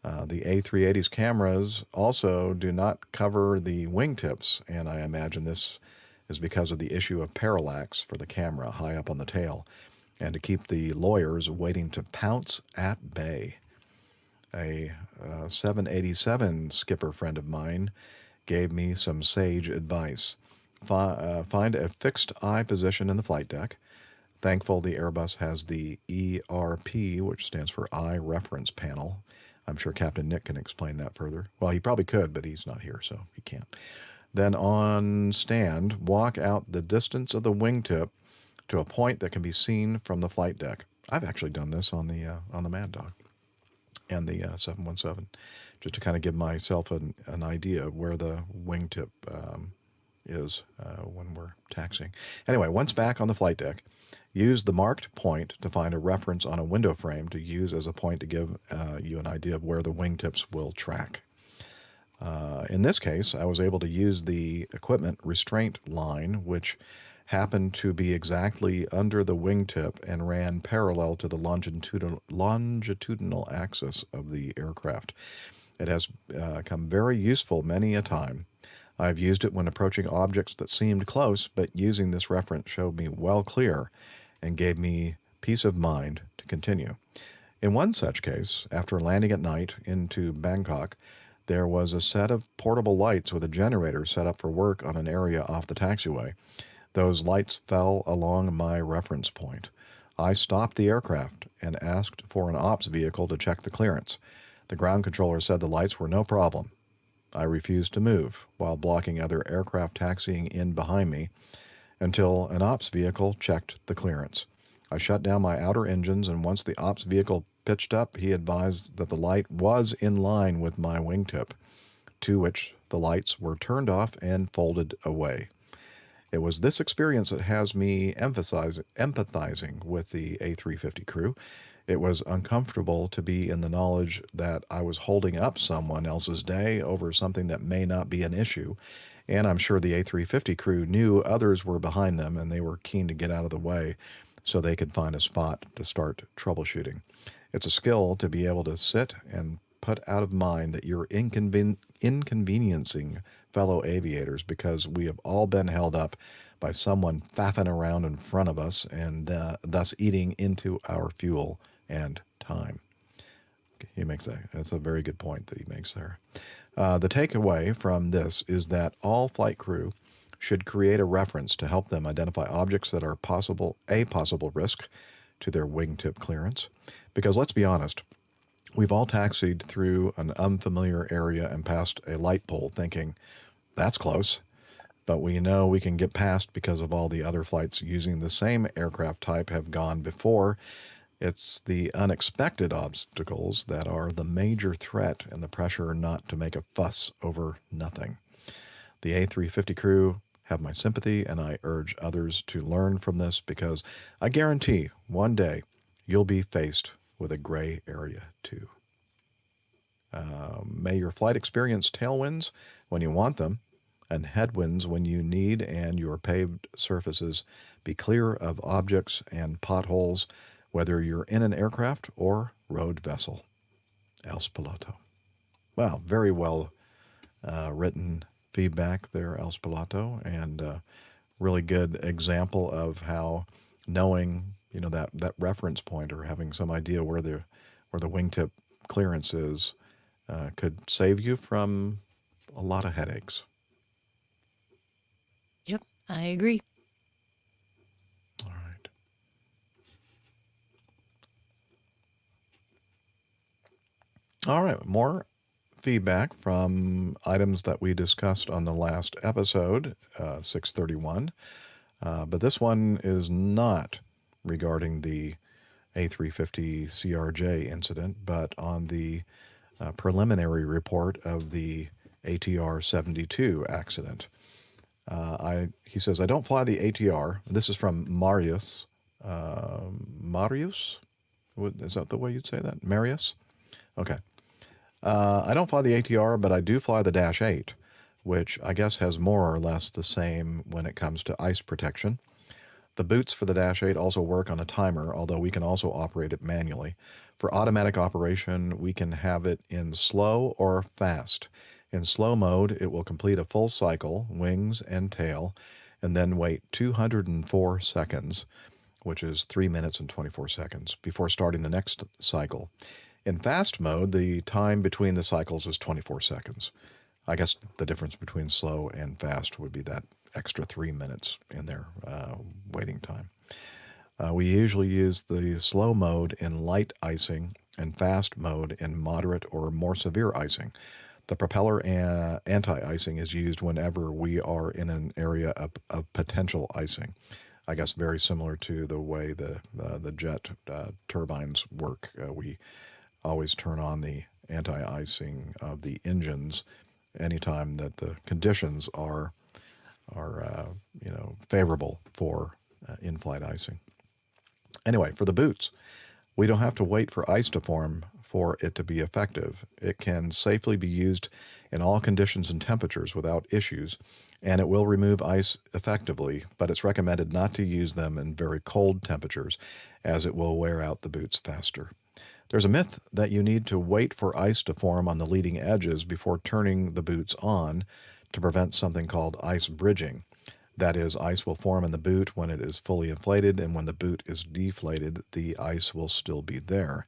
The A380's cameras also do not cover the wingtips, and I imagine this is because of the issue of parallax for the camera high up on the tail, and to keep the lawyers waiting to pounce at bay. A 787 skipper friend of mine gave me some sage advice. Find a fixed eye position in the flight deck. Thankful the Airbus has the ERP, which stands for Eye Reference Panel. I'm sure Captain Nick can explain that further. Well, he probably could, but he's not here, so he can't. Then on stand, walk out the distance of the wingtip to a point that can be seen from the flight deck. I've actually done this on the Mad Dog and the 717, just to kind of give myself an idea of where the wingtip is when we're taxiing. Anyway, once back on the flight deck, use the marked point to find a reference on a window frame to use as a point to give you an idea of where the wingtips will track. In this case, I was able to use the equipment restraint line, which happened to be exactly under the wingtip and ran parallel to the longitudinal axis of the aircraft. It has come very useful many a time. I've used it when approaching objects that seemed close, but using this reference showed me well clear and gave me peace of mind to continue. In one such case, after landing at night into Bangkok, there was a set of portable lights with a generator set up for work on an area off the taxiway. Those lights fell along my reference point. I stopped the aircraft and asked for an ops vehicle to check the clearance. The ground controller said the lights were no problem. I refused to move while blocking other aircraft taxiing in behind me until an ops vehicle checked the clearance. I shut down my outer engines, and once the ops vehicle pitched up, he advised that the light was in line with my wingtip, to which the lights were turned off and folded away. It was this experience that has me empathizing with the A350 crew. It was uncomfortable to be in the knowledge that I was holding up someone else's day over something that may not be an issue. And I'm sure the A350 crew knew others were behind them and they were keen to get out of the way so they could find a spot to start troubleshooting. It's a skill to be able to sit and put out of mind that you're inconveniencing fellow aviators, because we have all been held up by someone faffing around in front of us and thus eating into our fuel and time. He makes that's a very good point that he makes there. The takeaway from this is that all flight crew should create a reference to help them identify objects that are a possible risk to their wingtip clearance. Because let's be honest, we've all taxied through an unfamiliar area and past a light pole thinking, that's close. But we know we can get past because of all the other flights using the same aircraft type have gone before. It's the unexpected obstacles that are the major threat, and the pressure not to make a fuss over nothing. The A350 crew have my sympathy, and I urge others to learn from this, because I guarantee one day you'll be faced with a gray area too. May your flight experience tailwinds when you want them, and headwinds when you need, and your paved surfaces be clear of objects and potholes, whether you're in an aircraft or road vessel. Els Piloto. Wow, very well written feedback there, Els Piloto, and really good example of how knowing, that reference point, or having some idea where the wingtip clearance is, could save you from a lot of headaches. Yep, I agree. All right. All right, more feedback from items that we discussed on the last episode, 631. But this one is not regarding the A350 CRJ incident, but on the preliminary report of the ATR 72 accident. He says, I don't fly the ATR. This is from Marius. Marius? Is that the way you'd say that? Marius? Okay. I don't fly the ATR, but I do fly the Dash 8, which I guess has more or less the same when it comes to ice protection. The boots for the Dash 8 also work on a timer, although we can also operate it manually. For automatic operation, we can have it in slow or fast. In slow mode, it will complete a full cycle, wings and tail, and then wait 204 seconds, which is 3 minutes and 24 seconds, before starting the next cycle. In fast mode, the time between the cycles is 24 seconds. I guess the difference between slow and fast would be that extra 3 minutes in their waiting time. We usually use the slow mode in light icing and fast mode in moderate or more severe icing. The propeller anti-icing is used whenever we are in an area of potential icing. I guess very similar to the way the jet turbines work. We always turn on the anti-icing of the engines anytime that the conditions are favorable for in-flight icing. Anyway, for the boots, we don't have to wait for ice to form for it to be effective. It can safely be used in all conditions and temperatures without issues, and it will remove ice effectively, but it's recommended not to use them in very cold temperatures, as it will wear out the boots faster. There's a myth that you need to wait for ice to form on the leading edges before turning the boots on to prevent something called ice bridging. That is, ice will form in the boot when it is fully inflated, and when the boot is deflated, the ice will still be there.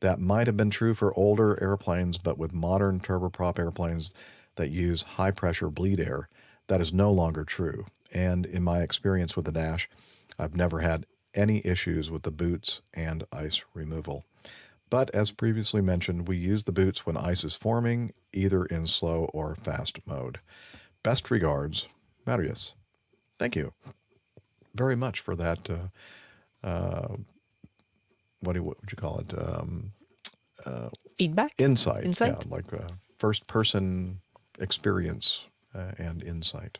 That might have been true for older airplanes, but with modern turboprop airplanes that use high-pressure bleed air, that is no longer true. And in my experience with the Dash, I've never had any issues with the boots and ice removal. But as previously mentioned, we use the boots when ice is forming, either in slow or fast mode. Best regards, Marius. Thank you very much for that. What would you call it? Feedback? Insight. Insight? Yeah, like first-person experience and insight.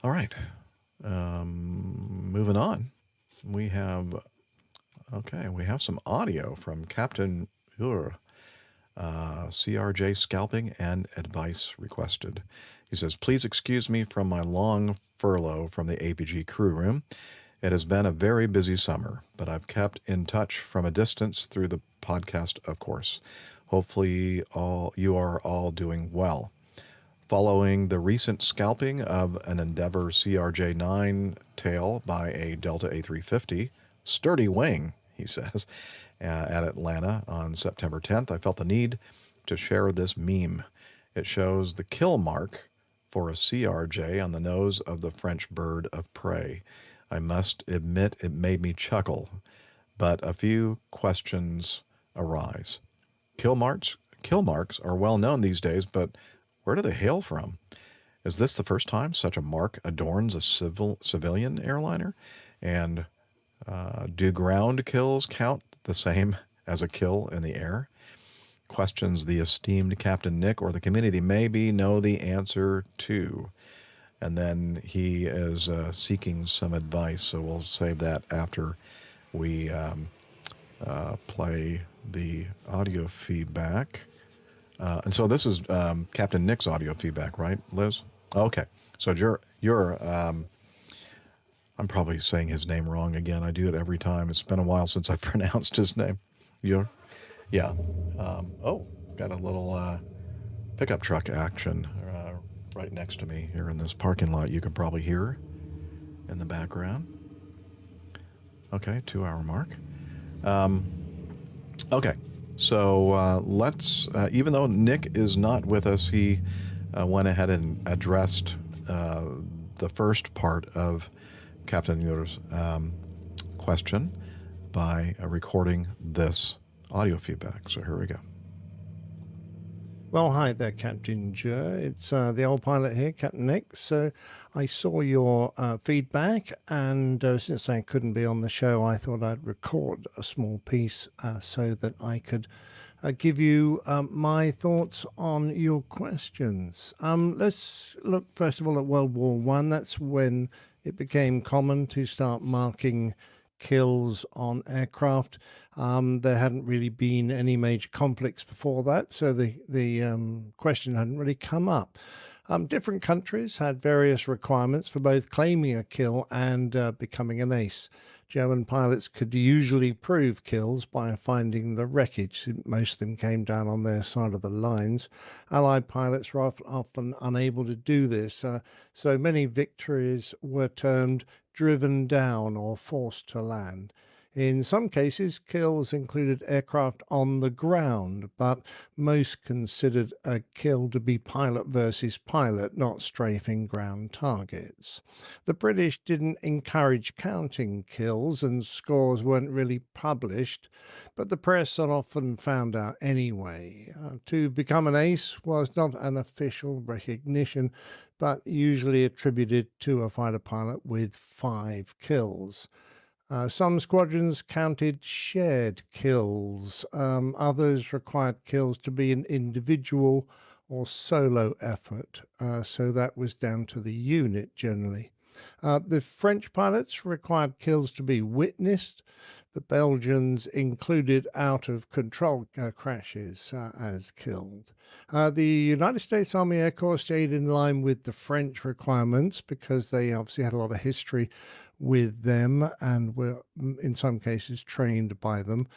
All right. Moving on. We have Okay, we have some audio from Captain CRJ scalping and advice requested. He says, please excuse me from my long furlough from the APG crew room. It has been a very busy summer, but I've kept in touch from a distance through the podcast, of course. Hopefully you are all doing well. Following the recent scalping of an Endeavour CRJ-9 tail by a Delta A350, sturdy wing, he says, at Atlanta on September 10th, I felt the need to share this meme. It shows the kill mark for a CRJ on the nose of the French bird of prey. I must admit it made me chuckle, but a few questions arise. Kill marks are well known these days, but where do they hail from? Is this the first time such a mark adorns a civilian airliner? And do ground kills count the same as a kill in the air? Questions the esteemed Captain Nick or the community maybe know the answer to. And then he is seeking some advice, so we'll save that after we play the audio feedback. And so this is Captain Nick's audio feedback, right, Liz? Okay. So you're I'm probably saying his name wrong again. I do it every time. It's been a while since I've pronounced his name. Yeah. Got a little pickup truck action right next to me here in this parking lot. You can probably hear in the background. Okay, 2-hour mark. Okay, so let's, even though Nick is not with us, he went ahead and addressed the first part of Captain Yur's question by recording this audio feedback. So here we go. Well, hi there, Captain Joe. It's the old pilot here, Captain Nick. So I saw your feedback, and since I couldn't be on the show, I thought I'd record a small piece so that I could give you my thoughts on your questions. Let's look first of all at World War I. That's when it became common to start marking kills on aircraft. There hadn't really been any major conflicts before that, so the question hadn't really come up. Different countries had various requirements for both claiming a kill and becoming an ace. German pilots could usually prove kills by finding the wreckage. Most of them came down on their side of the lines. Allied pilots were often unable to do this, so many victories were termed driven down or forced to land. In some cases, kills included aircraft on the ground, but most considered a kill to be pilot versus pilot, not strafing ground targets. The British didn't encourage counting kills, and scores weren't really published, but the press often found out anyway. To become an ace was not an official recognition, but usually attributed to a fighter pilot with 5 kills. Some squadrons counted shared kills. Others required kills to be an individual or solo effort, so that was down to the unit generally. The French pilots required kills to be witnessed. The Belgians included out-of-control crashes as killed. The United States Army Air Corps stayed in line with the French requirements because they obviously had a lot of history with them and were, in some cases, trained by them.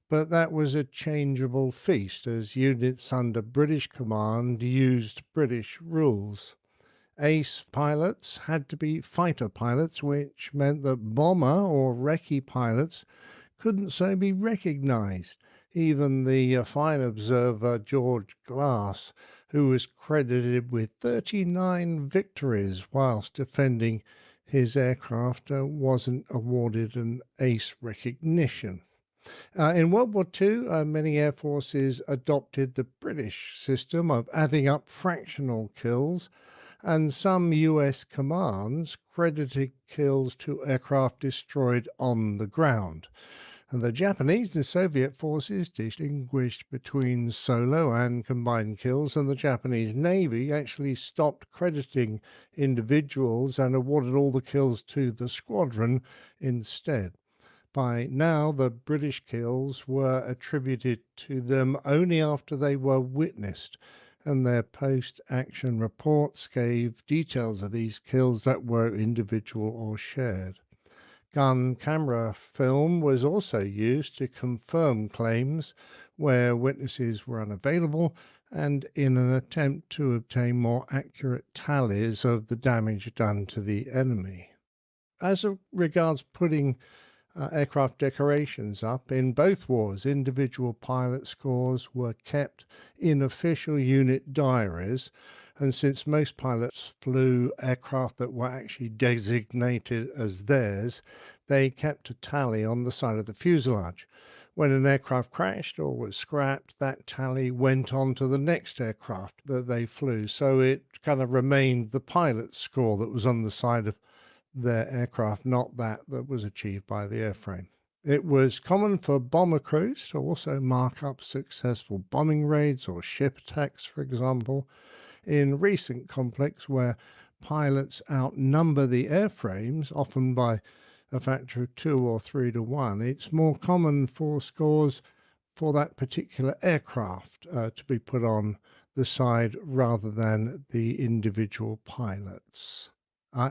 But that was a changeable feast as units under British command used British rules. Ace pilots had to be fighter pilots, which meant that bomber or recce pilots couldn't so be recognized. Even the fine observer George Glass, who was credited with 39 victories whilst defending his aircraft, wasn't awarded an ace recognition. In World War II, many air forces adopted the British system of adding up fractional kills, and some US commands credited kills to aircraft destroyed on the ground. And the Japanese and Soviet forces distinguished between solo and combined kills, and the Japanese Navy actually stopped crediting individuals and awarded all the kills to the squadron instead. By now, the British kills were attributed to them only after they were witnessed, and their post-action reports gave details of these kills that were individual or shared. Gun camera film was also used to confirm claims where witnesses were unavailable and in an attempt to obtain more accurate tallies of the damage done to the enemy. As regards putting aircraft decorations up, in both wars, individual pilot scores were kept in official unit diaries, and since most pilots flew aircraft that were actually designated as theirs, they kept a tally on the side of the fuselage. When an aircraft crashed or was scrapped, that tally went on to the next aircraft that they flew, so it kind of remained the pilot's score that was on the side of their aircraft, not that was achieved by the airframe. It was common for bomber crews to also mark up successful bombing raids or ship attacks, for example. In recent conflicts where pilots outnumber the airframes, often by a factor of 2 or 3 to 1, it's more common for scores for that particular aircraft to be put on the side rather than the individual pilots.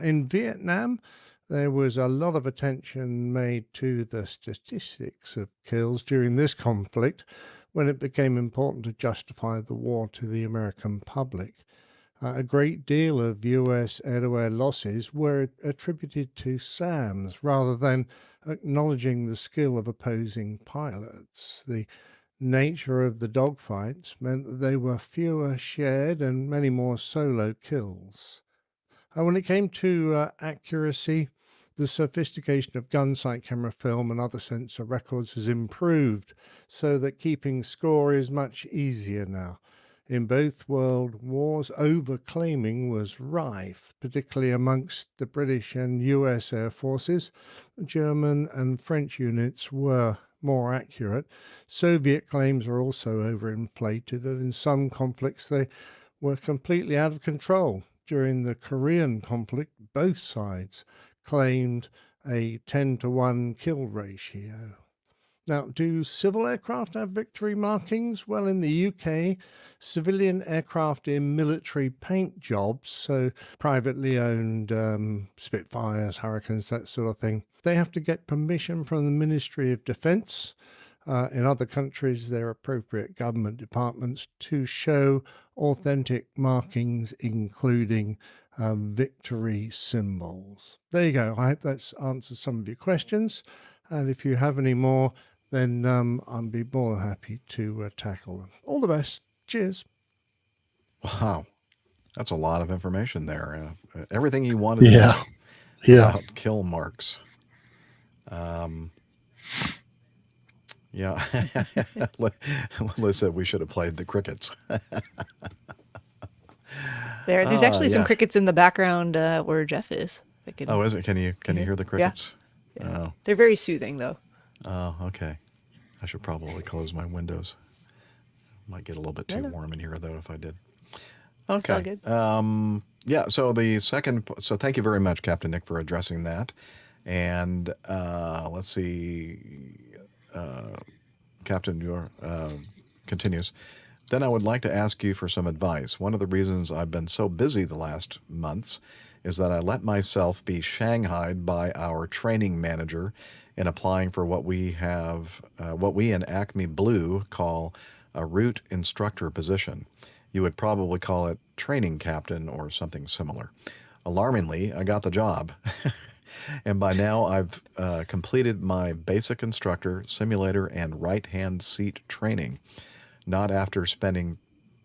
In Vietnam, there was a lot of attention made to the statistics of kills during this conflict when it became important to justify the war to the American public. A great deal of US air-to-air losses were attributed to SAMs rather than acknowledging the skill of opposing pilots. The nature of the dogfights meant that there were fewer shared and many more solo kills. When it came to accuracy, the sophistication of gun sight camera film and other sensor records has improved so that keeping score is much easier now. In both world wars, overclaiming was rife, particularly amongst the British and US Air Forces. German and French units were more accurate. Soviet claims are also overinflated, and in some conflicts they were completely out of control. During the Korean conflict, both sides claimed a 10-to-1 kill ratio. Now, do civil aircraft have victory markings? Well, in the UK, civilian aircraft in military paint jobs, so privately owned Spitfires, Hurricanes, that sort of thing, they have to get permission from the Ministry of Defence. In other countries, there are appropriate government departments to show authentic markings, including victory symbols. There you go. I hope that's answered some of your questions. And if you have any more, then I'll be more than happy to tackle them. All the best. Cheers. Wow. That's a lot of information there. Everything you wanted to know about kill marks. Yeah. Liz said we should have played the crickets. There's actually some crickets in the background where Jeff is. Oh, is it? Can you hear the crickets? Yeah. Oh. They're very soothing, though. Oh, okay. I should probably close my windows. Might get a little bit too warm in here, though, if I did. Okay. It's all good. Yeah, so the second... So thank you very much, Captain Nick, for addressing that. And let's see... Captain continues. Then I would like to ask you for some advice. One of the reasons I've been so busy the last months is that I let myself be shanghaied by our training manager in applying for what we in Acme Blue call a route instructor position. You would probably call it training captain or something similar. Alarmingly, I got the job. And by now I've completed my basic instructor, simulator, and right-hand seat training, not after spending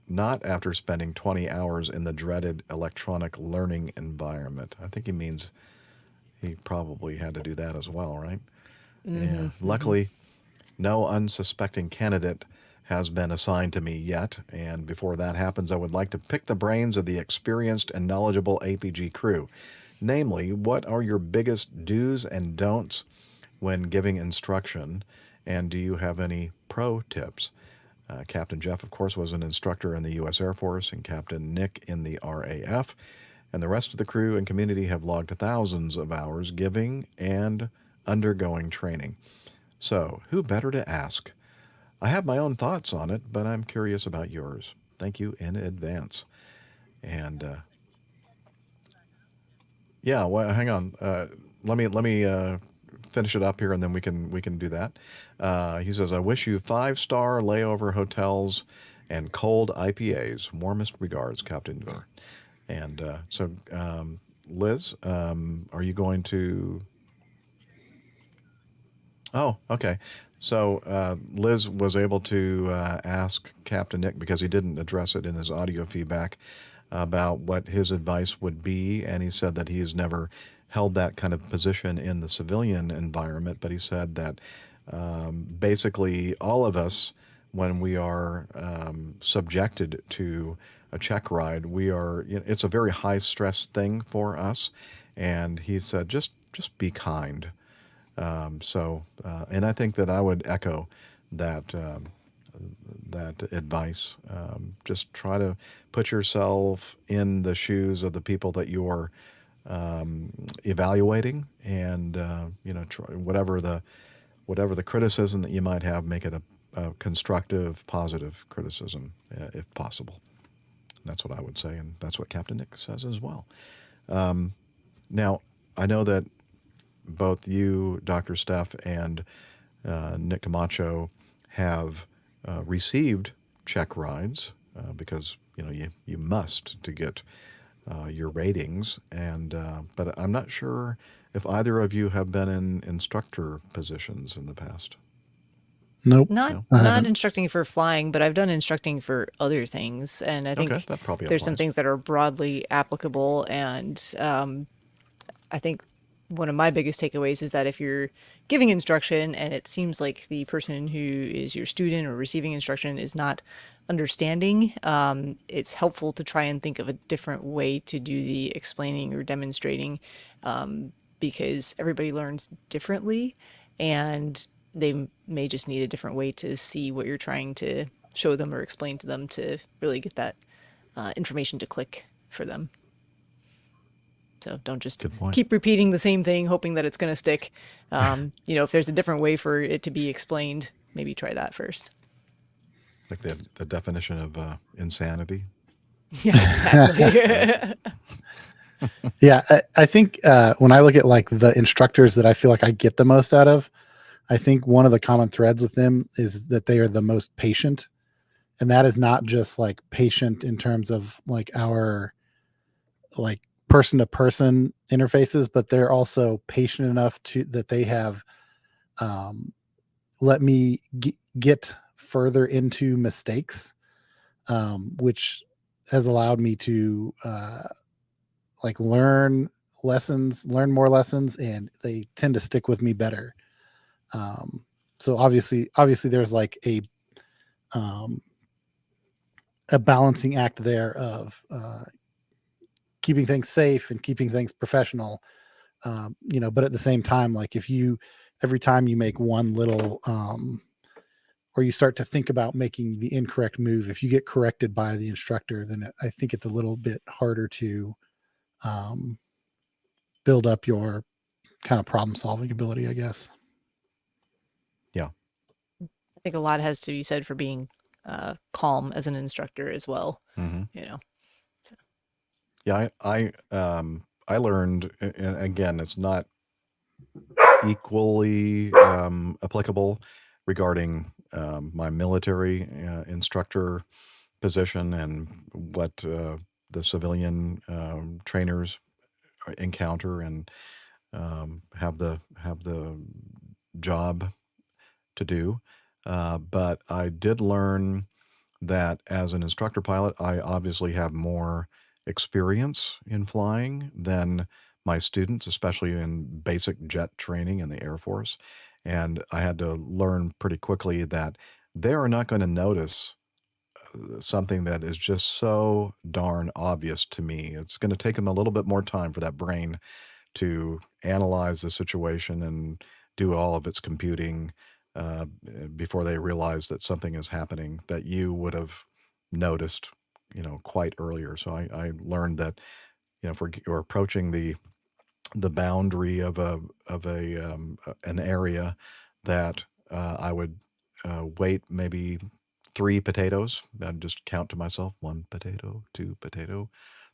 20 hours in the dreaded electronic learning environment. I think he means he probably had to do that as well, right? Mm-hmm. Yeah. Luckily, no unsuspecting candidate has been assigned to me yet, and before that happens, I would like to pick the brains of the experienced and knowledgeable APG crew. Namely, what are your biggest do's and don'ts when giving instruction, and do you have any pro tips? Captain Jeff, of course, was an instructor in the U.S. Air Force, and Captain Nick in the RAF, and the rest of the crew and community have logged thousands of hours giving and undergoing training. So, who better to ask? I have my own thoughts on it, but I'm curious about yours. Thank you in advance. And yeah, well, hang on. Let me finish it up here, and then we can do that. He says, "I wish you 5-star layover hotels and cold IPAs. Warmest regards, Captain Gore." And Liz, are you going to? Oh, okay. So Liz was able to ask Captain Nick, because he didn't address it in his audio feedback, about what his advice would be, and he said that he has never held that kind of position in the civilian environment, but he said that basically all of us, when we are subjected to a check ride, it's a very high stress thing for us, and he said just be kind. And I think that I would echo that that advice. Just try to put yourself in the shoes of the people that you're evaluating, and try, whatever the criticism that you might have, make it a constructive, positive criticism, if possible. And that's what I would say, and that's what Captain Nick says as well. Now, I know that both you, Dr. Steph, and Nick Camacho have received check rides because you must to get your ratings, and but I'm not sure if either of you have been in instructor positions in the past. Nope. Not instructing for flying, but I've done instructing for other things, and I think that probably there's some applies. things that are broadly applicable, and I think one of my biggest takeaways is that if you're giving instruction and it seems like the person who is your student or receiving instruction is not understanding, it's helpful to try and think of a different way to do the explaining or demonstrating, because everybody learns differently, and they may just need a different way to see what you're trying to show them or explain to them to really get that information to click for them. So don't just keep repeating the same thing, hoping that it's going to stick. If there's a different way for it to be explained, maybe try that first. Like the definition of insanity. Yeah, exactly. Yeah, I think when I look at like the instructors that I feel like I get the most out of, I think one of the common threads with them is that they are the most patient. And that is not just like patient in terms of like our like person to person interfaces, but they're also patient enough that they have let me get further into mistakes, which has allowed me to like learn more lessons, and they tend to stick with me better. So obviously there's like a balancing act there of keeping things safe and keeping things professional, but at the same time, like every time you make one little or you start to think about making the incorrect move, if you get corrected by the instructor, then I think it's a little bit harder to build up your kind of problem solving ability, I guess. Yeah. I think a lot has to be said for being calm as an instructor as well. Mm-hmm. So. Yeah, I learned, and again, it's not equally applicable regarding my military instructor position and what the civilian trainers encounter and have the job to do. But I did learn that as an instructor pilot, I obviously have more experience in flying than my students, especially in basic jet training in the Air Force. And I had to learn pretty quickly that they are not going to notice something that is just so darn obvious to me. It's going to take them a little bit more time for that brain to analyze the situation and do all of its computing before they realize that something is happening that you would have noticed, quite earlier. So I learned that, if we're approaching the the boundary of an area that I would weight maybe 3 potatoes. I'd just count to myself 1 potato, 2 potato,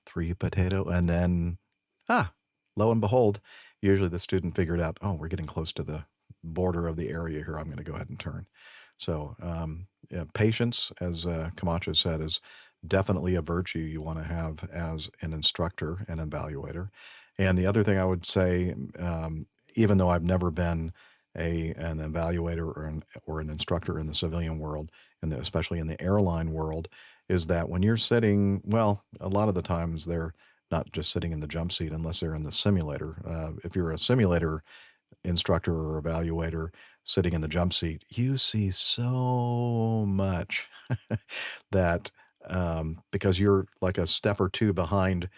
3 potato, and then lo and behold, usually the student figured out, oh, we're getting close to the border of the area here. I'm going to go ahead and turn. So patience, as Camacho said, is definitely a virtue you want to have as an instructor and evaluator. And the other thing I would say, even though I've never been an evaluator or an instructor in the civilian world, and especially in the airline world, is that when you're sitting, well, a lot of the times they're not just sitting in the jump seat unless they're in the simulator. If you're a simulator instructor or evaluator sitting in the jump seat, you see so much that because you're like a step or two behind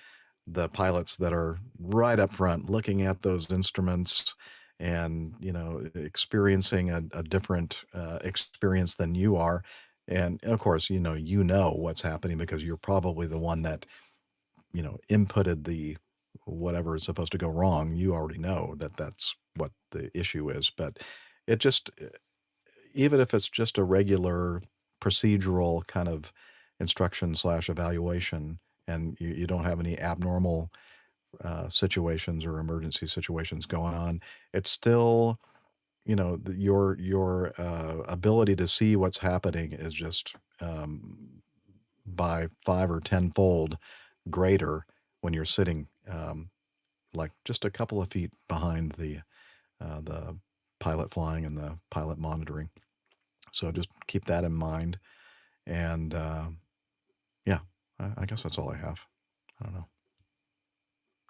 the pilots that are right up front looking at those instruments and experiencing a different experience than you are. And of course, you know what's happening because you're probably the one that inputted the whatever is supposed to go wrong. You already know that that's what the issue is. But it just, even if it's just a regular procedural kind of instruction / evaluation, and you don't have any abnormal situations or emergency situations going on, it's still, your ability to see what's happening is just by 5 or 10-fold greater when you're sitting like just a couple of feet behind the pilot flying and the pilot monitoring. So just keep that in mind. And yeah, I guess that's all I have. I don't know.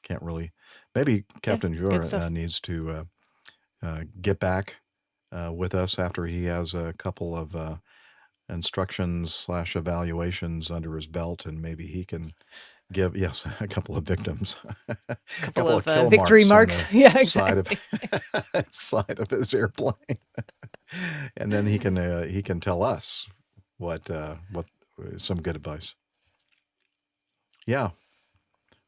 Can't really. Maybe Captain Jura needs to get back with us after he has a couple of instructions / evaluations under his belt, and maybe he can give a couple of victims, a couple of victory marks. Yeah, exactly. side of his airplane, and then he can tell us what some good advice. Yeah,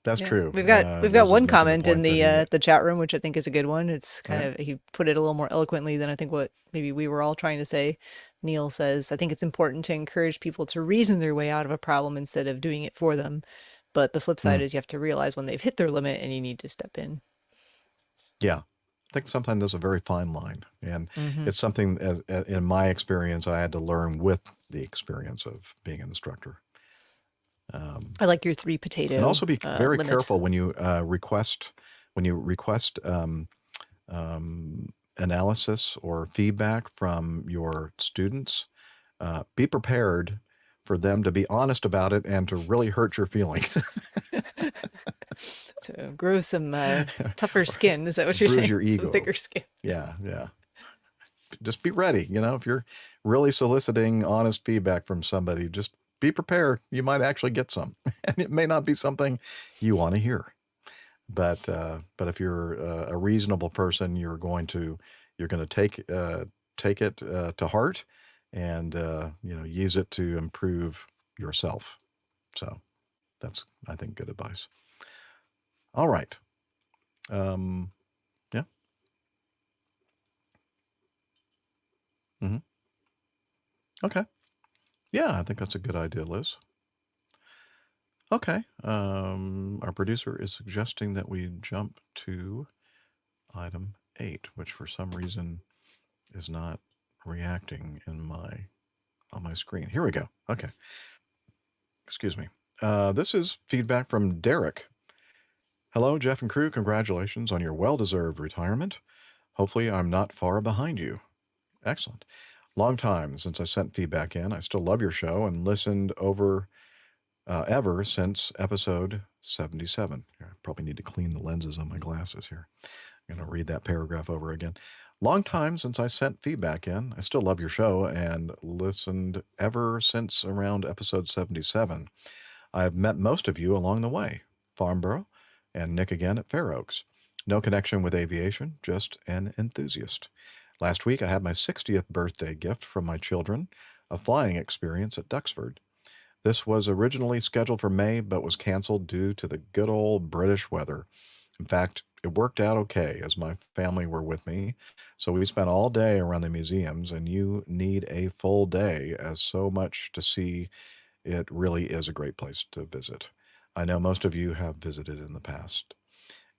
that's true. We've got one comment in the chat room, which I think is a good one. It's kind of, he put it a little more eloquently than I think what maybe we were all trying to say. Neil says, I think it's important to encourage people to reason their way out of a problem instead of doing it for them. But the flip side is you have to realize when they've hit their limit and you need to step in. Yeah. I think sometimes there's a very fine line. And it's something, in my experience, I had to learn with the experience of being an instructor. I like your 3 potato. And also be very limit. careful when you request analysis or feedback from your students. Be prepared for them to be honest about it and to really hurt your feelings. To grow some tougher skin. Is that what you're saying? Your ego. Some thicker skin. Yeah. Just be ready. If you're really soliciting honest feedback from somebody, just be prepared. You might actually get some, and it may not be something you want to hear. But if you're a reasonable person, you're going to take it to heart and use it to improve yourself. So that's, I think, good advice. All right. Yeah. Okay. Yeah, I think that's a good idea, Liz. Okay. Our producer is suggesting that we jump to item 8, which for some reason is not reacting on my screen. Here we go. Okay. Excuse me. This is feedback from Derek. Hello, Jeff and crew. Congratulations on your well-deserved retirement. Hopefully I'm not far behind you. Excellent. Long time since I sent feedback in. I still love your show and listened ever since episode 77. I probably need to clean the lenses on my glasses here. I'm going to read that paragraph over again. Long time since I sent feedback in. I still love your show and listened ever since around episode 77. I've met most of you along the way. Farnborough and Nick again at Fair Oaks. No connection with aviation, just an enthusiast. Last week I had my 60th birthday gift from my children, a flying experience at Duxford. This was originally scheduled for May, but was canceled due to the good old British weather. In fact, it worked out okay as my family were with me. So we spent all day around the museums, and you need a full day as so much to see. It really is a great place to visit. I know most of you have visited in the past.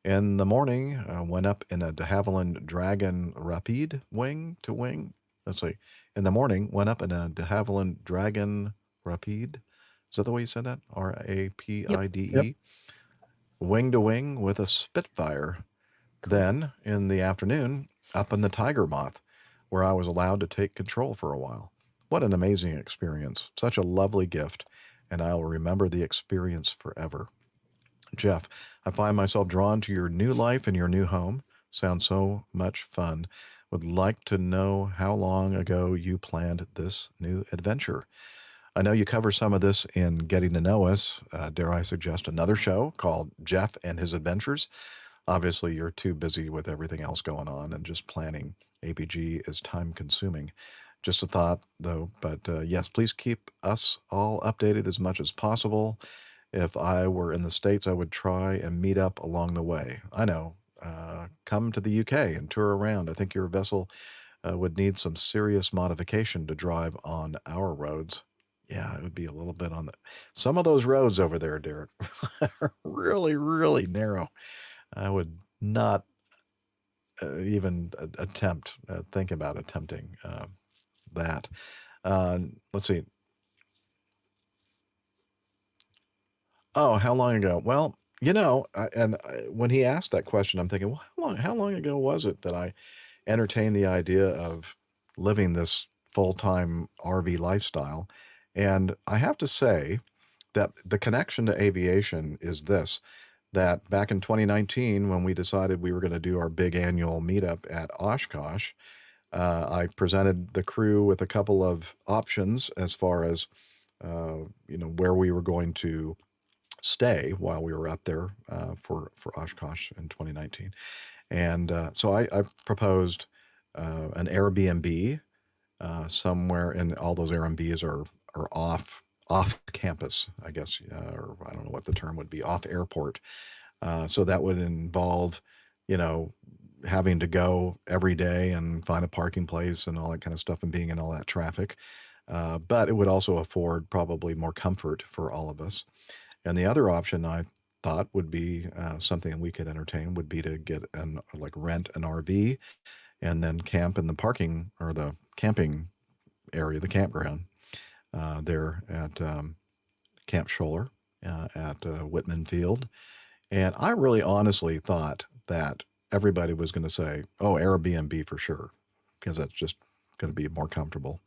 In the morning, went up in a de Havilland Dragon Rapide wing to wing. Let's see. In the morning, went up in a de Havilland Dragon Rapide. Is that the way you said that? Rapide? Yep. Wing to wing with a Spitfire. Then, in the afternoon, up in the Tiger Moth, where I was allowed to take control for a while. What an amazing experience. Such a lovely gift, and I'll remember the experience forever. Jeff, I find myself drawn to your new life and your new home. Sounds so much fun. Would like to know how long ago you planned this new adventure. I know you cover some of this in Getting to Know Us. Dare I suggest another show called Jeff and His Adventures? Obviously, you're too busy with everything else going on, and just planning APG is time consuming. Just a thought, though, but yes, please keep us all updated as much as possible. If I were in the States, I would try and meet up along the way. I know. Come to the UK and tour around. I think your vessel would need some serious modification to drive on our roads. Yeah, it would be a little bit on the. Some of those roads over there, Derek, are really, really narrow. I would not even attempt, think about attempting that. Let's see. Oh, how long ago? Well, when he asked that question, I'm thinking, well, how long ago was it that I entertained the idea of living this full-time RV lifestyle? And I have to say that the connection to aviation is this, that back in 2019, when we decided we were going to do our big annual meetup at Oshkosh, I presented the crew with a couple of options as far as, where we were going to stay while we were up there for Oshkosh in 2019. And so I proposed an Airbnb somewhere, and all those Airbnbs are off campus, I guess, or I don't know what the term would be, off airport. So that would involve, having to go every day and find a parking place and all that kind of stuff and being in all that traffic. But it would also afford probably more comfort for all of us. And the other option I thought would be something we could entertain would be to rent an RV and then camp in the parking or the camping area, the campground there at Camp Scholler at Whitman Field. And I really honestly thought that everybody was going to say, oh, Airbnb for sure, because that's just going to be more comfortable.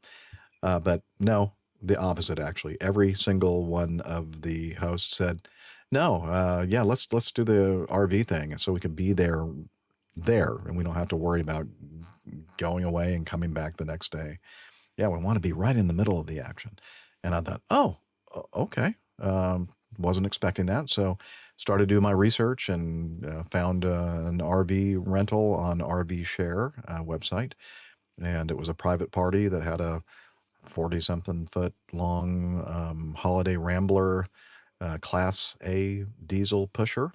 But no, the opposite, actually. Every single one of the hosts said, no, yeah, let's do the RV thing so we can be there, and we don't have to worry about going away and coming back the next day. Yeah, we want to be right in the middle of the action. And I thought, oh, okay. Wasn't expecting that. So started doing my research and found an RV rental on RV Share website. And it was a private party that had a 40-something foot long Holiday Rambler Class A diesel pusher.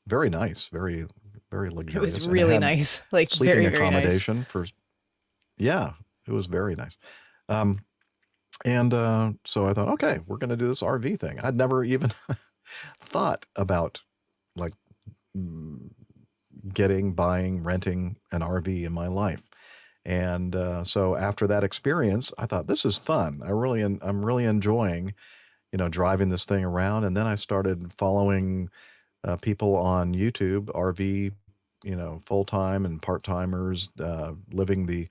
Very nice, very, very luxurious. It was really nice, like sleeping very, very accommodation nice. Yeah, it was very nice. So I thought, okay, we're going to do this RV thing. I'd never even thought about buying, renting an RV in my life. And so after that experience, I thought, this is fun. I'm really enjoying, driving this thing around. And then I started following people on YouTube, RV, full-time and part-timers, living the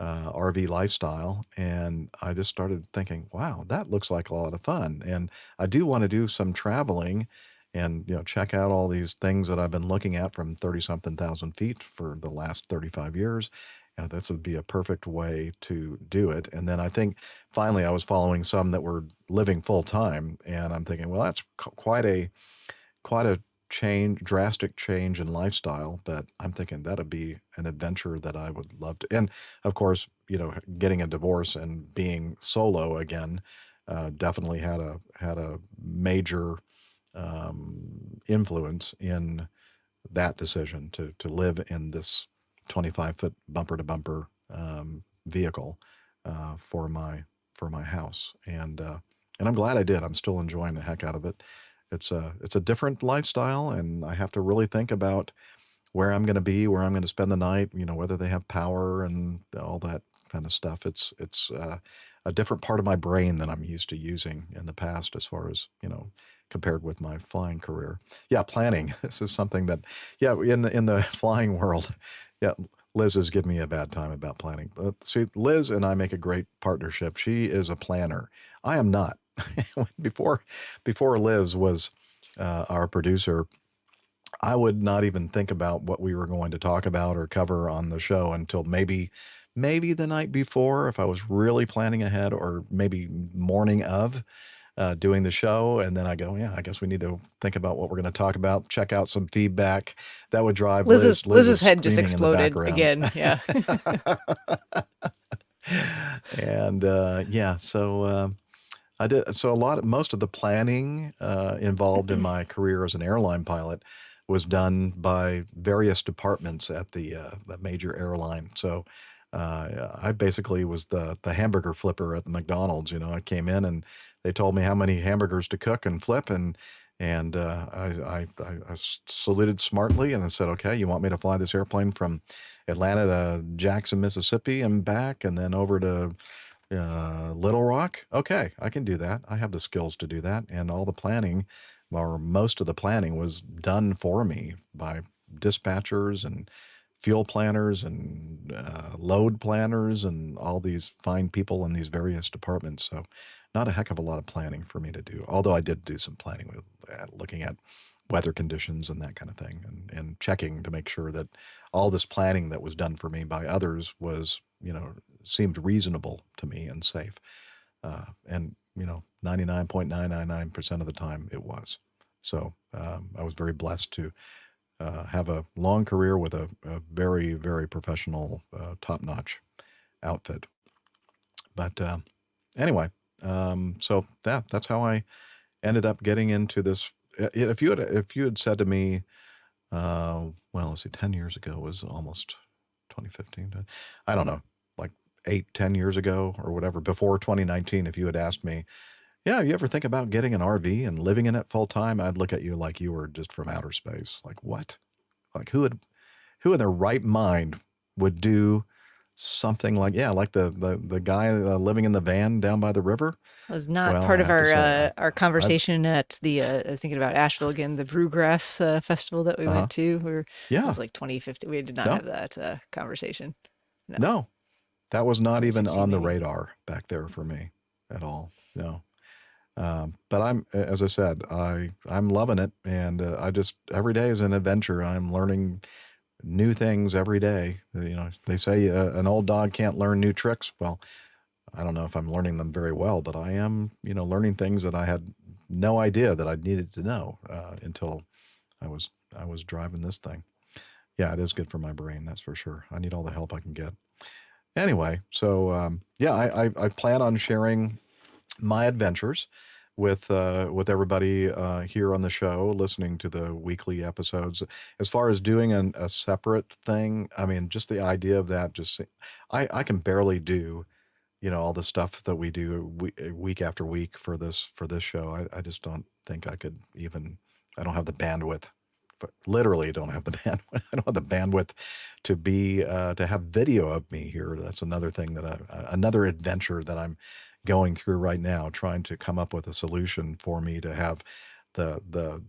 RV lifestyle. And I just started thinking, wow, that looks like a lot of fun. And I do want to do some traveling and, check out all these things that I've been looking at from 30-something thousand feet for the last 35 years. And this would be a perfect way to do it. And then I think finally I was following some that were living full time. And I'm thinking, well, that's quite a drastic change in lifestyle, but I'm thinking that'd be an adventure that I would love to. And of course, getting a divorce and being solo again definitely had a major influence in that decision to live in this 25-foot bumper to bumper vehicle for my house, and I'm glad I did. I'm still enjoying the heck out of it. It's a different lifestyle, and I have to really think about where I'm going to be, where I'm going to spend the night. Whether they have power and all that kind of stuff. It's a different part of my brain than I'm used to using in the past, as far as compared with my flying career. Yeah, planning. This is something that, yeah, in the flying world, yeah, Liz has given me a bad time about planning. See, Liz and I make a great partnership. She is a planner. I am not. before Liz was our producer, I would not even think about what we were going to talk about or cover on the show until maybe the night before, if I was really planning ahead, or maybe morning of doing the show. And then I go, yeah, I guess we need to think about what we're going to talk about, check out some feedback. That would drive Liz. Liz's head just screaming in the exploded background. again. Yeah. And yeah, so I did. So most of the planning involved in my career as an airline pilot was done by various departments at the major airline. So I basically was the hamburger flipper at the McDonald's. I came in and they told me how many hamburgers to cook and flip, and I saluted smartly and I said, okay, you want me to fly this airplane from Atlanta to Jackson, Mississippi and back, and then over to Little Rock? Okay, I can do that. I have the skills to do that. And all the planning, or most of the planning, was done for me by dispatchers and fuel planners and load planners and all these fine people in these various departments. So not a heck of a lot of planning for me to do, although I did do some planning with looking at weather conditions and that kind of thing, and checking to make sure that all this planning that was done for me by others was, seemed reasonable to me and safe. And 99.999% of the time it was. So I was very blessed to have a long career with a very, very professional, top-notch outfit. But anyway, so that's how I ended up getting into this. If you had said to me, well, let's see, 10 years ago was almost 2015. I don't know, like 10 years ago or whatever, before 2019, if you had asked me, yeah, you ever think about getting an RV and living in it full time? I'd look at you like you were just from outer space. Like, what? Like, who in their right mind would do something like, like the guy living in the van down by the river? Was not part of our conversation at the, I was thinking about Asheville again, the Brewgrass Festival that we went to. It was like 2015. We did not have that conversation. No, that was not even on the radar back there for me at all. No. But as I said, I'm loving it. And I just, every day is an adventure. I'm learning new things every day. They say an old dog can't learn new tricks. Well, I don't know if I'm learning them very well, but I am, learning things that I had no idea that I needed to know until I was driving this thing. Yeah, it is good for my brain, that's for sure. I need all the help I can get. Anyway, so yeah, I plan on sharing my adventures with everybody here on the show, listening to the weekly episodes. As far as doing a separate thing, I mean, just the idea of that, I can barely do, all the stuff that we do week after week for this show. I just don't think I could even. I don't have the bandwidth. But literally don't have the bandwidth. I don't have the bandwidth to be to have video of me here. That's another thing that another adventure that I'm going through right now, trying to come up with a solution for me to have the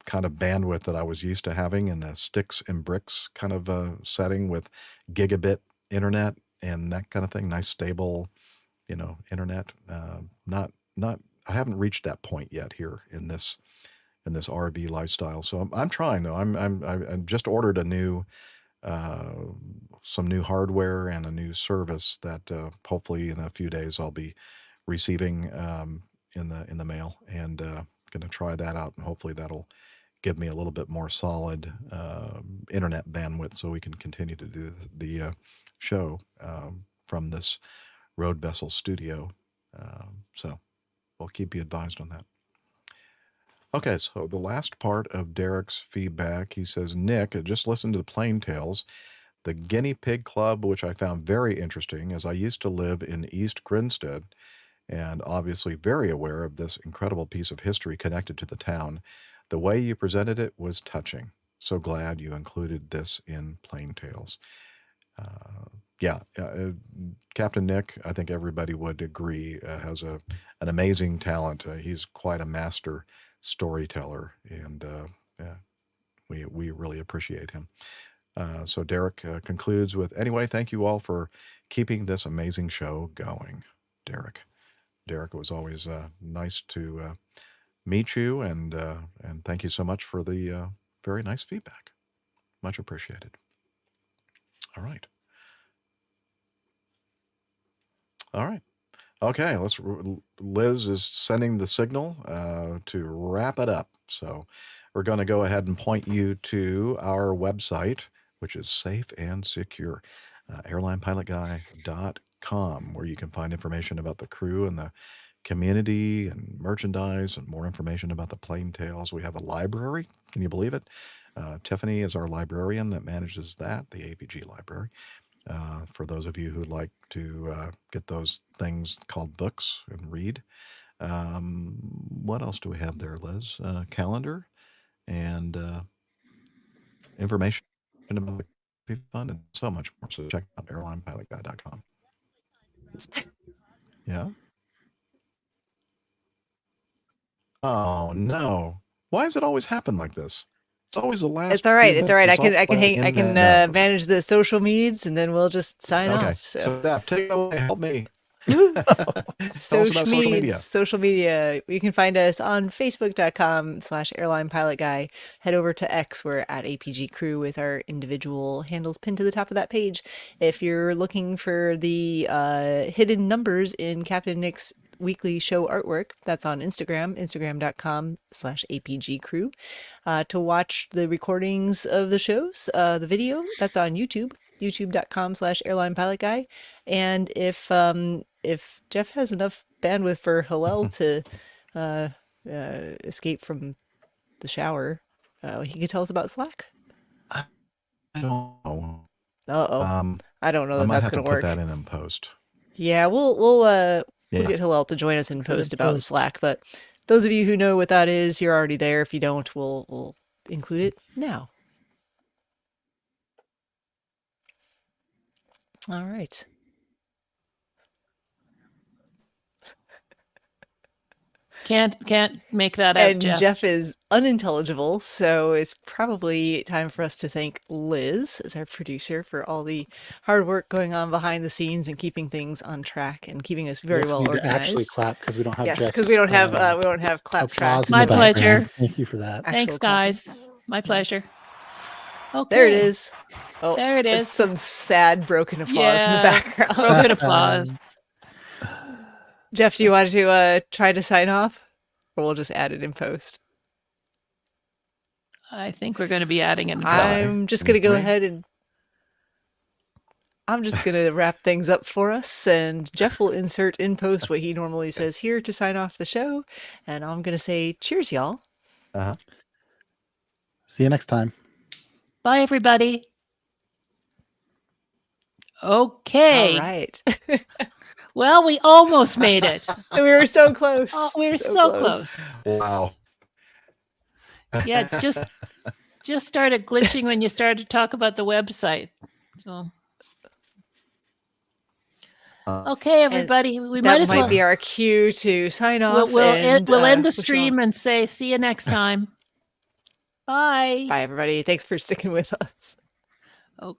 kind of bandwidth that I was used to having in a sticks and bricks kind of setting with gigabit internet and that kind of thing. Nice stable, internet. Not I haven't reached that point yet here in this RV lifestyle. So I'm trying though. I just ordered some new hardware and a new service that hopefully in a few days I'll be receiving in the mail, and going to try that out, and hopefully that'll give me a little bit more solid internet bandwidth so we can continue to do the show from this road vessel studio. So we'll keep you advised on that. Okay, so the last part of Derek's feedback, he says, Nick, just listen to the Plain Tales, the Guinea Pig Club, which I found very interesting, as I used to live in East Grinstead, and obviously very aware of this incredible piece of history connected to the town. The way you presented it was touching. So glad you included this in Plain Tales. Captain Nick, I think everybody would agree, has an amazing talent. He's quite a master storyteller, and we really appreciate him. So Derek concludes with, anyway, thank you all for keeping this amazing show going. Derek, it was always nice to meet you, and thank you so much for the very nice feedback. Much appreciated. All right. Okay, Liz is sending the signal to wrap it up. So we're going to go ahead and point you to our website, which is safe and secure, airlinepilotguy.com, where you can find information about the crew and the community and merchandise and more information about the Plain Tales. We have a library. Can you believe it? Tiffany is our librarian that manages that, the APG library. For those of you who'd like to get those things called books and read. What else do we have there, Liz? Calendar and information about the fund and so much more. So check out airlinepilotguy.com. Yeah. Oh no! Why does it always happen like this? It's always the last. It's all right. It's all right. I can manage the social medias, and then we'll just sign off. So take it away. Help me. Social media. You can find us on facebook.com/airlinepilotguy. Head over to X. We're at APG Crew with our individual handles pinned to the top of that page. If you're looking for the hidden numbers in Captain Nick's weekly show artwork, that's on instagram.com/APG Crew. To watch the recordings of the shows, the video, that's on youtube.com/airlinepilotguy. And if Jeff has enough bandwidth for Hillel to escape from the shower, he could tell us about Slack. I don't know. I don't know that that's going to work. Put that in post. Yeah, we'll get Hillel to join us in post about Slack. But those of you who know what that is, you're already there. If you don't, we'll include it now. All right. Can't make that out, and Jeff is unintelligible, so it's probably time for us to thank Liz as our producer for all the hard work going on behind the scenes and keeping things on track and keeping us very well organized. Actually clap because we don't have. Yes, because we don't have clap tracks. My pleasure. Thank you for that. Thanks, guys. My pleasure. Okay. There it is. Oh, there it is. Some sad broken applause in the background. Broken applause. Jeff, do you want to try to sign off, or we'll just add it in post? I think we're going to be adding it in post. I'm just going to go ahead and I'm just going to wrap things up for us, and Jeff will insert in post what he normally says here to sign off the show, and I'm going to say cheers, y'all. See you next time. Bye, everybody. Okay. All right. Well, we almost made it. We were so close. Oh, we were so close. Wow. Yeah, just started glitching when you started to talk about the website. So. Okay, everybody. We might be our cue to sign off. We'll end the stream and say see you next time. Bye. Bye, everybody. Thanks for sticking with us.